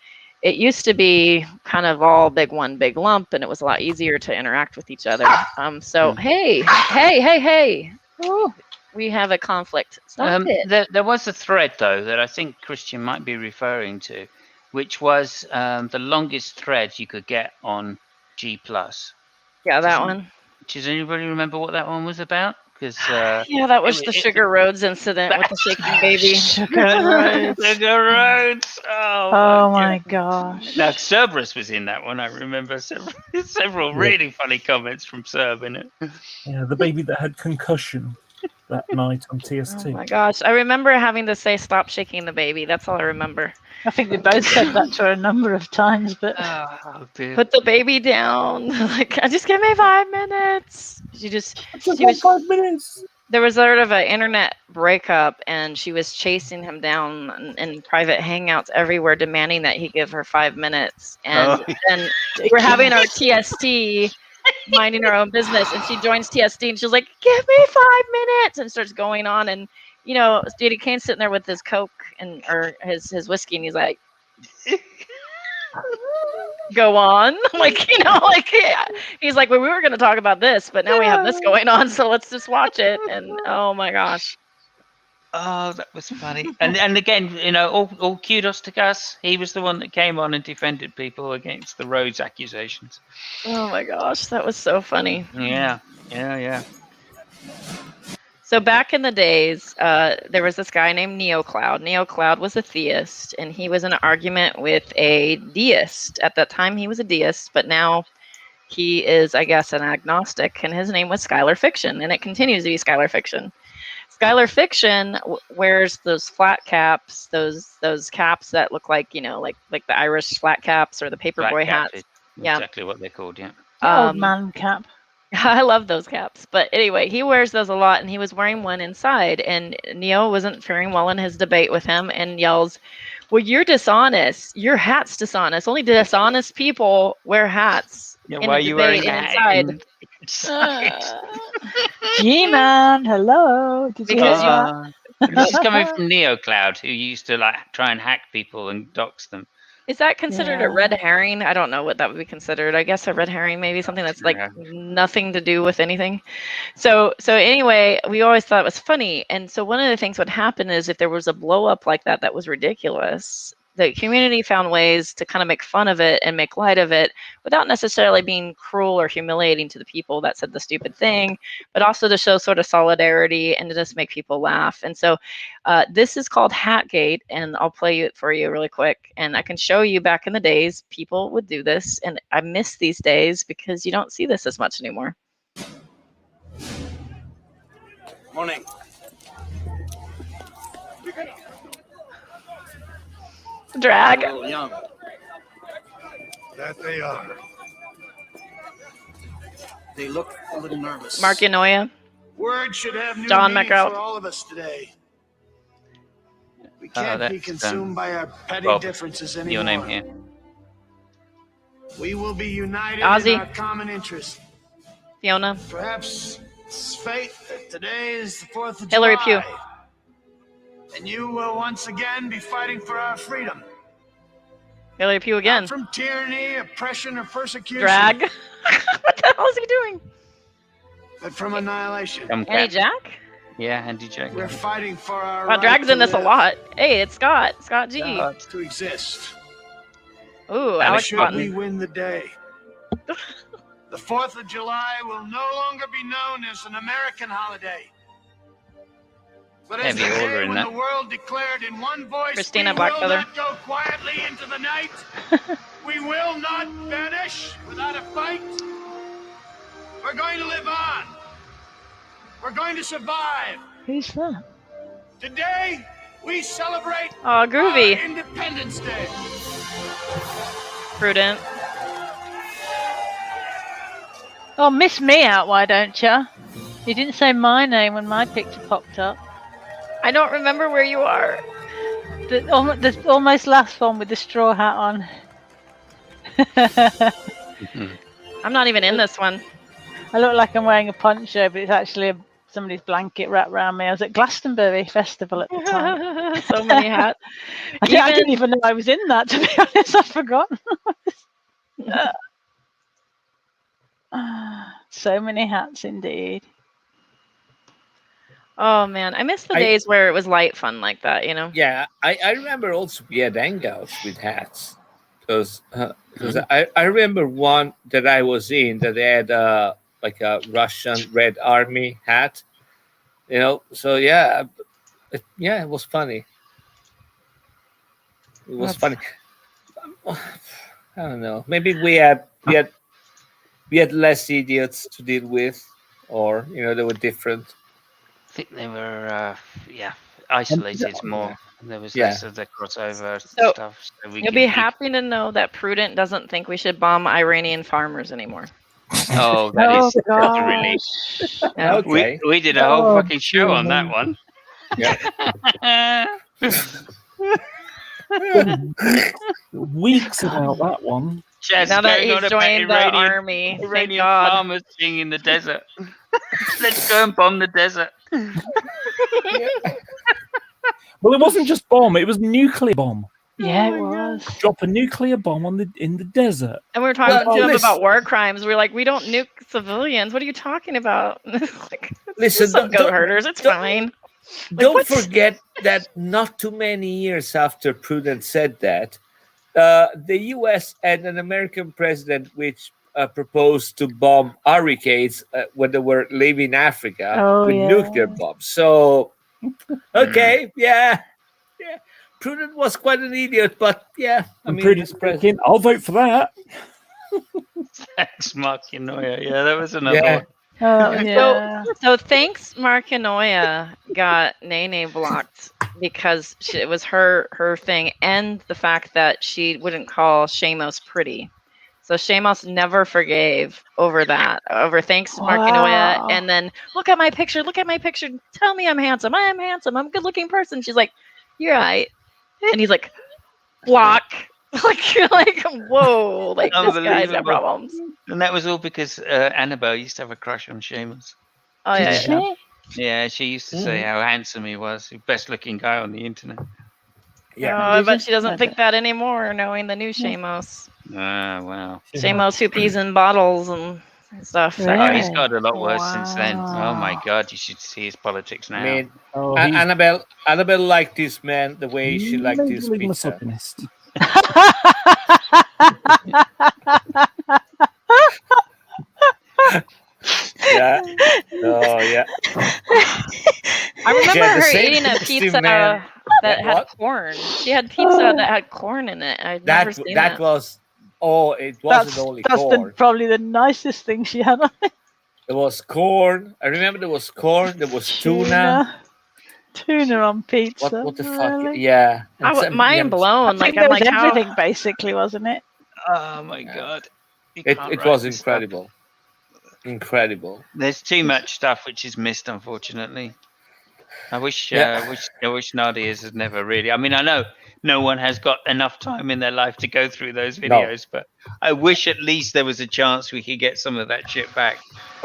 it used to be kind of all one big lump, and it was a lot easier to interact with each other. So hey, Ooh, we have a conflict. Stop it. There was a thread though that I think Christian might be referring to, which was the longest thread you could get on G+. Yeah, that one. Does anybody remember what that one was about? Because yeah, that was the Sugar Roads incident with the shaking baby. Sugar Roads. Sugar Roads. Oh my gosh. Now Cerberus was in that one. I remember several really funny comments from Cerb in it. Yeah, the baby that had concussion that night on TST. Oh my gosh, I remember having to say stop shaking the baby. That's all I remember. I think we both said that to her a number of times, but put the baby down. Like, just give me 5 minutes. She was 5 minutes. There was sort of an internet breakup, and she was chasing him down in private hangouts everywhere, demanding that he give her 5 minutes. And then we're having our TST, minding our own business, and she joins TST, and she's like, "Give me 5 minutes," and starts going on, and J.D. Kane's sitting there with his Coke or his whiskey, and he's like, "Go on," he's like, "Well, we were going to talk about this, but now we have this going on, so let's just watch it." And oh my gosh. Oh, that was funny. And again, all kudos to Gus. He was the one that came on and defended people against the Rhodes accusations. Oh my gosh, that was so funny. Yeah. So back in the days, there was this guy named NeoCloud. NeoCloud was a theist, and he was in an argument with a deist. At that time, he was a deist, but now he is, I guess, an agnostic, and his name was Skylar Fiction, and it continues to be Skylar Fiction. Skylar Fiction wears those flat caps, those caps that look like, like the Irish flat caps or the paperboy hats. Yeah, exactly what they're called. Yeah. Old man cap. I love those caps. But anyway, he wears those a lot, and he was wearing one inside. And Neo wasn't faring well in his debate with him and yells, "Well, you're dishonest. Your hat's dishonest. Only dishonest people wear hats." Yeah, why are you wearing that inside? G-Man, hello. This is coming from NeoCloud, who used to try and hack people and dox them. Is that considered a red herring? I don't know what that would be considered. I guess a red herring, maybe something that's nothing to do with anything. So anyway, we always thought it was funny. And so one of the things would happen is if there was a blow up like that was ridiculous, the community found ways to kind of make fun of it and make light of it without necessarily being cruel or humiliating to the people that said the stupid thing, but also to show sort of solidarity and to just make people laugh. And so this is called Hatgate, and I'll play it for you really quick. And I can show you back in the days, people would do this, and I miss these days because you don't see this as much anymore. Morning. Drag. Young. That they are. They look a little nervous. Mark Inoya. Words should have new John meaning McGraw. for all of us today. We can't be consumed by our petty differences anymore. Your name here. We will be united Ozzy. in our common interest. Fiona. Perhaps it's fate that today is the 4th of Hillary July. Pugh. And you will once again be fighting for our freedom. Hillary Pugh again. Not from tyranny, oppression, or persecution. Drag. What the hell is he doing? But from annihilation. Andy Jack? Yeah, Andy Jack. We're fighting for our Wow, right Drag's to in this a live, lot. Hey, it's Scott. Scott G. to exist. Ooh, And Alex should Cotton. we win the day, the 4th of July will no longer be known as an American holiday, but as the Heavy order day in when that. the world declared in one voice, Christina we will Blackfeather. not go quietly into the night. We will not vanish without a fight. We're going to live on. We're going to survive. Who's that? Today, we celebrate Oh, groovy. our Independence Day. Prudent. Oh, miss me out, why don't you? You didn't say my name when my picture popped up. I don't remember where you are. The almost last one with the straw hat on. I'm not even in this one. I look like I'm wearing a poncho, but it's actually somebody's blanket wrapped around me. I was at Glastonbury Festival at the time. So many hats. I didn't even know I was in that, to be honest. I've forgotten. So many hats indeed. Oh man, I miss the days where it was light fun like that, you know? Yeah, I remember also we had hangouts with hats. Because I remember one that I was in that they had like a Russian Red Army hat. You know, so yeah, it was funny. It was funny. I don't know. Maybe we had less idiots to deal with, or they were different. I think they were isolated more. There was less of the crossover stuff. So you'll be happy to know that Prudent doesn't think we should bomb Iranian farmers anymore. Oh, that is such a relief. Yeah. Okay. We did a whole fucking show on that one. Yeah. Weeks about that one. Just now that going on he's about joined the army, thank Iranian God. farmers being in the desert. Let's go and bomb the desert. Well, it wasn't just bomb; it was nuclear bomb. Yeah, it was. Drop a nuclear bomb in the desert. And we were talking to him about war crimes. We were like, we don't nuke civilians. What are you talking about? Like, Listen, some goat herders. It's fine. Don't forget that not too many years after Prudent said that, the U.S. had an American president which proposed to bomb hurricanes when they were leaving Africa with nuclear bombs. So, okay, yeah. Prudent was quite an idiot, but yeah, I mean, Prudent's president. I'll vote for that. Thanks, Markinoya. Yeah, that was another one. So thanks, Markinoya got Nene blocked because it was her thing, and the fact that she wouldn't call Shamos pretty. So Shamos never forgave over that. Thanks, Markinoya. And then look at my picture. Tell me I'm handsome. I am handsome. I'm a good-looking person. She's like, you're right. And he's like, block. like whoa, like this guy's got problems. And that was all because Annabelle used to have a crush on Seamus. Oh yeah. Yeah, she used to say how handsome he was, the best looking guy on the internet. Yeah, but she doesn't think that anymore, knowing the new Shamos. Wow. Shamos who pees in bottles and stuff. Oh, he's got a lot worse since then. Oh my God, you should see his politics now. I mean, Annabelle liked this man the way she liked his pizza. Yeah. Oh yeah. I remember her eating a pizza that had corn. She had pizza that had corn in it. I'd never seen that. It wasn't only corn. That's probably the nicest thing she had on it. There was corn. I remember there was corn. There was tuna. Tuna on pizza. What the fuck? Yeah. Mind blown. Like I'm like everything basically, wasn't it? Oh my God. It was incredible. Incredible. There's too much stuff which is missed, unfortunately. I wish Nadia's has never really. I mean, I know no one has got enough time in their life to go through those videos, but I wish at least there was a chance we could get some of that shit back.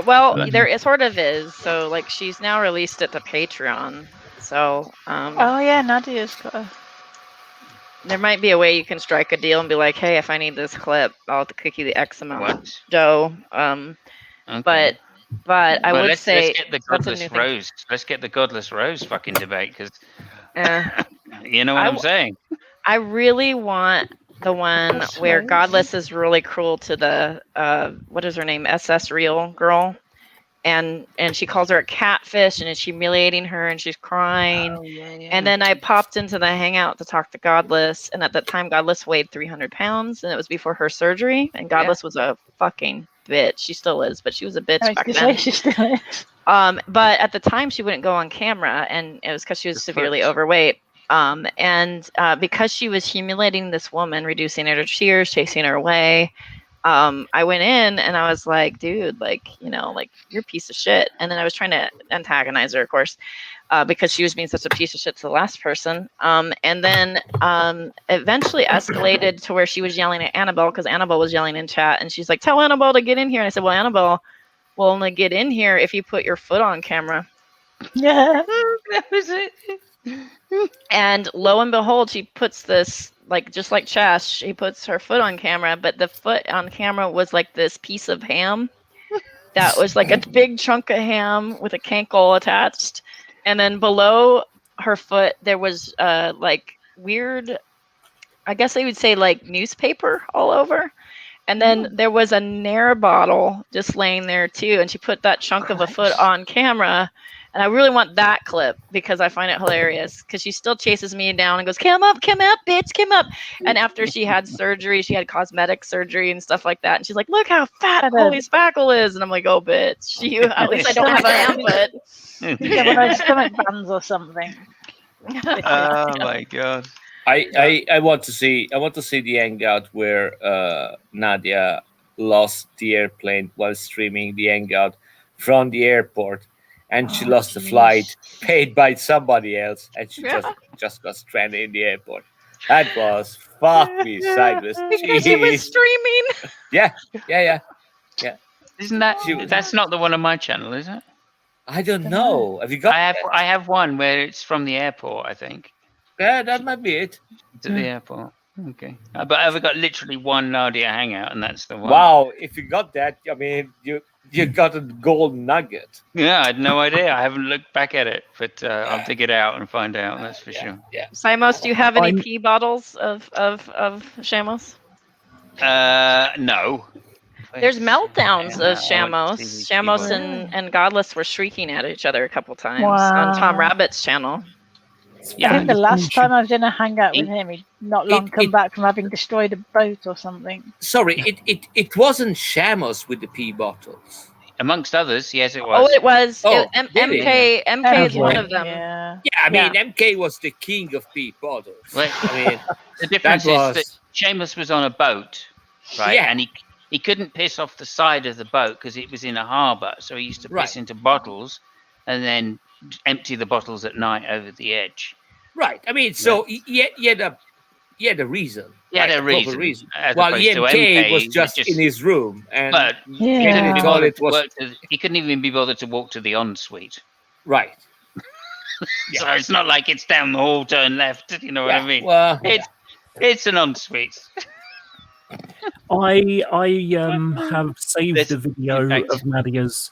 Well, there it sort of is. So, like, she's now released it to Patreon. So, oh yeah, Nadia's got a... There might be a way you can strike a deal and be like, hey, if I need this clip, I'll kick you the X amount dough. Okay. But I would say let's get the godless rose. Let's get the godless rose fucking debate because you know what I'm saying. I really want the one where Godless is really cruel to the what is her name, SS Real girl, and she calls her a catfish and is humiliating her and she's crying. And then I popped into the hangout to talk to Godless, and at that time Godless weighed 300 pounds, and it was before her surgery, and Godless was a fucking bitch. She still is, but she was a bitch back then. She still is. But at the time, she wouldn't go on camera, and it was because she was severely overweight. And because she was humiliating this woman, reducing her to tears, chasing her away, I went in and I was like, dude, like, you know, like, you're a piece of shit. And then I was trying to antagonize her, of course, because she was being such a piece of shit to the last person. And then eventually escalated to where she was yelling at Annabelle, because Annabelle was yelling in chat, and she's like, tell Annabelle to get in here. And I said, well, Annabelle will only get in here if you put your foot on camera. Yeah. That was it. And lo and behold, she puts this, like, just like Chess, she puts her foot on camera, but the foot on camera was like this piece of ham that was like a big chunk of ham with a cankle attached. And then below her foot, there was like weird, I guess they would say like newspaper all over. And then there was a Nair bottle just laying there too. And she put that chunk of a foot on camera. And I really want that clip because I find it hilarious, because she still chases me down and goes, come up, bitch, come up. And after she had surgery, she had cosmetic surgery and stuff like that. And she's like, look how fat Holy Spackle is. And I'm like, oh, bitch, at least I don't have a ham foot. Yeah, one of those stomach bands or something. Oh my god. I want to see the hangout where Nadia lost the airplane while streaming the hangout from the airport, and she lost the flight paid by somebody else, and she just got stranded in the airport. That was fuck me sideways. Because she was streaming. Yeah. Isn't that? That's not the one on my channel, is it? I don't know. Have you got? I have one where it's from the airport, I think. Yeah, that might be it. To the airport. Okay. But I've got literally one Nadia hangout, and that's the one. Wow, if you got that, I mean, you got a gold nugget. Yeah, I had no idea. I haven't looked back at it, but I'll dig it out and find out. That's for sure. Yeah. Simos, do you have any pee bottles of Shamos? No. There's meltdowns of I want to Shamos. see these Shamos keyboards. and Godless were shrieking at each other a couple times Wow. on Tom Rabbit's channel. I think the last time I was in a hangout with him, he'd not long come back from having destroyed a boat or something. Sorry, it wasn't Shamos with the pee bottles. Amongst others, yes, it was. Oh, it was. Oh, MK is one of them. Yeah. Yeah, I mean, MK was the king of pee bottles. Well, I mean, the difference that is that Seamus was on a boat, right? Yeah. And he couldn't piss off the side of the boat because it was in a harbour, so he used to piss Right. into bottles and then empty the bottles at night over the edge. Right. I mean, so he had a reason. He had right, a proper reason, as While opposed to MK MK was just in his room, and But Yeah. he, couldn't be All bothered it to was- work he couldn't even be bothered to walk to the ensuite. right. So it's not like it's down the hall, turn left. You know what I mean? Well, It's an ensuite. I have saved a video of Nadia's,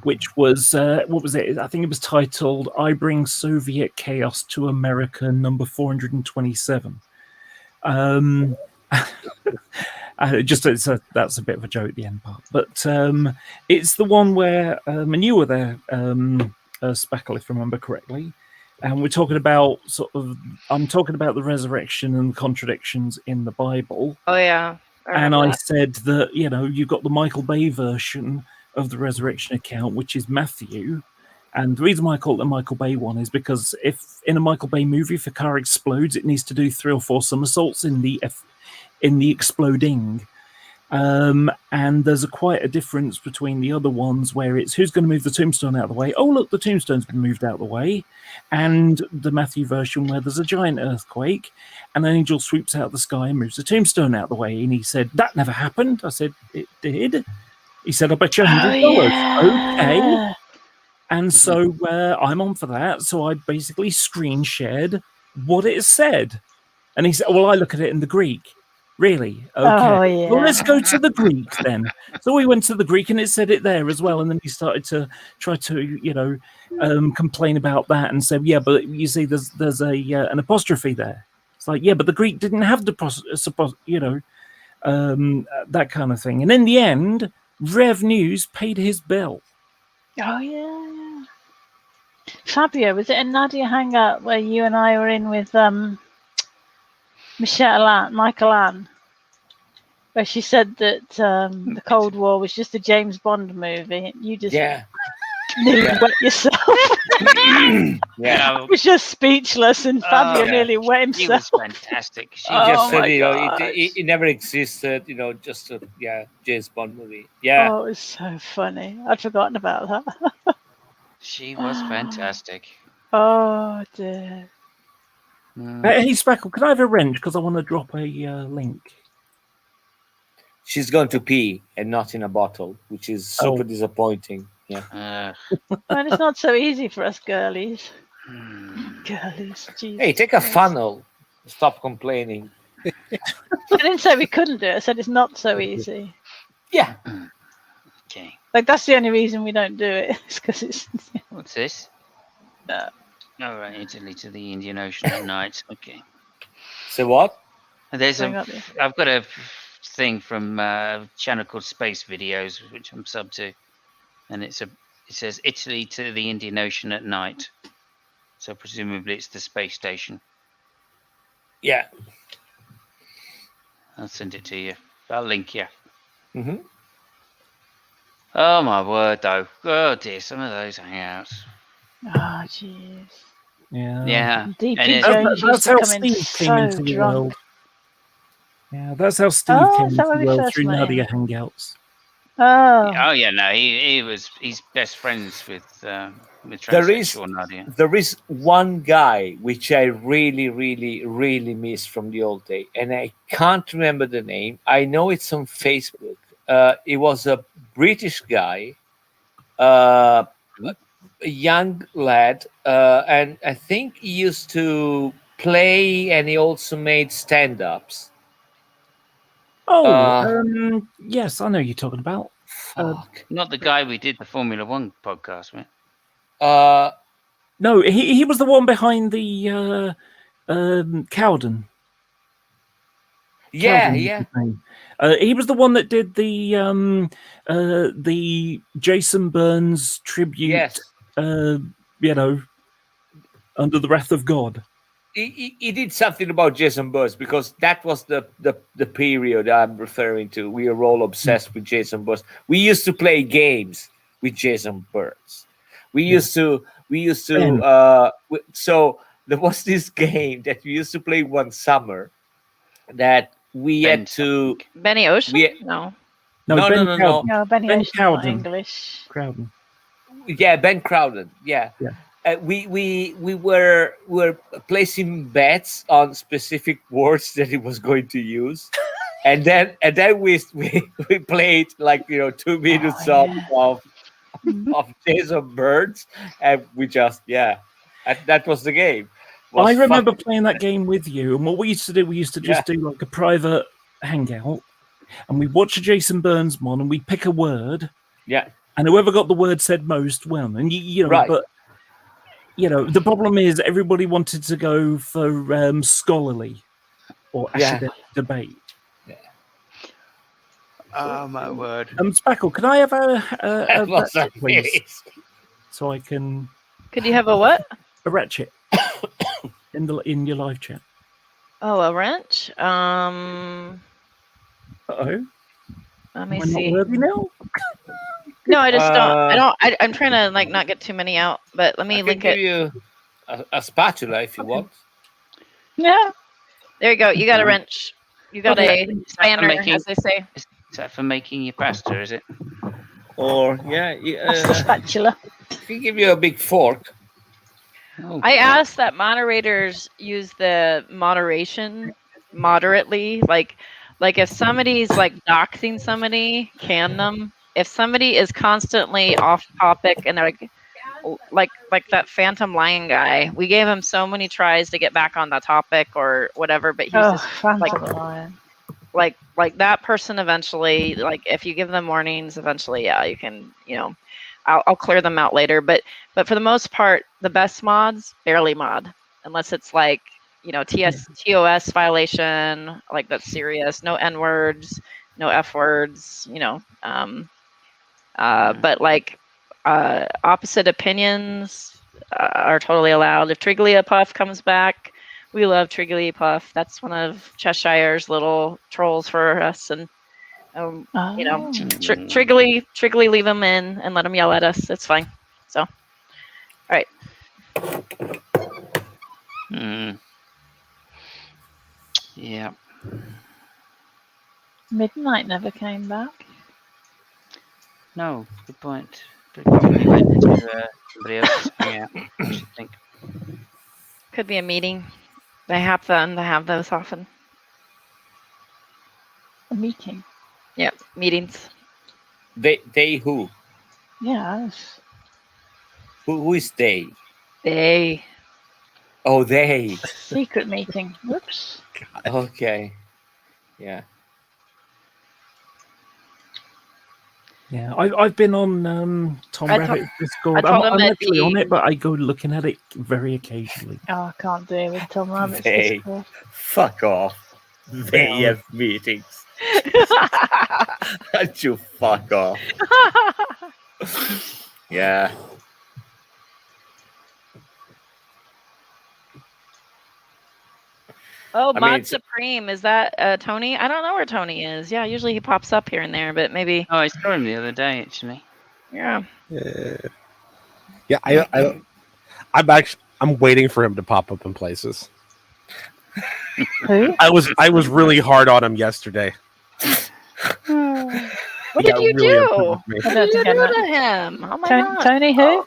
which was what was it? I think it was titled "I Bring Soviet Chaos to America" number 427. That's a bit of a joke at the end part, but it's the one where and you were there, Spackle, if I remember correctly. And we're talking about I'm talking about the resurrection and contradictions in the Bible. Oh yeah. And I said that, you know, you've got the Michael Bay version of the resurrection account, which is Matthew. And the reason why I call it the Michael Bay one is because if in a Michael Bay movie, if a car explodes, it needs to do 3 or 4 somersaults in the exploding. And there's quite a difference between the other ones where it's who's going to move the tombstone out of the way. Oh, look, the tombstone's been moved out of the way. And the Matthew version where there's a giant earthquake and an angel sweeps out the sky and moves the tombstone out of the way. And he said, that never happened. I said, it did. He said, I bet you $100. Okay. And so I'm on for that. So I basically screen shared what it said. And he said, well, I look at it in the Greek. Really? Okay. Oh, yeah. Well, let's go to the Greek then. So we went to the Greek and it said it there as well. And then he started to try to, you know, complain about that and say, yeah, but you see, there's an apostrophe there. It's like, yeah, but the Greek didn't have the, you know, that kind of thing. And in the end, Rev News paid his bill. Oh, yeah. Fabio, was it a Nadia hangout where you and I were in with Michael Ann, where she said that the Cold War was just a James Bond movie? You just Nearly wet yourself. Yeah. I was just speechless, and Fabio yeah. nearly wet She himself. was fantastic. She He just Oh said, my you know, gosh. it never existed, you know, just a James Bond movie. Yeah. Oh, it was so funny. I'd forgotten about that. She was fantastic. Oh dear. Hey, Speckle, can I have a wrench? Because I want to drop a link. She's going to pee and not in a bottle, which is super disappointing. Yeah. Well, it's not so easy for us girlies. Girlies, Jesus. Hey, take a Christ. funnel. Stop complaining. I didn't say we couldn't do it. I said it's not so easy. Yeah. Okay. Like that's the only reason we don't do it. It's because it's. What's this? All right, Italy to the Indian Ocean at night. Okay. So what? There's Hang a. on there. I've got a thing from a channel called Space Videos, which I'm sub to, and it says Italy to the Indian Ocean at night. So presumably it's the space station. Yeah. I'll send it to you. I'll link you. Mm-hmm. Oh my word, though. Oh dear, some of those hangouts. Oh jeez. Yeah. Yeah. DP And Jones used That's to how come in Steve came so into the drunk. world. Yeah, that's how Steve Oh, came is into that where the we world first through met him? Nadia Hangouts. Oh. Oh yeah, no, he's best friends with There transsexual Nadia. is one guy which I really, really, really miss from the old day, and I can't remember the name. I know it's on Facebook. It was a British guy, a young lad, and I think he used to play, and he also made stand-ups. Oh, yes, I know you're talking about. Not the guy we did the Formula One podcast with. No, he was the one behind the Cowden. Yeah, Cowden was yeah. his name. He was the one that did the Jason Burns tribute. Yes. You know, Under the Wrath of God. He did something about Jason Burns, because that was the period I'm referring to. We are all obsessed with Jason Burns. We used to play games with Jason Burns. We used to so there was this game that we used to play one summer that we had to Benny Ocean? No. No. No, Benny Ben Ocean's not Cowden. English. Crowden. Yeah, Ben Crowden. Yeah. We were placing bets on specific words that he was going to use, and then we played like 2 minutes of Jason Burns, and we just that was the game. I remember playing that game with you, and what we used to do, just do like a private hangout, and we watch a Jason Burns one, and we pick a word, and whoever got the word said most won, and you know, Right. but the problem is everybody wanted to go for scholarly or academic debate. Oh my word! Spackle, can I have a was ratchet, a please? face. So I can Could you have a what? a ratchet in your live chat. Oh, a wrench? Uh-oh. Let me Am I not see. worthy now? No, I just don't. I'm trying to like not get too many out, but let me I can link give it. you a spatula if you want. Yeah. There you go. You got a wrench. You got Okay. a spanner, as they say. Is that for making your pasta? Is it? Or That's the spatula. I can give you a big fork. I asked that moderators use the moderation moderately. Like if somebody's like doxing somebody, can them. If somebody is constantly off topic and they're like that Phantom Lion guy, we gave him so many tries to get back on the topic or whatever, but he was just Phantom Lion. like that person eventually, like if you give them warnings, eventually, you can, I'll clear them out later. But for the most part, the best mods barely mod unless it's like, TOS violation, like that's serious, no N words, no F words, but like opposite opinions are totally allowed. If Trigglypuff comes back, we love Trigglypuff. That's one of Cheshire's little trolls for us, and Triggly, leave him in and let him yell at us. It's fine. So, all right. Yeah. Midnight never came back. No, good point. But probably went to somebody else's hangout, I should think. Could be a meeting. They have those often. A meeting. Yep, meetings. They who? Yes. Who is they? They. Oh, they. Secret meeting. Whoops. Okay. Yeah. Yeah, I've been on Tom I Rabbit's Discord. I told I'm him it'd actually on be- it, but I go looking at it very occasionally. Oh, I can't deal with Tom Rabbit's They. Discord. Fuck off. They Yeah. have meetings. Can't you fuck off? Yeah. Oh, I Mod mean, it's- Supreme. Is that Tony? I don't know where Tony is. Yeah, usually he pops up here and there, but maybe. Oh, I saw him the other day, actually. Yeah. Yeah, I'm waiting for him to pop up in places. Who? I was really hard on him yesterday. What He did got you really upset do? with me. What did you do to him? Oh my God. Tony who?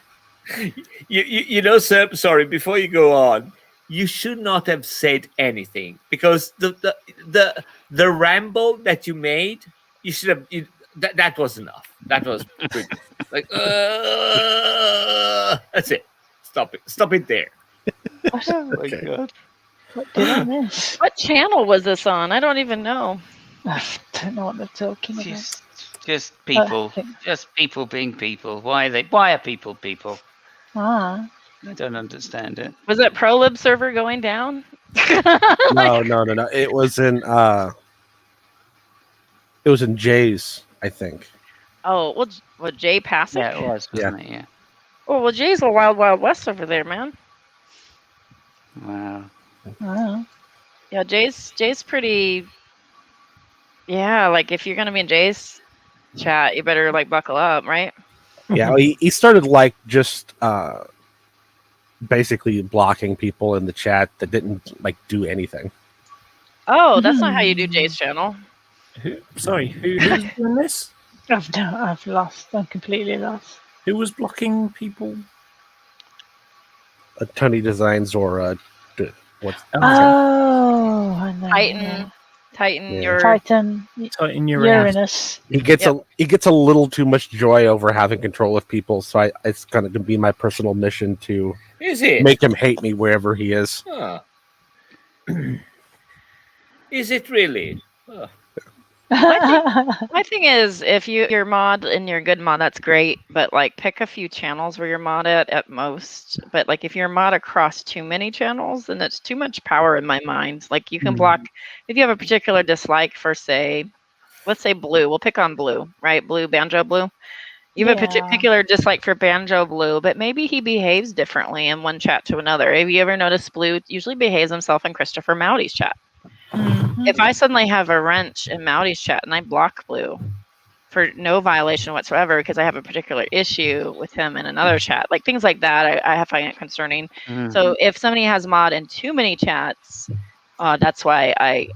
You know, sir, sorry, before you go on, you should not have said anything because the ramble that you made, you should have that was enough. That was good. Like that's it. Stop it there. Oh my God. What did I miss? What channel was this on? I don't even know. I don't know what they're talking about. Just people. I think- Just people being people. Why are people people? Ah. I don't understand it. Was it ProLib server going down? No. It was in Jay's, I think. Oh, well, what, Jay Passick? Yeah, it was, wasn't it? Yeah. Oh, well, Jay's a wild, wild west over there, man. Wow. Oh. Yeah, Jay's pretty. Yeah, like if you're gonna be in Jay's chat, you better like buckle up, right? Yeah, he started like just basically blocking people in the chat that didn't like do anything. Oh, that's not how you do Jay's channel. Who's doing this? I've lost. I'm completely lost. Who was blocking people? Tony Designs or what's Oh, I know. Titan, Yeah. your Titan. Titan Uranus. he gets a little too much joy over having control of people, so it's going to be my personal mission to Is it? make him hate me wherever he is. Huh. Is it really? Huh. My thing is, if you're mod and you're a good mod, that's great. But like, pick a few channels where you're mod at most. But like, if you're mod across too many channels, then that's too much power in my mind. Like, you can block if you have a particular dislike for, say, let's say Blue. We'll pick on Blue, right? Blue, Banjo Blue. You have a particular dislike for Banjo Blue, but maybe he behaves differently in one chat to another. Have you ever noticed Blue usually behaves himself in Christopher Mowdy's chat? If I suddenly have a wrench in Mowdy's chat and I block Blue for no violation whatsoever because I have a particular issue with him in another chat, like things like that, I find it concerning. So if somebody has mod in too many chats, that's why I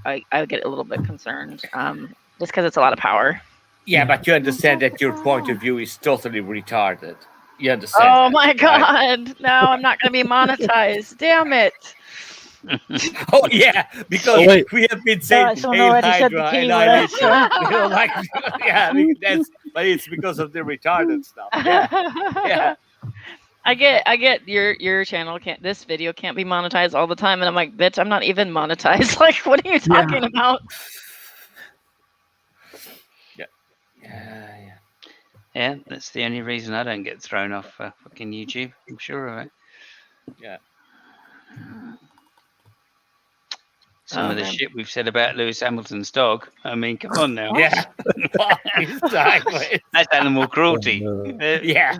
get a little bit concerned, just because it's a lot of power. Yeah, but you understand that your point of view is totally retarded. You understand? Oh that, my right? God! No, I'm not going to be monetized. Damn it! Oh yeah, because we have been saying someone Hail already said the Hydra key and I word. you know, like yeah, I mean, but it's because of the retarded stuff. Yeah. I get your channel this video can't be monetized all the time, and I'm like, bitch, I'm not even monetized. Like, what are you talking about? Yeah, that's the only reason I don't get thrown off fucking YouTube. I'm sure of it. Yeah. Some of the shit we've said about Lewis Hamilton's dog. I mean, come on now. Yeah. Exactly. That's animal cruelty. Yeah.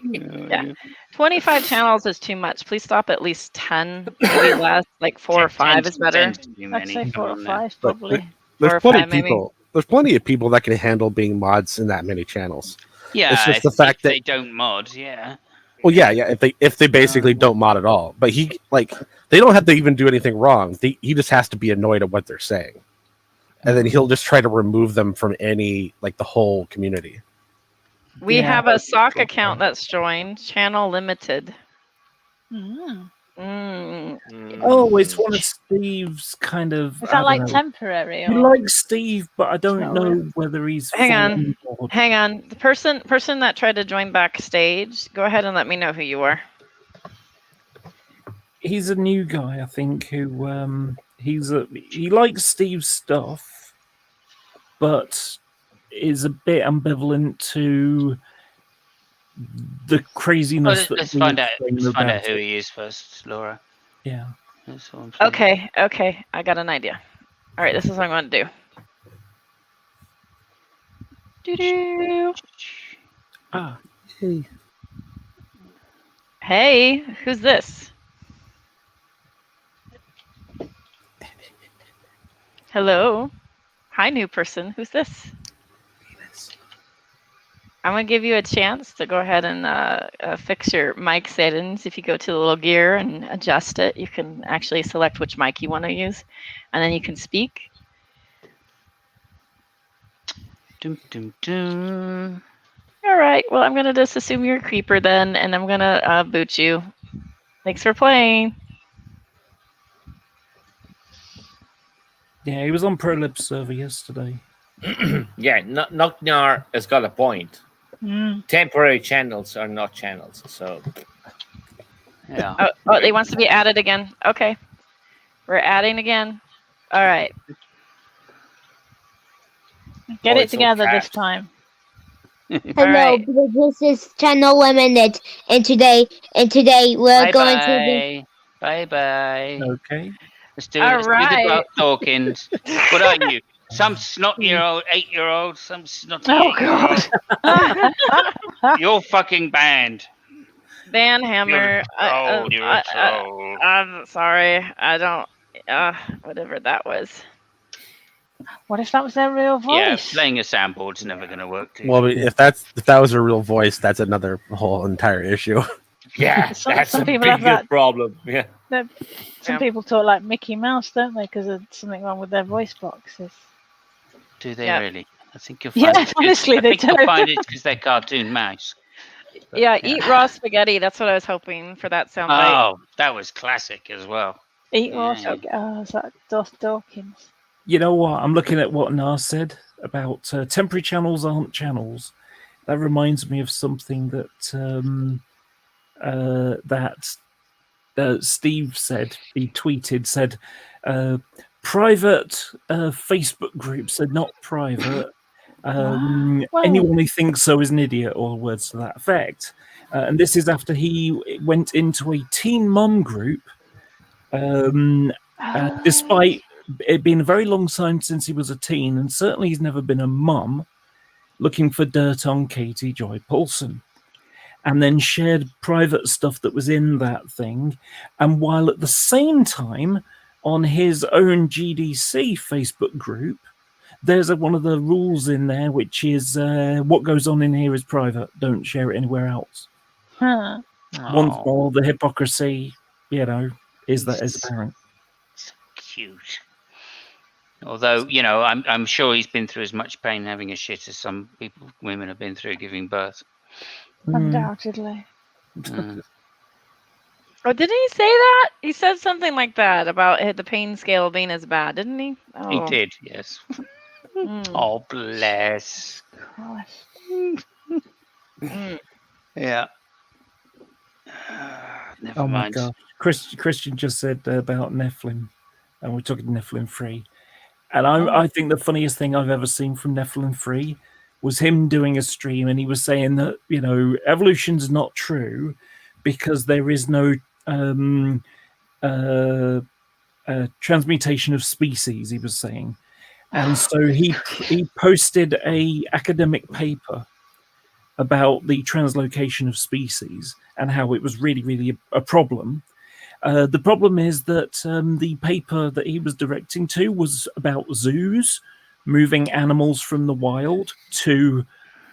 Yeah. 25 channels is too much. Please stop at least 10, maybe less. Like 4 or 5 is better. I'd say 4 or 5 probably. There's 4 or plenty 5 of maybe. people. There's plenty of people that can handle being mods in that many channels. Yeah, It's just if, the fact if that they don't mod, yeah. well, yeah. If they basically don't mod at all, but he like they don't have to even do anything wrong. He just has to be annoyed at what they're saying, and then he'll just try to remove them from any like the whole community. We have a sock account that's joined. Channel limited. Oh, it's one of Steve's kind of. Is I that don't like know. temporary? He Or? likes Steve, but I don't not know real. whether he's. Hang fully on. board. Hang on. The person that tried to join backstage, go ahead and let me know who you are. He's a new guy, I think, who he likes Steve's stuff, but is a bit ambivalent to the craziness that Let's we find out. explain Let's find out about who it. he is first, Laura. Yeah. That's what I'm saying. Okay, I got an idea. All right, this is what I'm going to do. Doo-doo. Ah. Hey, who's this? Hello. Hi, new person. Who's this? I'm going to give you a chance to go ahead and fix your mic settings. If you go to the little gear and adjust it, you can actually select which mic you want to use, and then you can speak. Dum, dum, dum. All right. Well, I'm going to just assume you're a creeper then, and I'm going to boot you. Thanks for playing. Yeah, he was on ProLib server yesterday. Yeah, Knocknar has got a point. Mm. Temporary channels are not channels, so Yeah. Oh, they wants to be added again. Okay. We're adding again. All right. Get it it's all together this cached. time. Hello, right. this is channel limited, and today we're going to be. Bye. Okay. Let's do All it. Let's do the right. dark Dawkins. What are you? Some snot-year-old, 8-year-old, some snotty Oh, 8-year-old. You're fucking banned. Van Hammer. You're a troll. I'm sorry. I don't. Whatever that was. What if that was their real voice? Yeah, playing a soundboard's never going to work. Too. Well, if that was a real voice, that's another whole entire issue. Yeah, Some that's a people have bigger that. problem. Yeah. Some people talk like Mickey Mouse, don't they? Because there's something wrong with their voice boxes. Do they Yeah. really? I think you'll find Yeah, it's 'cause- honestly, I they think you'll do. find it's because they're cartoon mouse. But, Yeah, eat raw spaghetti. That's what I was hoping for that soundbite. Oh, that was classic as well. Eat raw Yeah. spaghetti. Oh, is that Doth Dawkins? You know what? I'm looking at what Nar said about temporary channels aren't channels. That reminds me of something that Steve said. He tweeted, said, private Facebook groups are not private. Well. Anyone who thinks so is an idiot, or words to that effect. And this is after he went into a teen mum group, despite it being a very long time since he was a teen, and certainly he's never been a mum, looking for dirt on Katie Joy Paulson, and then shared private stuff that was in that thing. And while at the same time, on his own GDC Facebook group, there's one of the rules in there, which is what goes on in here is private. Don't share it anywhere else. Huh. Once more, the hypocrisy, is apparent. So cute. Although, I'm sure he's been through as much pain having a shit as some women have been through giving birth. Undoubtedly. Mm. Oh, didn't he say that? He said something like that about the pain scale being as bad, didn't he? Oh. He did, yes. Mm. Oh, bless. Christ. Mm. Yeah. Never Oh my mind. god. Christian just said about Nephilim, and we're talking Nephilim Free. And I think the funniest thing I've ever seen from Nephilim Free was him doing a stream, and he was saying that, evolution's not true because there is no transmutation of species, he was saying. And so he posted a academic paper about the translocation of species and how it was really, really a problem. The problem is that the paper that he was directing to was about zoos, moving animals from the wild to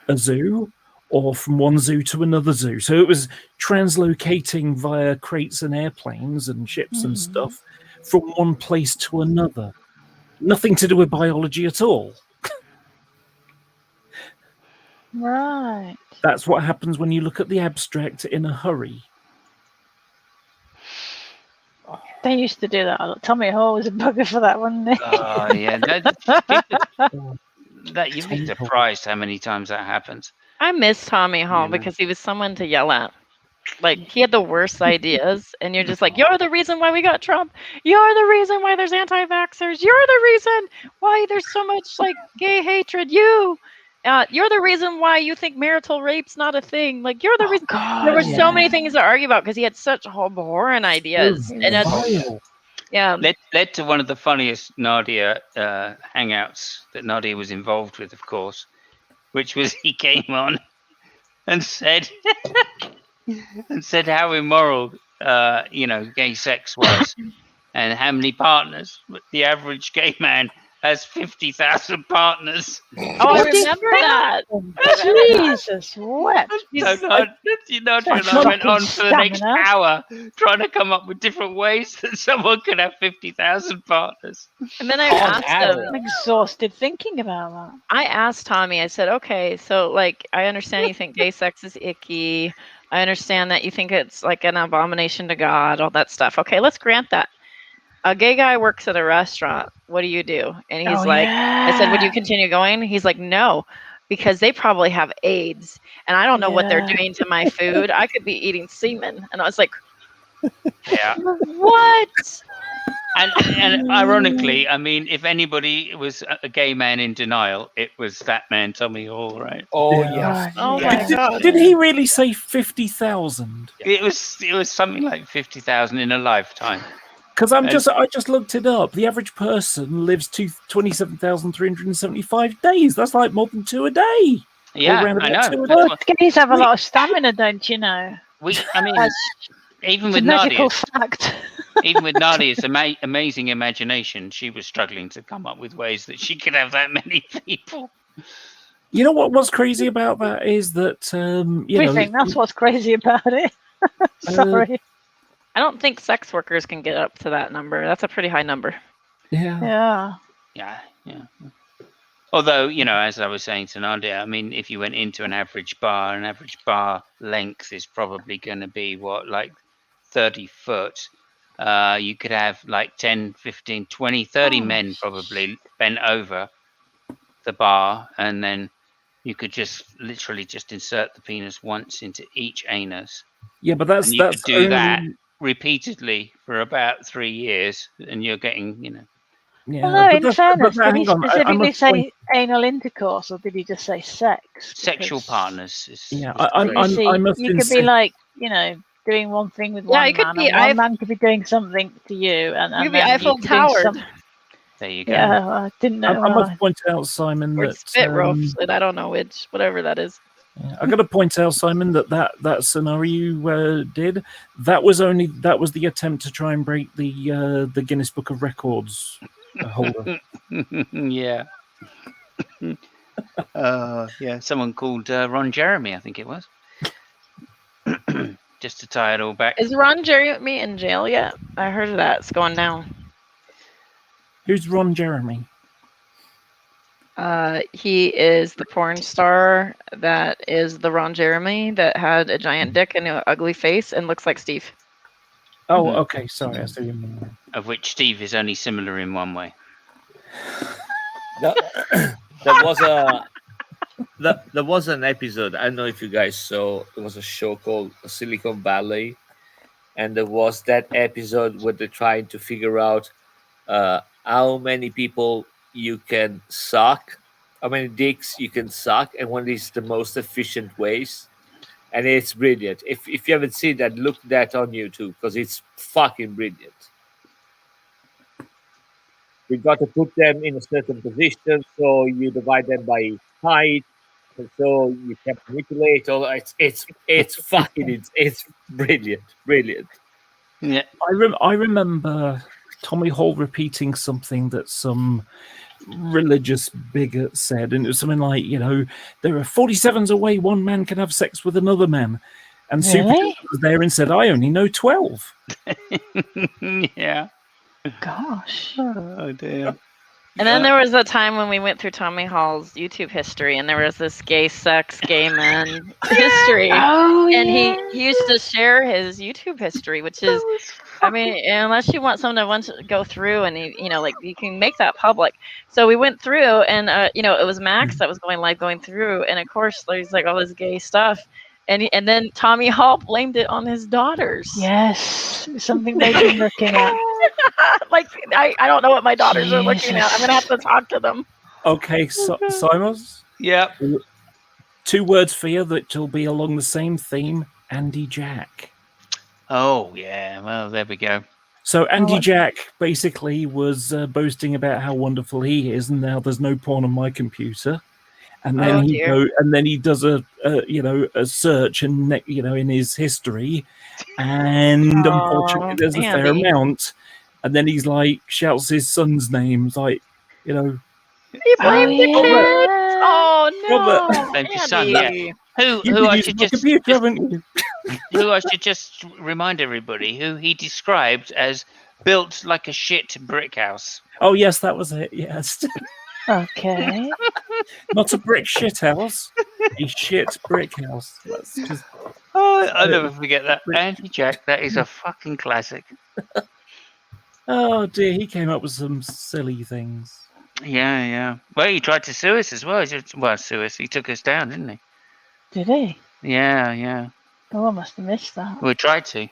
a zoo, or from one zoo to another zoo. So it was translocating via crates and airplanes and ships and stuff from one place to another. Nothing to do with biology at all. Right. That's what happens when you look at the abstract in a hurry. They used to do that. Tommy Hall was a bugger for that, wasn't he? Oh yeah, that you'd be surprised how many times that happens. I miss Tommy Hall because he was someone to yell at. Like, he had the worst ideas, and you're just like, you're the reason why we got Trump. You're the reason why there's anti-vaxxers. You're the reason why there's so much, like, gay hatred. You're the reason why you think marital rape's not a thing. Like, you're the reason. There were so many things to argue about because he had such abhorrent ideas. And led to one of the funniest Nadia hangouts that Nadia was involved with, of course, which was he came on and said how immoral gay sex was, and how many partners. The average gay man has 50,000 partners. Oh, I remember that. Jesus, what? I went on for the next hour trying to come up with different ways that someone could have 50,000 partners. And then I asked him. I'm exhausted thinking about that. I asked Tommy, I said, okay, so, like, I understand you think gay sex is icky. I understand that you think it's, like, an abomination to God, all that stuff. Okay, let's grant that. A gay guy works at a restaurant. What do you do? And he's I said, would you continue going? He's like, no, because they probably have AIDS, and I don't know what they're doing to my food. I could be eating semen. And I was like, yeah. What? And ironically, I mean, if anybody was a gay man in denial, it was that man, Tommy Hall, right? Oh, yes. Oh, my God. Did he really say 50,000? It was something like 50,000 in a lifetime. Because I just looked it up. The average person lives 27,375 days. That's like more than 2 a day. Yeah, I know. Well, gays have a lot of stamina, don't you know? Even with medical Nadia's fact. even with Nadia's amazing imagination, she was struggling to come up with ways that she could have that many people. You know what's crazy about that is that That's what's crazy about it. Sorry. I don't think sex workers can get up to that number. That's a pretty high number. Yeah. Yeah. Although, as I was saying to Nadia, I mean, if you went into an average bar length is probably going to be, 30 foot. You could have like 10, 15, 20, 30 men probably bent over the bar, and then you could just literally just insert the penis once into each anus. Yeah, but that's could do that repeatedly for about 3 years, and you're getting, Yeah, well, no, in fairness, did he specifically say anal intercourse, or did he just say sex? Sexual partners. Yeah, you could be like, doing one thing with one man, and one man could be doing something to you, and you could be Eiffel Tower. There you go. Yeah, I didn't know. I must point out, Simon, or that spit roasted. I don't know which, whatever that is. Yeah, I got to point out, Simon, that scenario did. That was the attempt to try and break the Guinness Book of Records holder. Yeah. Someone called Ron Jeremy, I think it was. Just to tie it all back. Is Ron Jeremy in jail yet? I heard that's going down. Who's Ron Jeremy? He is the porn star that is the Ron Jeremy that had a giant dick and an ugly face and looks like Steve. Oh, okay. Sorry, I see you mean. Of which Steve is only similar in one way. There was an episode, I don't know if you guys saw, it was a show called Silicon Valley, and there was that episode where they're trying to figure out how many people you can suck, how many dicks you can suck, and what is the most efficient ways. And it's brilliant. If you haven't seen that, look that on YouTube, because it's fucking brilliant. You got to put them in a certain position, so you divide them by height, and so you can manipulate all. It's fucking it's brilliant. Yeah, I remember Tommy Hall repeating something that some religious bigot said, and it was something like, there are 47s a way one man can have sex with another man. And Super Really? was there and said, I only know 12. Yeah. Gosh. Oh dear. And then there was a time when we went through Tommy Hall's YouTube history, and there was this gay sex, gay men history. Oh, And yeah. he used to share his YouTube history, which is, I mean, unless you want someone to go through and, you can make that public. So we went through, and, it was Max that was going through. And of course, there's like all this gay stuff. And then Tommy Hall blamed it on his daughters. Yes, something they've been looking at. I don't know what my daughters are looking at. I'm gonna have to talk to them. Okay, Simons. Yeah. 2 words for you that will be along the same theme. Andy Jack. Oh yeah. Well, there we go. So Andy Jack basically was boasting about how wonderful he is, and now there's no porn on my computer. And then he does a search and in his history, and unfortunately there's a fair amount. And then he's like shouts his son's names, like He blamed the kids. Oh no! Blamed your son. Yeah. Who I should just who I should just remind everybody who he described as built like a shit brick house. Oh yes, that was it. Yes. Okay. Not a brick shit house. A shit brick house. That's just... I'll never forget that. Andy Jack, that is a fucking classic. Oh dear, he came up with some silly things. Yeah. Well, he tried to sue us as well. Sue us. He took us down, didn't he? Did he? Yeah. Oh, I must have missed that. We tried to.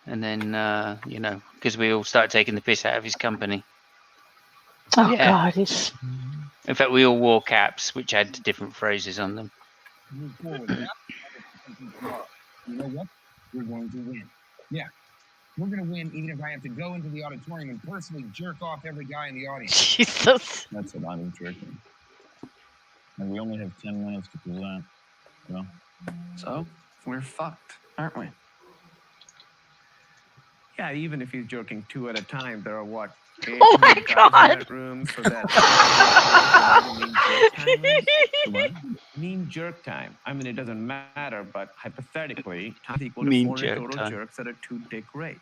And then, because we all started taking the piss out of his company. Oh, yeah. God, In fact, we all wore caps, which had different phrases on them. You know what? We're going to win. Yeah. We're going to win even if I have to go into the auditorium and personally jerk off every guy in the audience. Jesus. That's a lot of jerking. And we only have 10 minutes to present. Well, so we're fucked, aren't we? Yeah, even if he's joking 2 at a time, there are what? Oh my God! Room, so that mean jerk time. I mean, it doesn't matter, but hypothetically, time equal to 4 total jerks at a 2-dick rate.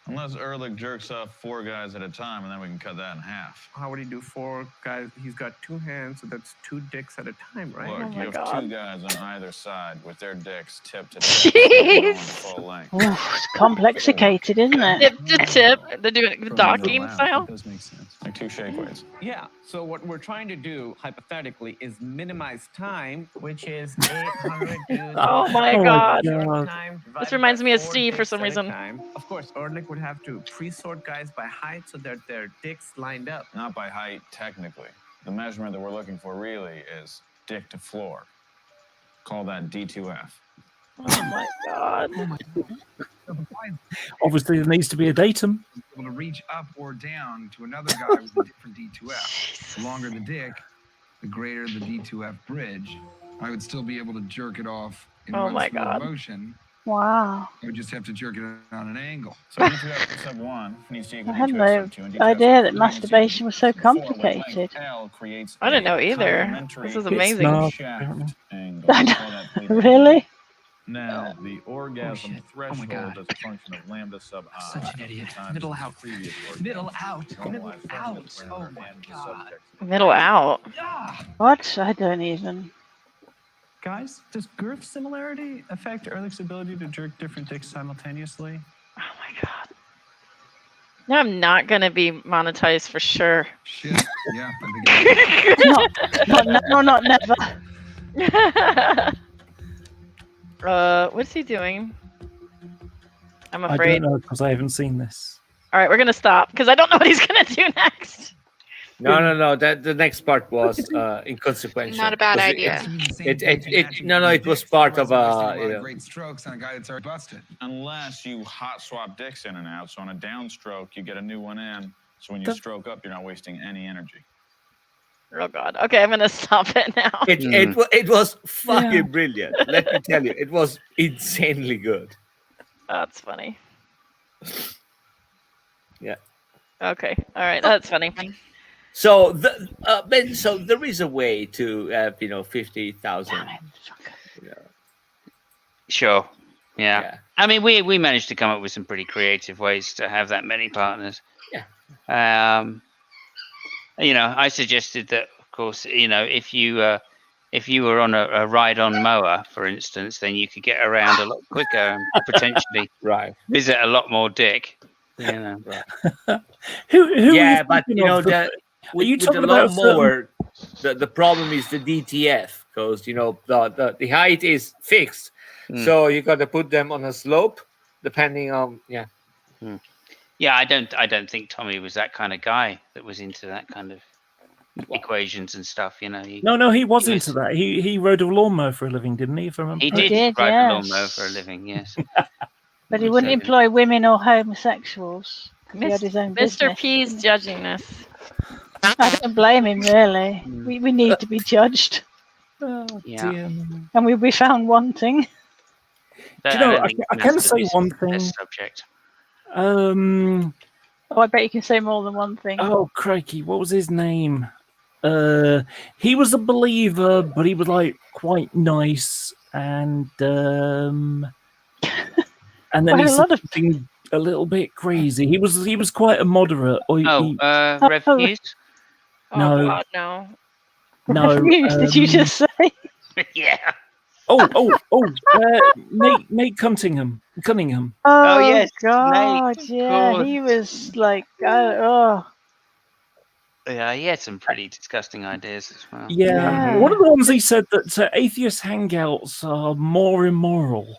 Unless Ehrlich jerks off 4 guys at a time, and then we can cut that in half. How would he do 4 guys? He's got 2 hands, so that's 2 dicks at a time, right? Look, you have God. 2 guys on either side with their dicks tipped to Jeez. full length. It's complicated, isn't it? Tip to tip. They're doing the docking style. That does make sense. Like 2 shake weights. Yeah, so what we're trying to do, hypothetically, is minimize time, which is 800 dudes. Oh my God. Time This reminds me of Steve for some reason. Of course, Ehrlich would have to pre-sort guys by height so that their dicks lined up. Not by height, technically. The measurement that we're looking for really is dick to floor. Call that D2F. Oh my God. Obviously, there needs to be a datum. Able to reach up or down to another guy with a different D2F. The longer the dick, the greater the D2F bridge. I would still be able to jerk it off in Oh one my smooth God. motion. Wow. I would just have to jerk it on an angle. So D2F sub 1 needs to equal I had D2F no sub 2. And D2F idea that sub 3 masturbation was so equals 4, where complicated. length L creates I didn't a know either. complementary This is amazing. not. shaft angle. Call that theta. Really? Now, the orgasm shit. threshold Oh my God. is a function of lambda sub I. Such an idiot. times Middle the out. previous orgasm. Middle out. Middle Normalized from the out. parameter Oh my and the God. subject. Middle out. What? I don't even. Guys, does girth similarity affect Ehrlich's ability to jerk different dicks simultaneously? Oh my God. No, I'm not gonna be monetized for sure. Shit. Yeah, I think Not never. What's he doing? I'm I afraid. don't know because I haven't seen this. All right, we're gonna stop because I don't know what he's gonna do next. No. That the next part was inconsequential. Not a bad Because idea. It was part of great strokes on a guy that's already busted. Unless you hot swap dicks in and out, so on a downstroke, you get a new one in. So when you stroke up, you're not wasting any energy. Oh God. Okay, I'm gonna stop it now. It was fucking brilliant. Let me tell you, it was insanely good. That's funny. Yeah. Okay. All right. That's funny. So Ben, so there is a way to have 50,000. Sure. Yeah. I mean, we managed to come up with some pretty creative ways to have that many partners. Yeah. I suggested that, of course, if you were on a ride-on mower, for instance, then you could get around a lot quicker and potentially visit a lot more dick. Who yeah, are but thinking of? with you the talking about a certain- lawnmower, the problem is the DTF, because the height is fixed, so you got to put them on a slope, depending on Yeah, I don't think Tommy was that kind of guy that was into that kind of equations and stuff. No, he was into that. He rode a lawnmower for a living, didn't he? If I remember. He He did did, ride yes. a lawnmower for a living. Yes. But he wouldn't employ women or homosexuals. He had his own Mr. business. P's judging us. I don't blame him, really. We need to be judged. Yeah. And we'll be found wanting. Do you know, I can say one thing. Subject. Oh, I bet you can say more than one thing. Oh, crikey, what was his name? He was a believer, but he was like quite nice, and then Quite he a said lot of- something a little bit crazy. He was quite a moderate. Refuse? No. Oh, God, no. No. Refuse, did you just say? Yeah. Nate Cunningham. Oh, yes, God, Nate, yeah. God. He was like, oh. Yeah, he had some pretty disgusting ideas as well. Yeah. One of the ones he said that atheist hangouts are more immoral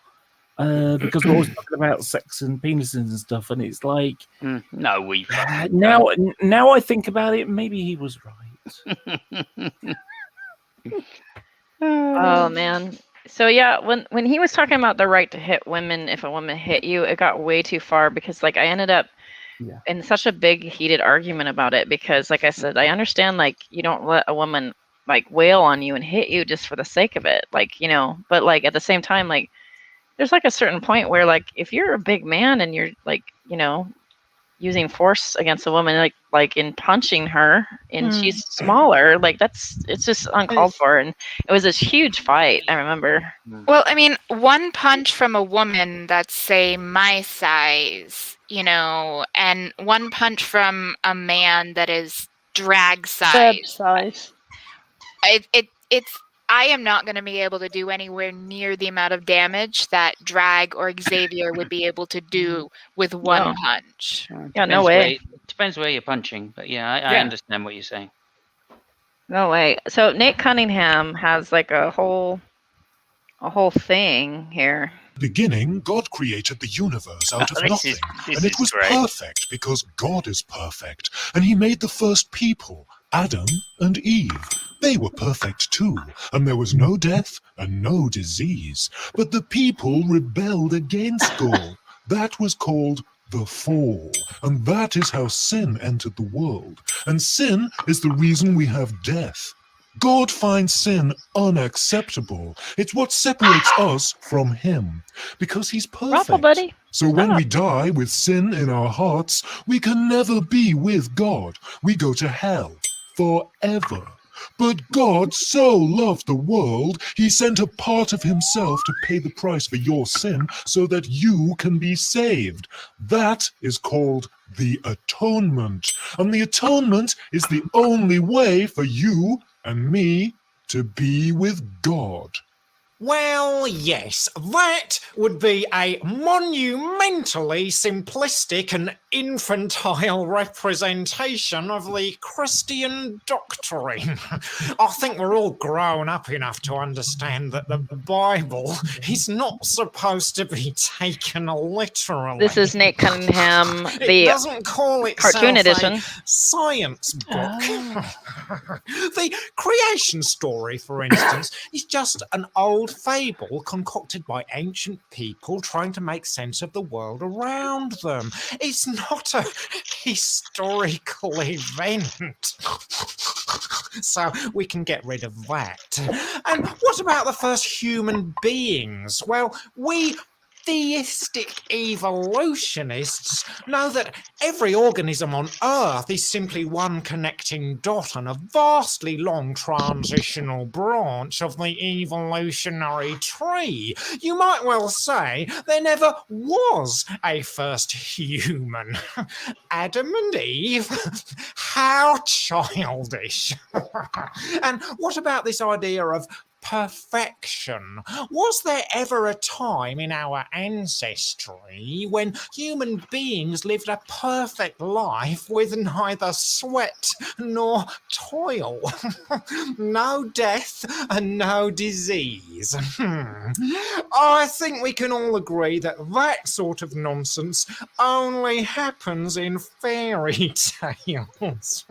because we're always talking about sex and penises and stuff, and it's like no, we fucking now I think about it, maybe he was right. Oh man. So yeah, when he was talking about the right to hit women if a woman hit you, it got way too far because like I ended up in such a big heated argument about it because like I said, I understand like you don't let a woman like wail on you and hit you just for the sake of it. Like, but like at the same time, like there's like a certain point where like if you're a big man and you're like, using force against a woman like in punching her and she's smaller, like it's just uncalled for, and it was this huge fight, I remember. Well, I mean, one punch from a woman that's say my size, and one punch from a man that is drag size. I am not going to be able to do anywhere near the amount of damage that Drag or Xavier would be able to do with one punch. Yeah, no way. Depends where you're punching, but I understand what you're saying. No way. So Nate Cunningham has like a whole thing here. Beginning, God created the universe out of nothing, and it was perfect because God is perfect, and he made the first people, Adam and Eve. They were perfect too, and there was no death and no disease. But the people rebelled against God. That was called the fall, and that is how sin entered the world. And sin is the reason we have death. God finds sin unacceptable. It's what separates us from him, because he's perfect. Buddy. So when we die with sin in our hearts, we can never be with God. We go to hell forever. But God so loved the world, he sent a part of himself to pay the price for your sin so that you can be saved. That is called the atonement. And the atonement is the only way for you and me to be with God. Well, yes, that would be a monumentally simplistic and infantile representation of the Christian doctrine. I think we're all grown up enough to understand that the Bible is not supposed to be taken literally. This is Nate Cunningham, It the doesn't call itself cartoon edition. a science book. The creation story, for instance, is just an old fable concocted by ancient people trying to make sense of the world around them. It's not a historical event. So we can get rid of that. And what about the first human beings? Well, we theistic evolutionists know that every organism on Earth is simply one connecting dot on a vastly long transitional branch of the evolutionary tree. You might well say there never was a first human. Adam and Eve? How childish. And what about this idea of perfection? Was there ever a time in our ancestry when human beings lived a perfect life with neither sweat nor toil? No death and no disease. I think we can all agree that that sort of nonsense only happens in fairy tales.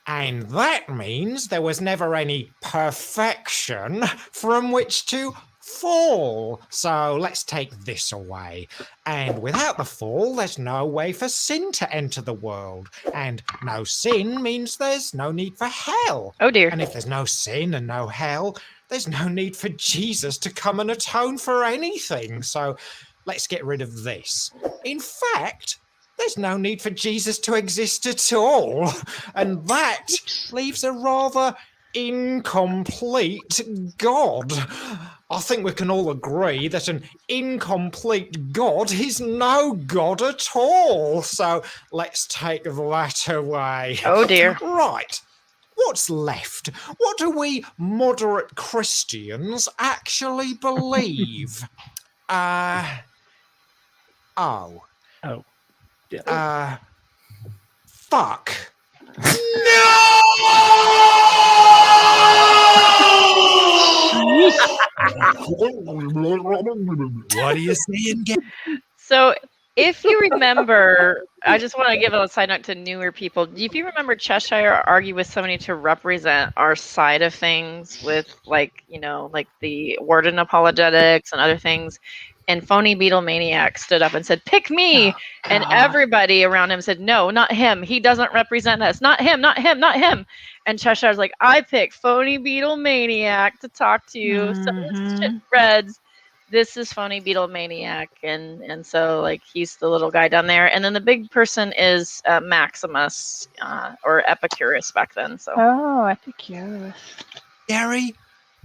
And that means there was never any perfection from which to fall. So let's take this away. And without the fall, there's no way for sin to enter the world. And no sin means there's no need for hell. Oh dear. And if there's no sin and no hell, there's no need for Jesus to come and atone for anything. So let's get rid of this. In fact, there's no need for Jesus to exist at all. And that leaves a rather incomplete God. I think we can all agree that an incomplete God is no God at all. So let's take that away. Oh dear. Right. What's left? What do we moderate Christians actually believe? Fuck. What are you saying, Gary? So, if you remember, I just want to give a side note to newer people. If you remember, Cheshire argue with somebody to represent our side of things with, like, you know, like the Warden apologetics and other things. And Phony Beatlemaniac stood up and said, "Pick me!" And everybody around him said, "No, not him. He doesn't represent us. Not him, not him, not him." And Cheshire's like, "I pick Phony Beatlemaniac to talk to you. So this shit spreads. This is Phony Beatlemaniac." And so, like, he's the little guy down there. And then the big person is Maximus, or Epicurus back then. So. Oh, Epicurus. Gary,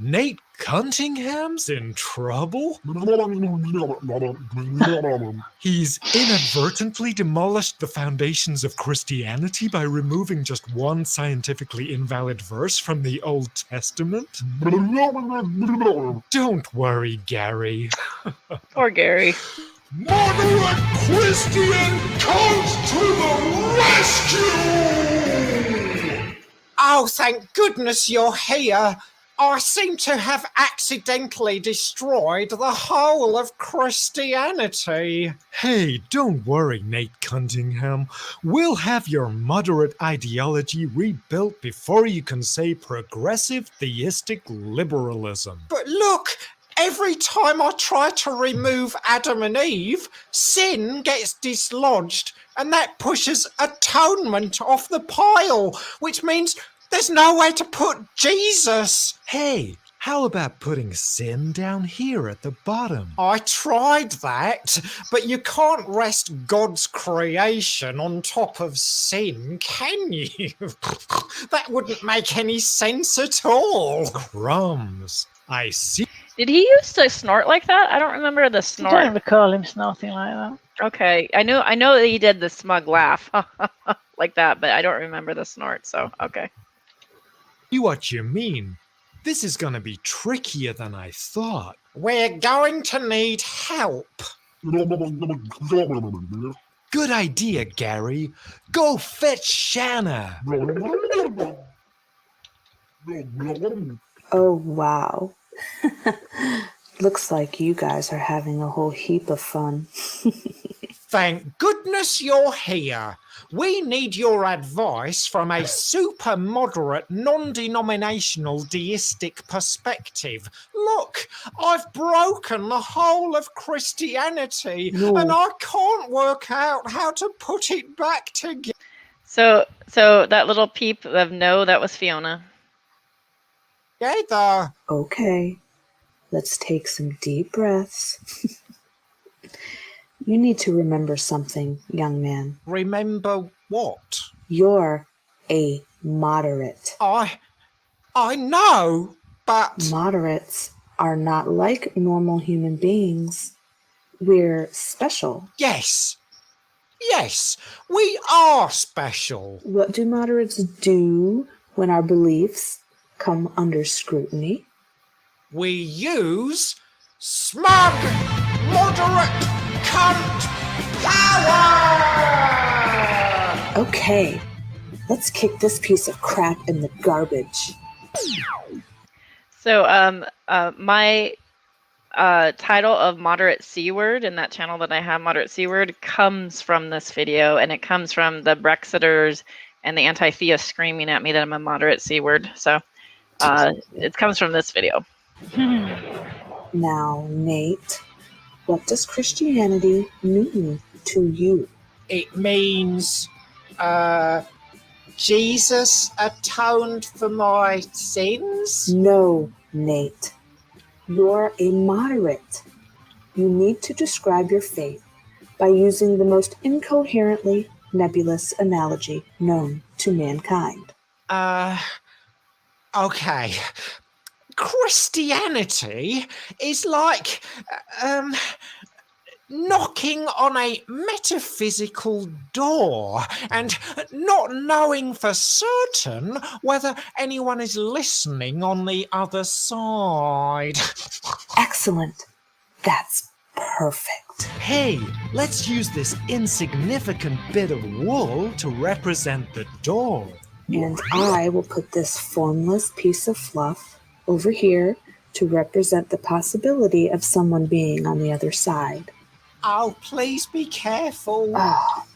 Nate Cunningham's in trouble? He's inadvertently demolished the foundations of Christianity by removing just one scientifically invalid verse from the Old Testament? Don't worry, Gary. Poor Gary. Moderate Christian comes to the rescue! Oh, thank goodness you're here. I seem to have accidentally destroyed the whole of Christianity. Hey, don't worry, Nate Cunningham. We'll have your moderate ideology rebuilt before you can say progressive theistic liberalism. But look, every time I try to remove Adam and Eve, sin gets dislodged, and that pushes atonement off the pile, which means there's no way to put Jesus. Hey, how about putting sin down here at the bottom? I tried that, but you can't rest God's creation on top of sin, can you? That wouldn't make any sense at all. Crumbs. I see. Did he used to snort like that? I don't remember the snort. I don't recall him snorting like that. Okay, I know that he did the smug laugh like that, but I don't remember the snort. So okay. See what you mean. This is going to be trickier than I thought. We're going to need help. Good idea, Gary. Go fetch Shanna. Oh, wow. Looks like you guys are having a whole heap of fun. Thank goodness you're here. We need your advice from a super moderate, non-denominational deistic perspective. Look, I've broken the whole of Christianity, and I can't work out how to put it back together. So that little peep of no, that was Fiona. Together. Okay. let's take some deep breaths. You need to remember something, young man. Remember what? You're a moderate. I know, but... Moderates are not like normal human beings. We're special. Yes, we are special. What do moderates do when our beliefs come under scrutiny? We use smug, moderate, cunt power! Okay, let's kick this piece of crap in the garbage. So, my title of Moderate C Word in that channel that I have, Moderate C Word, comes from this video, and it comes from the Brexiters and the anti-theists screaming at me that I'm a moderate C Word. So, it comes from this video. Now, Nate, what does Christianity mean to you? It means, Jesus atoned for my sins? No, Nate. You're a moderate. You need to describe your faith by using the most incoherently nebulous analogy known to mankind. Okay. Christianity is like, knocking on a metaphysical door and not knowing for certain whether anyone is listening on the other side. Excellent. That's perfect. Hey, let's use this insignificant bit of wool to represent the door. And I will put this formless piece of fluff over here to represent the possibility of someone being on the other side. Oh, please be careful. Oh,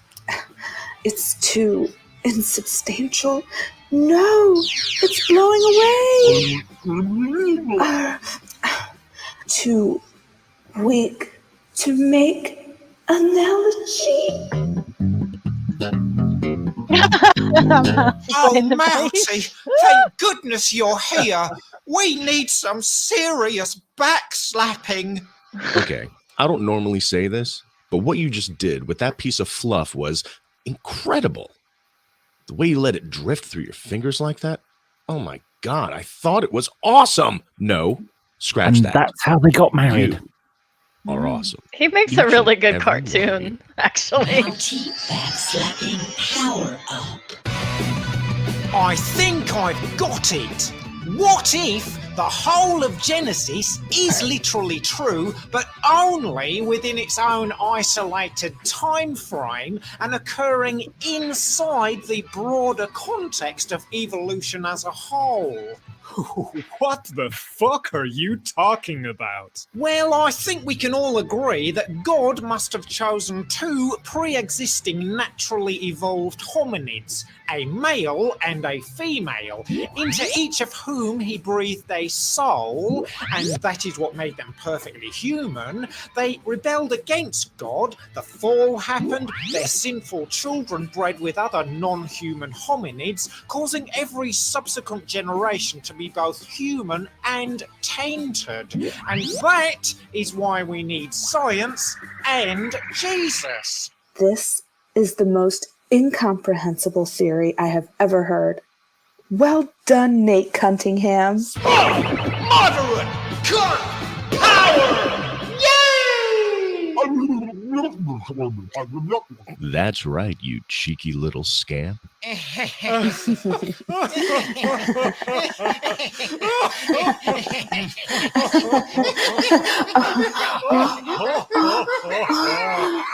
it's too insubstantial. No, it's blowing away. Too weak to make analogy. Oh, Mousy, thank goodness you're here. We need some serious backslapping. Okay, I don't normally say this, but what you just did with that piece of fluff was incredible. The way you let it drift through your fingers like that, oh my God, I thought it was awesome. No, scratch And that. that's how they got married. You are awesome. He makes a really good cartoon, actually. Power up. I think I've got it. What if the whole of Genesis is literally true, but only within its own isolated time frame and occurring inside the broader context of evolution as a whole? What the fuck are you talking about? Well, I think we can all agree that God must have chosen two pre-existing naturally evolved hominids, a male and a female, into each of whom he breathed a soul, and that is what made them perfectly human. They rebelled against God, the fall happened, their sinful children bred with other non-human hominids, causing every subsequent generation to be both human and tainted. And that is why we need science and Jesus. This is the most incomprehensible theory I have ever heard. Well done, Nate Cunningham. Moderate cunt power! Yay! That's right, you cheeky little scamp.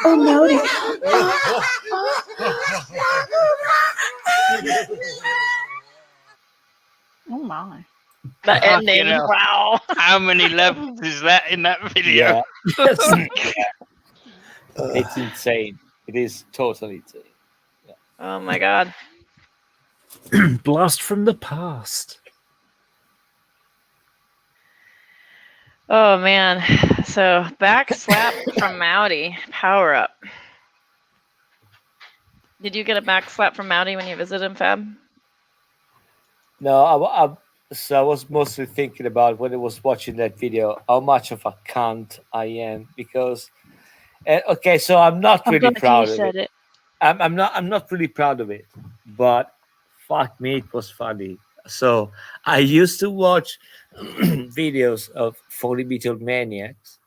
Oh, Modi. Oh my. The ending, You know, wow. How many levels is that in that video? It's insane. It is totally insane. Oh my God. Blast from the past. Oh man. So back slap from Mowdy. Power up. Did you get a back slap from Mowdy when you visited him, Fab? No, So I was mostly thinking about when I was watching that video how much of a cunt I am because okay, so I'm not I'm really glad you proud of said it. it. I'm not really proud of it, but fuck me, it was funny. So I used to watch videos of phony beetle maniacs,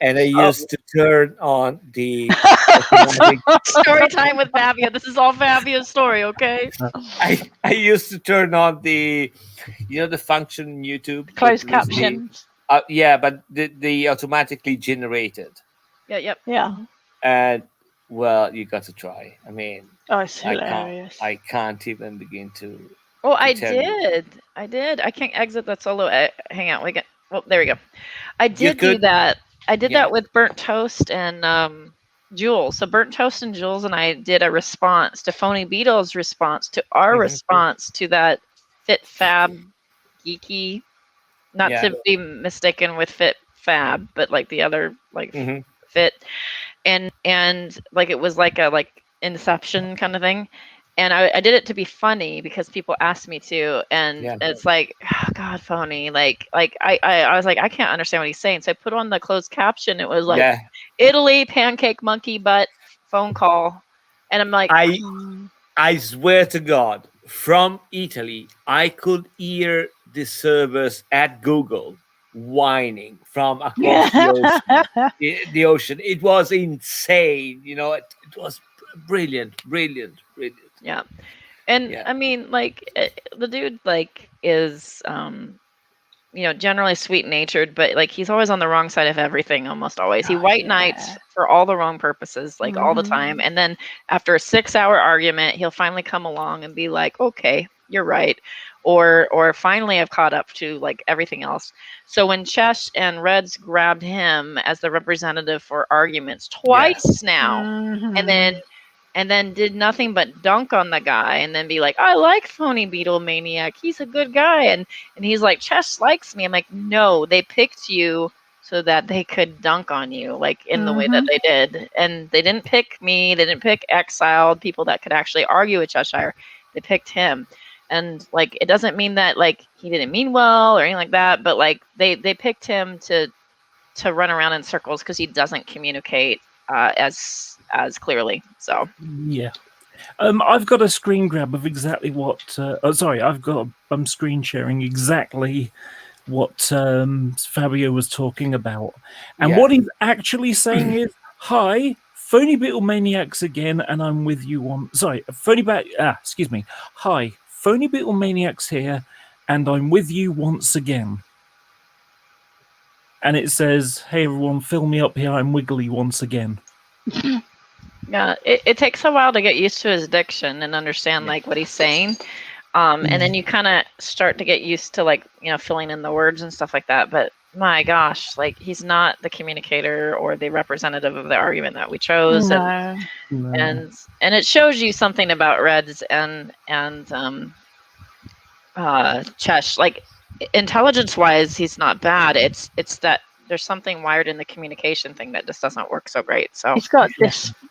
and I used to turn on the automatic. Story time with Fabio. This is all Fabio's story, okay? I used to turn on the, you know, the function in YouTube. Closed that was the- captions. yeah, but the automatically generated. Yep. Yeah. And well, you got to try. I mean, Oh, it's hilarious. I can't even begin to. Oh, I tell you. did. I did. I can't exit the solo hangout. We get. Well, there we go. I You did do could- that. I did yeah. that with Burnt Toast and Jules. So Burnt Toast and Jules and I did a response to Phony Beetle's response to our Mhm. response to that Fit Fab geeky, not Yeah. to be mistaken with Fit Fab, but like the other like Mhm. Fit, and like it was like a Inception kind of thing. And I did it to be funny because people asked me to, and Yeah. it's like, oh, God, phony. Like I was like, I can't understand what he's saying. So I put on the closed caption. It was like, Yeah. Italy, pancake, monkey butt, phone call, and I'm like, I swear to God, from Italy, I could hear the servers at Google whining from across the ocean. It was insane. You know, it was brilliant. Yeah. And Yeah. I mean, like the dude like is generally sweet natured, but like he's always on the wrong side of everything, almost always. He white knights for all the wrong purposes, like all the time. And then after a 6-hour argument, he'll finally come along and be like, okay, you're right. Or finally I've caught up to like everything else. So when Chesh and Reds grabbed him as the representative for arguments twice now, and then did nothing but dunk on the guy and then be like, I like Phony Beetle Maniac. He's a good guy. And he's like, Chess likes me. I'm like, no, they picked you so that they could dunk on you, like in the way that they did. And they didn't pick me. They didn't pick exiled people that could actually argue with Cheshire. They picked him. And like, it doesn't mean that like he didn't mean well or anything like that, but like they picked him to run around in circles because he doesn't communicate as clearly. So Yeah. I've got a screen grab of exactly what. I'm screen sharing exactly what Fabio was talking about, and what he's actually saying is, "Hi, Phony Beetle Maniacs again, and I'm with you on." Sorry, excuse me. Hi, Phony Beetle Maniacs here, and I'm with you once again. And it says, "Hey everyone, fill me up here. I'm Wiggly once again." Yeah, it takes a while to get used to his diction and understand like what he's saying. And then you kind of start to get used to like, filling in the words and stuff like that. But my gosh, like he's not the communicator or the representative of the argument that we chose. No. And it shows you something about Reds and Chesh. Like intelligence wise, he's not bad. It's that there's something wired in the communication thing that just doesn't work so great. So He's got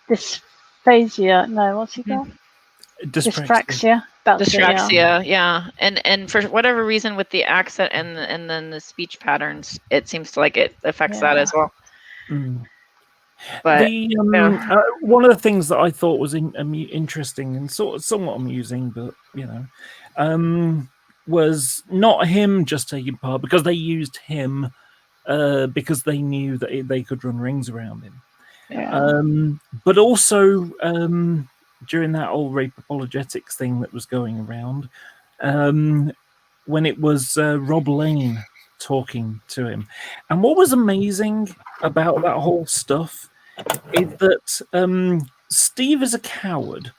dysphasia. No, what's he got? Dyspraxia. That's it, Dyspraxia, yeah. And for whatever reason with the accent and then the speech patterns, it seems to like it affects that as well. But one of the things that I thought was interesting and somewhat amusing, but was not him just taking part, because they used him because they knew that they could run rings around him. But also during that whole rape apologetics thing that was going around, when it was Rob Lane talking to him. And what was amazing about that whole stuff is that Steve is a coward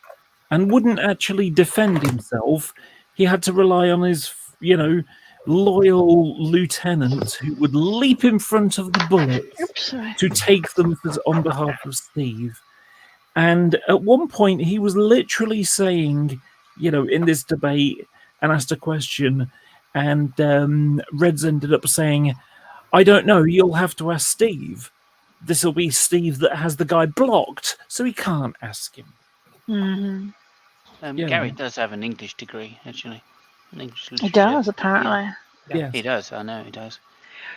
and wouldn't actually defend himself. He had to rely on his, loyal lieutenant who would leap in front of the bullets to take them on behalf of Steve. And at one point, he was literally saying, in this debate, and asked a question, and Reds ended up saying, I don't know, you'll have to ask Steve. This will be Steve that has the guy blocked, so he can't ask him. Gary does have an English degree, actually. He does, apparently. Yeah. He does. I know he does.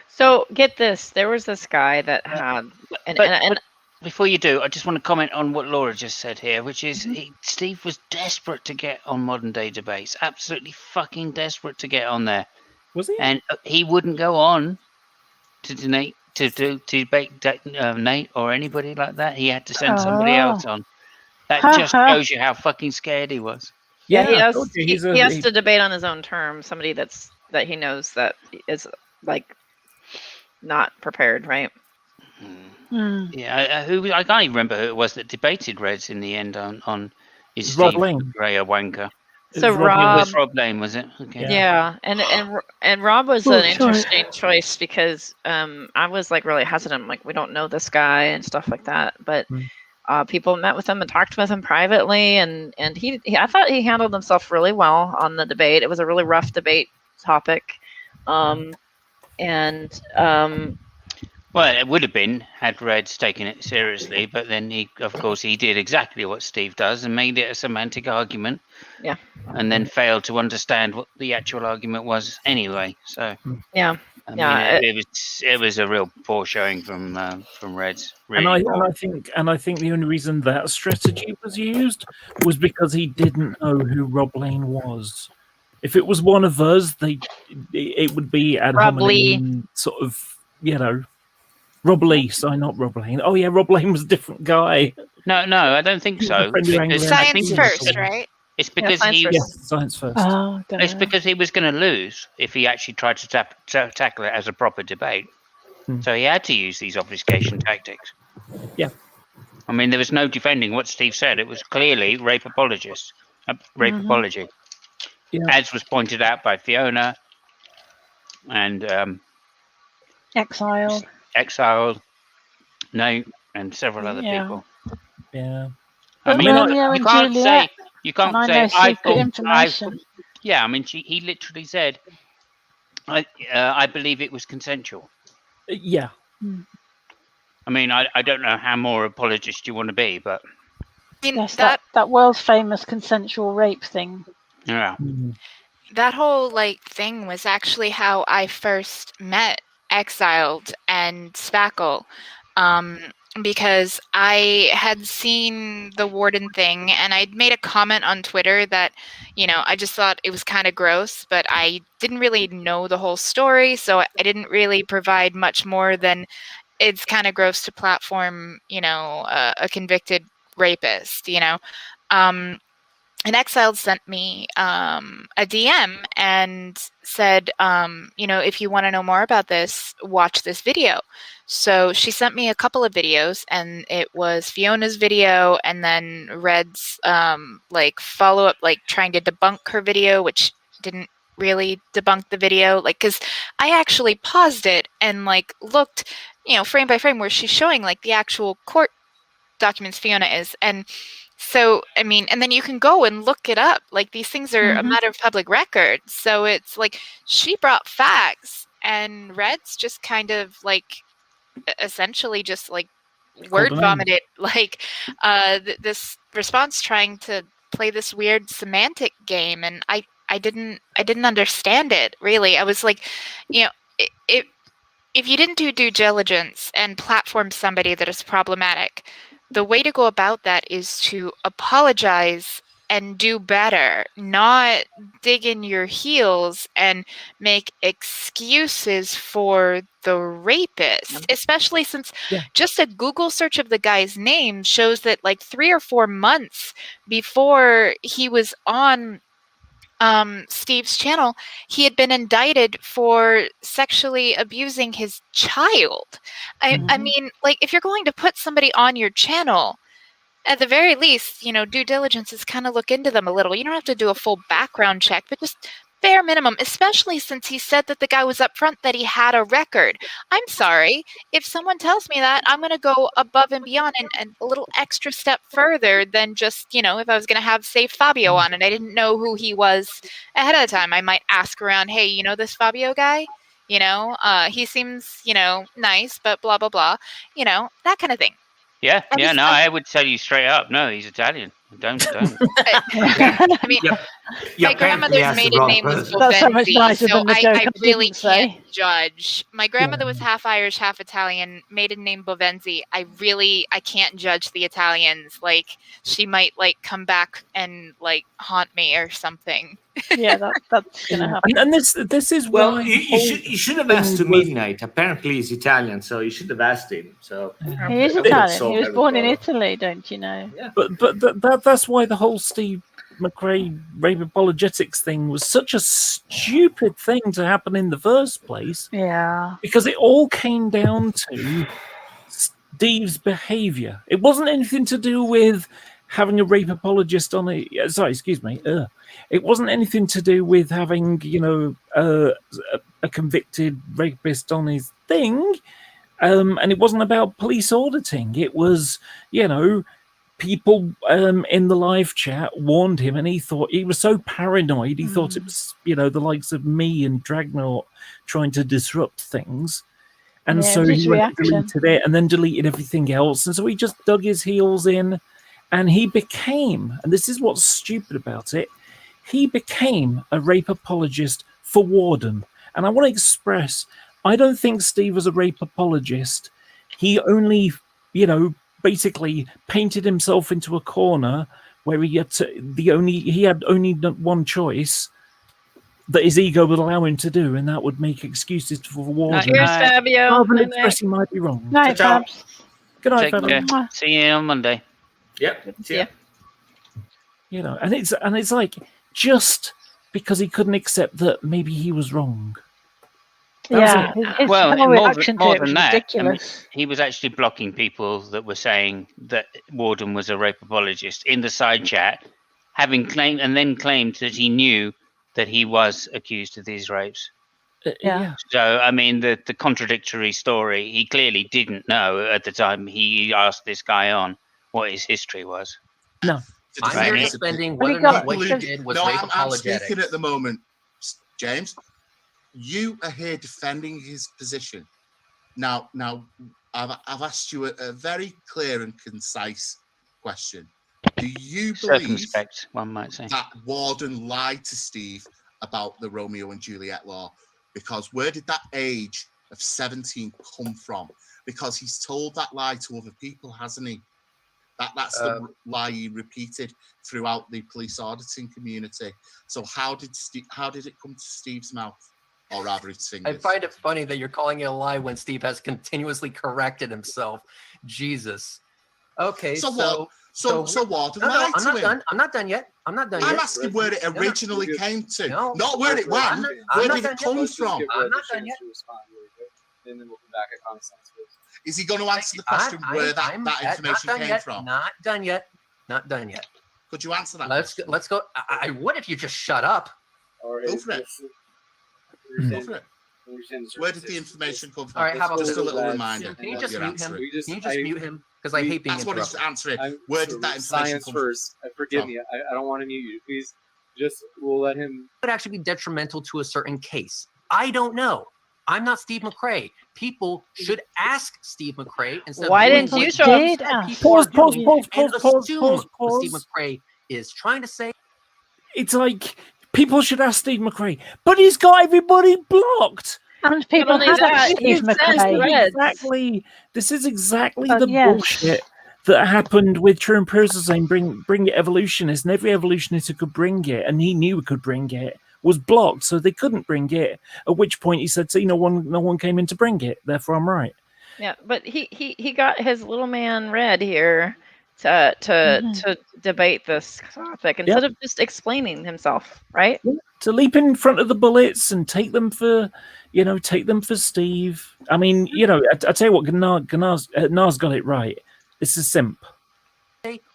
So get this: there was this guy that had, But before you do, I just want to comment on what Laura just said here, which is Mm-hmm. Steve was desperate to get on modern day debates, absolutely fucking desperate to get on there. Was he? And he wouldn't go on to debate Nate or anybody like that. He had to send somebody else on. That just shows you how fucking scared he was. Yeah, he I has. told you, He has to debate on his own terms. Somebody that he knows that is like not prepared, right? Yeah, I can't even remember who it was that debated Reds in the end on is Rob Steve Lane. Gray a wanker? So It Rob, was Rob Lane, was it? Okay. yeah, and Rob was an interesting choice because I was like really hesitant, like we don't know this guy and stuff like that, but people met with him and talked with him privately, and he I thought he handled himself really well on the debate. It was a really rough debate topic, Well, it would have been had Reds taken it seriously, but then of course, he did exactly what Steve does and made it a semantic argument. Yeah. And then failed to understand what the actual argument was anyway. So yeah, I mean, it was a real poor showing from Reds. Really and I think the only reason that strategy was used was because he didn't know who Rob Lane was. If it was one of us, it would be ad hominem, sort of, Rob Lee, sorry, not Rob Lane. Oh yeah, Rob Lane was a different guy. No, I don't think so. Science first, right? It's because science first. Oh, it's because he was going to lose if he actually tried to tackle it as a proper debate. So he had to use these obfuscation tactics. Yeah. I mean, there was no defending what Steve said. It was clearly rape apology. Yeah. As was pointed out by Fiona and Exiled, Nate, and several other people. Yeah. I mean, Romeo and Juliet. You can't And say I know secret information. Yeah, I mean, he literally said, I believe it was consensual. Yeah. I mean, I don't know how more apologist you want to be, but Yes, that world's famous consensual rape thing. yeah. That whole thing was actually how I first met Exiled and Spackle, because I had seen the Warden thing and I'd made a comment on Twitter that, I just thought it was kind of gross, but I didn't really know the whole story, so I didn't really provide much more than it's kind of gross to platform, a convicted rapist, And Exiled sent me a DM and said, if you want to know more about this, watch this video. So she sent me a couple of videos, and it was Fiona's video and then Red's follow-up, trying to debunk her video, which didn't really debunk the video. Because I actually paused it and looked, frame by frame where she's showing the actual court documents Fiona is. And so, I mean, and then you can go and look it up. These things are a matter of public record. So it's she brought facts and Red's just kind of essentially just word vomited this response, trying to play this weird semantic game. And I didn't understand it, really. I was if you didn't do due diligence and platform somebody that is problematic, the way to go about that is to apologize and do better, not dig in your heels and make excuses for the rapist, especially since just a Google search of the guy's name shows that 3 or 4 months before he was on Steve's channel, he had been indicted for sexually abusing his child. I mean, if you're going to put somebody on your channel, at the very least, due diligence is kind of look into them a little. You don't have to do a full background check, but just bare minimum, especially since he said that the guy was upfront that he had a record. I'm sorry. If someone tells me that, I'm going to go above and beyond and a little extra step further than just, if I was going to have, say, Fabio on and I didn't know who he was ahead of time, I might ask around, hey, this Fabio guy? He seems, nice, but blah, blah, blah. That kind of thing. I would tell you straight up, no, he's Italian. Don't. I mean, My grandmother's maiden name was That's so much Bovenzi, nicer so than the joke I I really didn't say. can't judge. My grandmother was half Irish, half Italian, maiden name Bovenzi. I can't judge the Italians. Like, she might, like, come back and, like, haunt me or something. Yeah, that's gonna happen. And this is Well, why you should have asked to Midnight. Apparently, he's Italian, so you should have asked him. So He is that would Italian. solve He was every born in problem. Italy, don't you know? But that's why the whole Steve McRae rape apologetics thing was such a stupid thing to happen in the first place. Yeah. Because it all came down to Steve's behavior. It wasn't anything to do with having a rape apologist on a. Sorry, excuse me. It wasn't anything to do with having, a convicted rapist on his thing. And it wasn't about police auditing. It was, people in the live chat warned him, and he was so paranoid. He thought it was, the likes of me and Dragnaut trying to disrupt things. And so he went and deleted it and then deleted everything else. And so he just dug his heels in, and he became, and this is what's stupid about it, he became a rape apologist for Warden. And I want to express, I don't think Steve was a rape apologist. He only, basically painted himself into a corner where he had only one choice that his ego would allow him to do, and that would make excuses for Warden. Here's Fabio. Rather than expressing he might be wrong. Night, Fabs. Good night, Take Fabio. care. See you on Monday. Yep. Yeah. And it's like, just because he couldn't accept that maybe he was wrong. Yeah, his Well, whole more reaction to than it was that, ridiculous. he was actually blocking people that were saying that Warden was a rape apologist in the side chat, having claimed that he knew that he was accused of these rapes. Yeah. So, I mean, the contradictory story, he clearly didn't know at the time he asked this guy on what his history was. No. I'm here defending whether or not what you did was rape apologetics. I'm speaking at the moment, James. You are here defending his position. Now, I've asked you a very clear and concise question. Do you believe Circumspect, one might say, that Warden lied to Steve about the Romeo and Juliet law? Because where did that age of 17 come from? Because he's told that lie to other people, hasn't he? That's the lie he repeated throughout the police auditing community. So how did it come to Steve's mouth? Or rather, its fingers. I find it funny that you're calling it a lie when Steve has continuously corrected himself. Jesus. Okay, So Warden lied to him. I'm not done yet. I'm asking where it originally came to, not where it went. Where did it come from? I'm not done yet. And then we'll come back at common sense. Is he going to answer the question where that information came from? Not done yet. Not done yet. Could you answer that? Let's go. I would if you just shut up. Go for it. Go for it. Where did the information come from? All right, how about just this? a little reminder. Can you just mute him? Can you just mute him? Because I hate being That's what interrupted. he's answering. Where did that information Science come first. Forgive me. I don't want to mute you. Please, we'll let him. It would actually be detrimental to a certain case. I don't know. I'm not Steve McRae. People should ask Steve McRae instead. Why of doing didn't you what show he up? said people are doing and assume Pause. what Steve McRae is trying to say. It's like people should ask Steve McRae, but he's got everybody blocked. And people only have that, Steve he says McRae. Exactly. This is exactly Oh, the yes. bullshit that happened with True Empiricism saying bring it evolutionists, and every evolutionist who could bring it, and he knew he could bring it, was blocked, so they couldn't bring it. At which point he said, "See, no one came in to bring it. Therefore, I'm right." Yeah, but he got his little man Red here to debate this topic instead of just explaining himself, right? To leap in front of the bullets and take them for Steve. I mean, I tell you what, Gnar's got it right. It's a simp.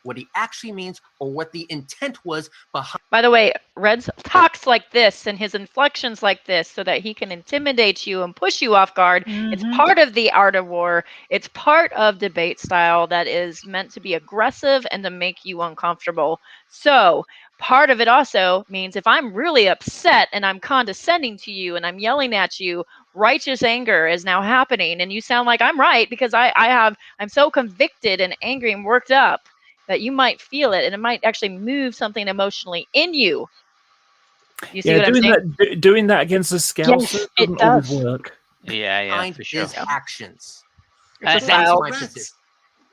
What he actually means or what the intent was behind. By the way, Red talks like this and his inflections like this so that he can intimidate you and push you off guard. It's part of the art of war. It's part of debate style that is meant to be aggressive and to make you uncomfortable. So part of it also means if I'm really upset and I'm condescending to you and I'm yelling at you, righteous anger is now happening and you sound like I'm right because I'm so convicted and angry and worked up that you might feel it and it might actually move something emotionally in you. You see what I'm saying? Doing that against a Scouser doesn't always work. Yeah, for sure. His actions. It's a That's style. my Reds, position.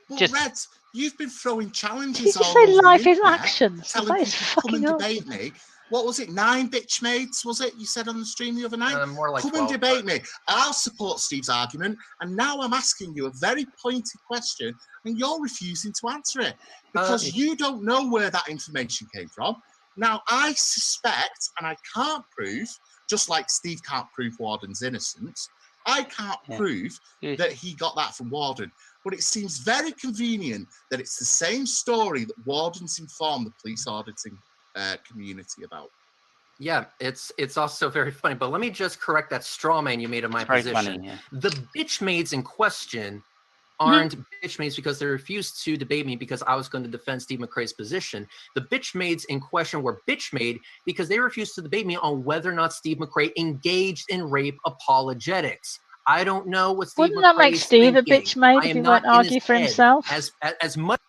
but Reds, you've been throwing challenges Did you all say over the life is internet, actions? telling That is people to come and fucking debate me. What was it? 9 bitch mates, was it? You said on the stream the other night? More like come 12, and debate me. I'll support Steve's argument. And now I'm asking you a very pointed question, and you're refusing to answer it because you don't know where that information came from. Now, I suspect, and I can't prove, just like Steve can't prove Warden's innocence, I can't prove that he got that from Warden. But it seems very convenient that it's the same story that Warden's informed the police auditing community about. Yeah, it's also very funny. But let me just correct that straw man you made of my It's very position. funny, yeah. The bitch maids in question aren't bitch maids because they refused to debate me because I was going to defend Steve McRae's position. The bitch maids in question were bitch made because they refused to debate me on whether or not Steve McRae engaged in rape apologetics. I don't know what Steve Wouldn't that make McRae's Steve thinking. a bitch made I if am he not won't in argue his for head. himself? As much.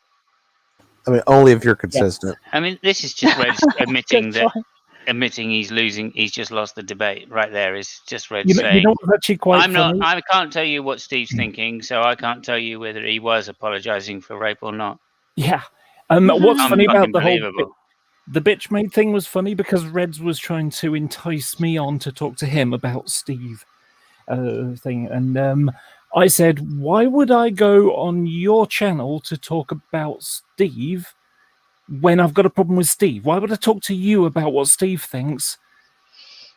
I mean, only if you're consistent. I mean, this is just Red admitting Good that, admitting he's losing. He's just lost the debate. Right there is just Red You saying, know what's actually quite "I'm not. funny? I can't tell you what Steve's thinking, so I can't tell you whether he was apologizing for rape or not." Yeah. What's funny about the whole Unbelievable. the bitch made thing was funny because Reds was trying to entice me on to talk to him about Steve thing, and I said, why would I go on your channel to talk about Steve when I've got a problem with Steve? Why would I talk to you about what Steve thinks?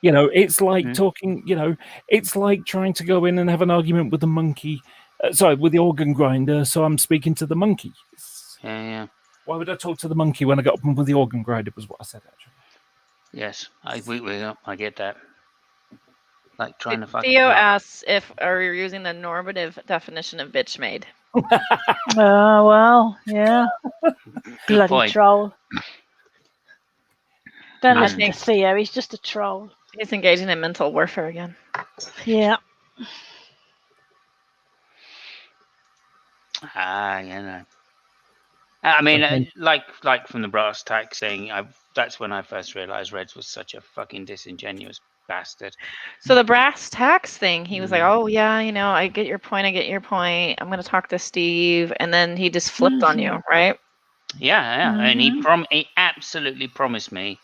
You know, it's like talking, you know, it's like trying to go in and have an argument with the monkey, with the organ grinder, so I'm speaking to the monkey. Yeah. Why would I talk to the monkey when I got a problem with the organ grinder, was what I said, actually. Yes, I get that. Like trying to fucking. Theo asks if are you using the normative definition of bitch made? Oh, well, yeah. Bloody point. troll. Don't I listen to think- Theo, he's just a troll. He's engaging in mental warfare again. Yeah. You know. I mean, like from the brass tacks thing, that's when I first realized Reds was such a fucking disingenuous bastard. So the brass tacks thing, he was like, "Oh yeah, you know, I get your point. I'm going to talk to Steve," and then he just flipped on you, right? Yeah, and he absolutely promised me.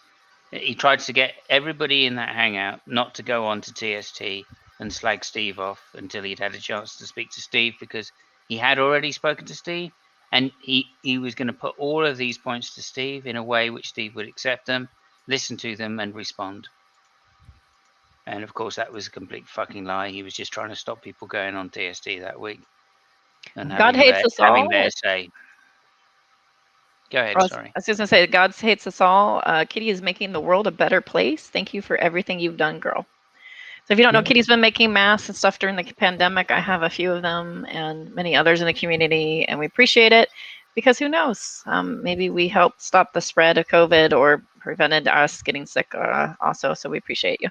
He tried to get everybody in that hangout not to go on to TST and slag Steve off until he'd had a chance to speak to Steve, because he had already spoken to Steve, and he was going to put all of these points to Steve in a way which Steve would accept them, listen to them, and respond. And of course, that was a complete fucking lie. He was just trying to stop people going on TST that week. And God hates us having all. their say. Go ahead, sorry. I was just going to say, God hates us all. Kitty is making the world a better place. Thank you for everything you've done, girl. So if you don't know, Kitty's been making masks and stuff during the pandemic. I have a few of them and many others in the community, and we appreciate it because who knows? Maybe we helped stop the spread of COVID or prevented us getting sick also, so we appreciate you.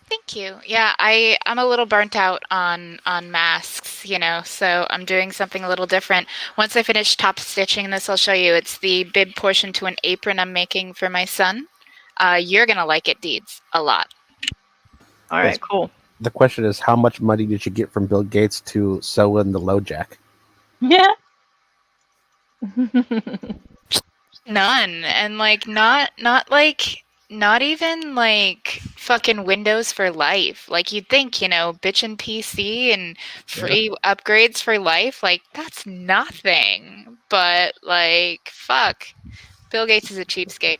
Thank you. Yeah, I'm a little burnt out on masks, you know, so I'm doing something a little different. Once I finish top stitching this, I'll show you. It's the bib portion to an apron I'm making for my son. You're going to like it, Deeds, a lot. All right, cool. The question is, how much money did you get from Bill Gates to sew in the low jack? Yeah. None. And like not even like fucking Windows for life. Like you'd think, you know, bitchin' PC and free upgrades for life, like that's nothing. But like, fuck. Bill Gates is a cheapskate.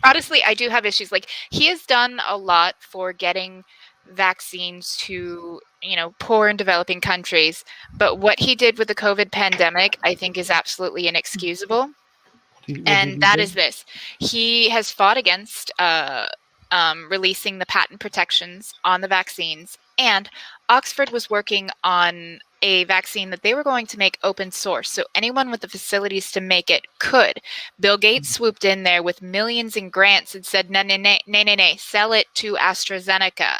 Honestly, I do have issues. Like he has done a lot for getting vaccines to, you know, poor and developing countries. But what he did with the COVID pandemic, I think is absolutely inexcusable. And that is this. He has fought against releasing the patent protections on the vaccines. And Oxford was working on a vaccine that they were going to make open source. So anyone with the facilities to make it could. Bill Gates swooped in there with millions in grants and said, nay, sell it to AstraZeneca,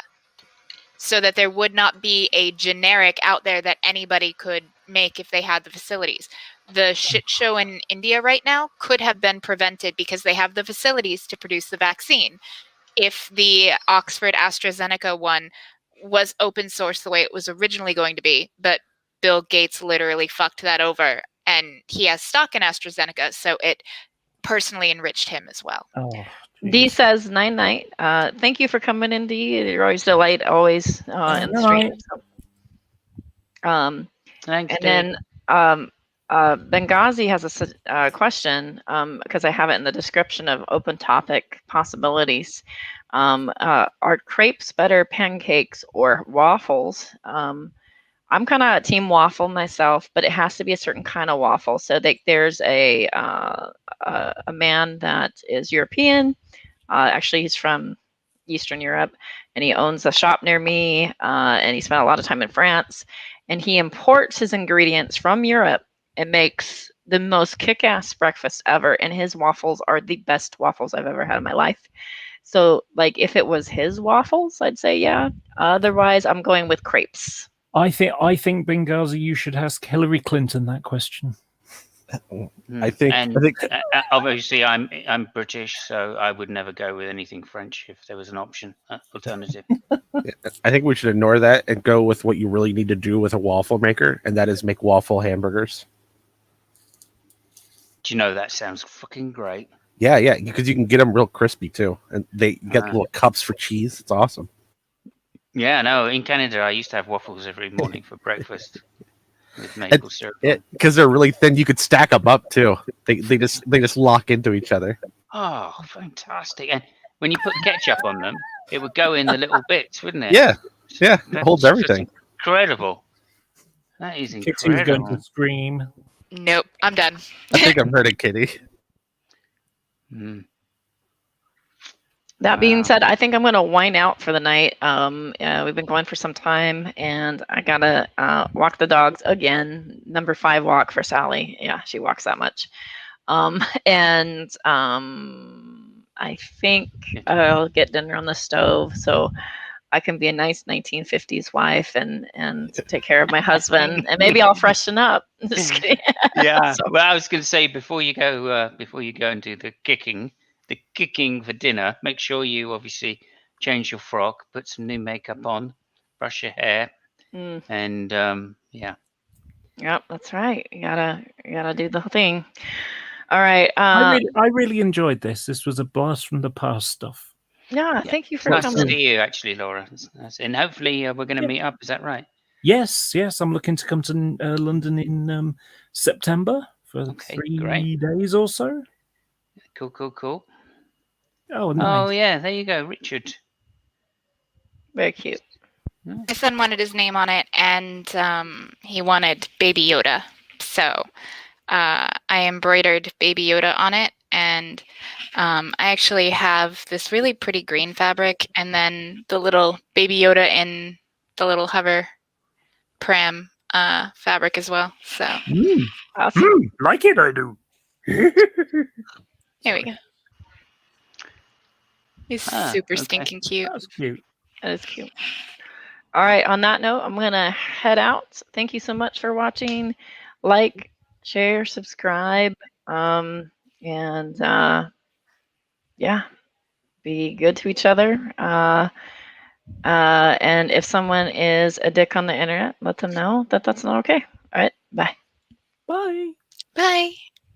so that there would not be a generic out there that anybody could make if they had the facilities. The shit show in India right now could have been prevented because they have the facilities to produce the vaccine. if the Oxford AstraZeneca one was open source the way it was originally going to be, but Bill Gates literally fucked that over, and he has stock in AstraZeneca, so it personally enriched him as well. Oh, Dee says, night. Thank you for coming in, Dee. You're always delight, always in the stream. So. Thanks, and then Benghazi has a question, because I have it in the description of open topic possibilities. Are crepes better, pancakes, or waffles? I'm kind of team waffle myself, but it has to be a certain kind of waffle. So there's a man that is European. Actually, he's from Eastern Europe, and he owns a shop near me, and he spent a lot of time in France. And he imports his ingredients from Europe and makes the most kick-ass breakfast ever. And his waffles are the best waffles I've ever had in my life. So, like, if it was his waffles, I'd say yeah. Otherwise, I'm going with crepes. I think Benghazi, you should ask Hillary Clinton that question. I think obviously I'm British, so I would never go with anything French if there was an option alternative. I think we should ignore that and go with what you really need to do with a waffle maker, and that is make waffle hamburgers. Do you know that sounds fucking great? Yeah, because you can get them real crispy too, and they get little cups for cheese. It's awesome. Yeah, no. In Canada, I used to have waffles every morning for breakfast with maple syrup. Because they're really thin, you could stack them up too. They just lock into each other. Oh, fantastic! And when you put ketchup on them, it would go in the little bits, wouldn't it? Yeah, it holds everything. Incredible. That is Kitty was incredible. going to scream. Nope, I'm done. I think I'm hurting Kitty. That being said, I think I'm going to wind out for the night. We've been going for some time, and I got to walk the dogs again. Number 5 walk for Sally. Yeah, she walks that much. I think I'll get dinner on the stove so I can be a nice 1950s wife and take care of my husband, and maybe I'll freshen up. Just kidding. Yeah. Well, I was going to say before you go and do the kicking for dinner, make sure you obviously change your frock, put some new makeup on, brush your hair, and yeah. Yep, that's right. You gotta do the thing. All right. I really enjoyed this. This was a blast from the past stuff. Yeah, thank you for nice coming. to see you, actually, Laura. And hopefully we're going to meet up. Is that right? Yes. I'm looking to come to London in September for 3 days or so. Cool. Oh, nice. Oh, yeah, there you go, Richard. Very cute. My son wanted his name on it, and he wanted Baby Yoda. So I embroidered Baby Yoda on it, and I actually have this really pretty green fabric, and then the little Baby Yoda in the little hover pram fabric as well. So awesome. Like it, I do. Here we go. He's super stinking cute. That's cute. That is cute. All right. On that note, I'm gonna head out. Thank you so much for watching. Like, share, subscribe, and yeah, be good to each other. And if someone is a dick on the internet, let them know that that's not okay. All right. Bye. Bye. Bye.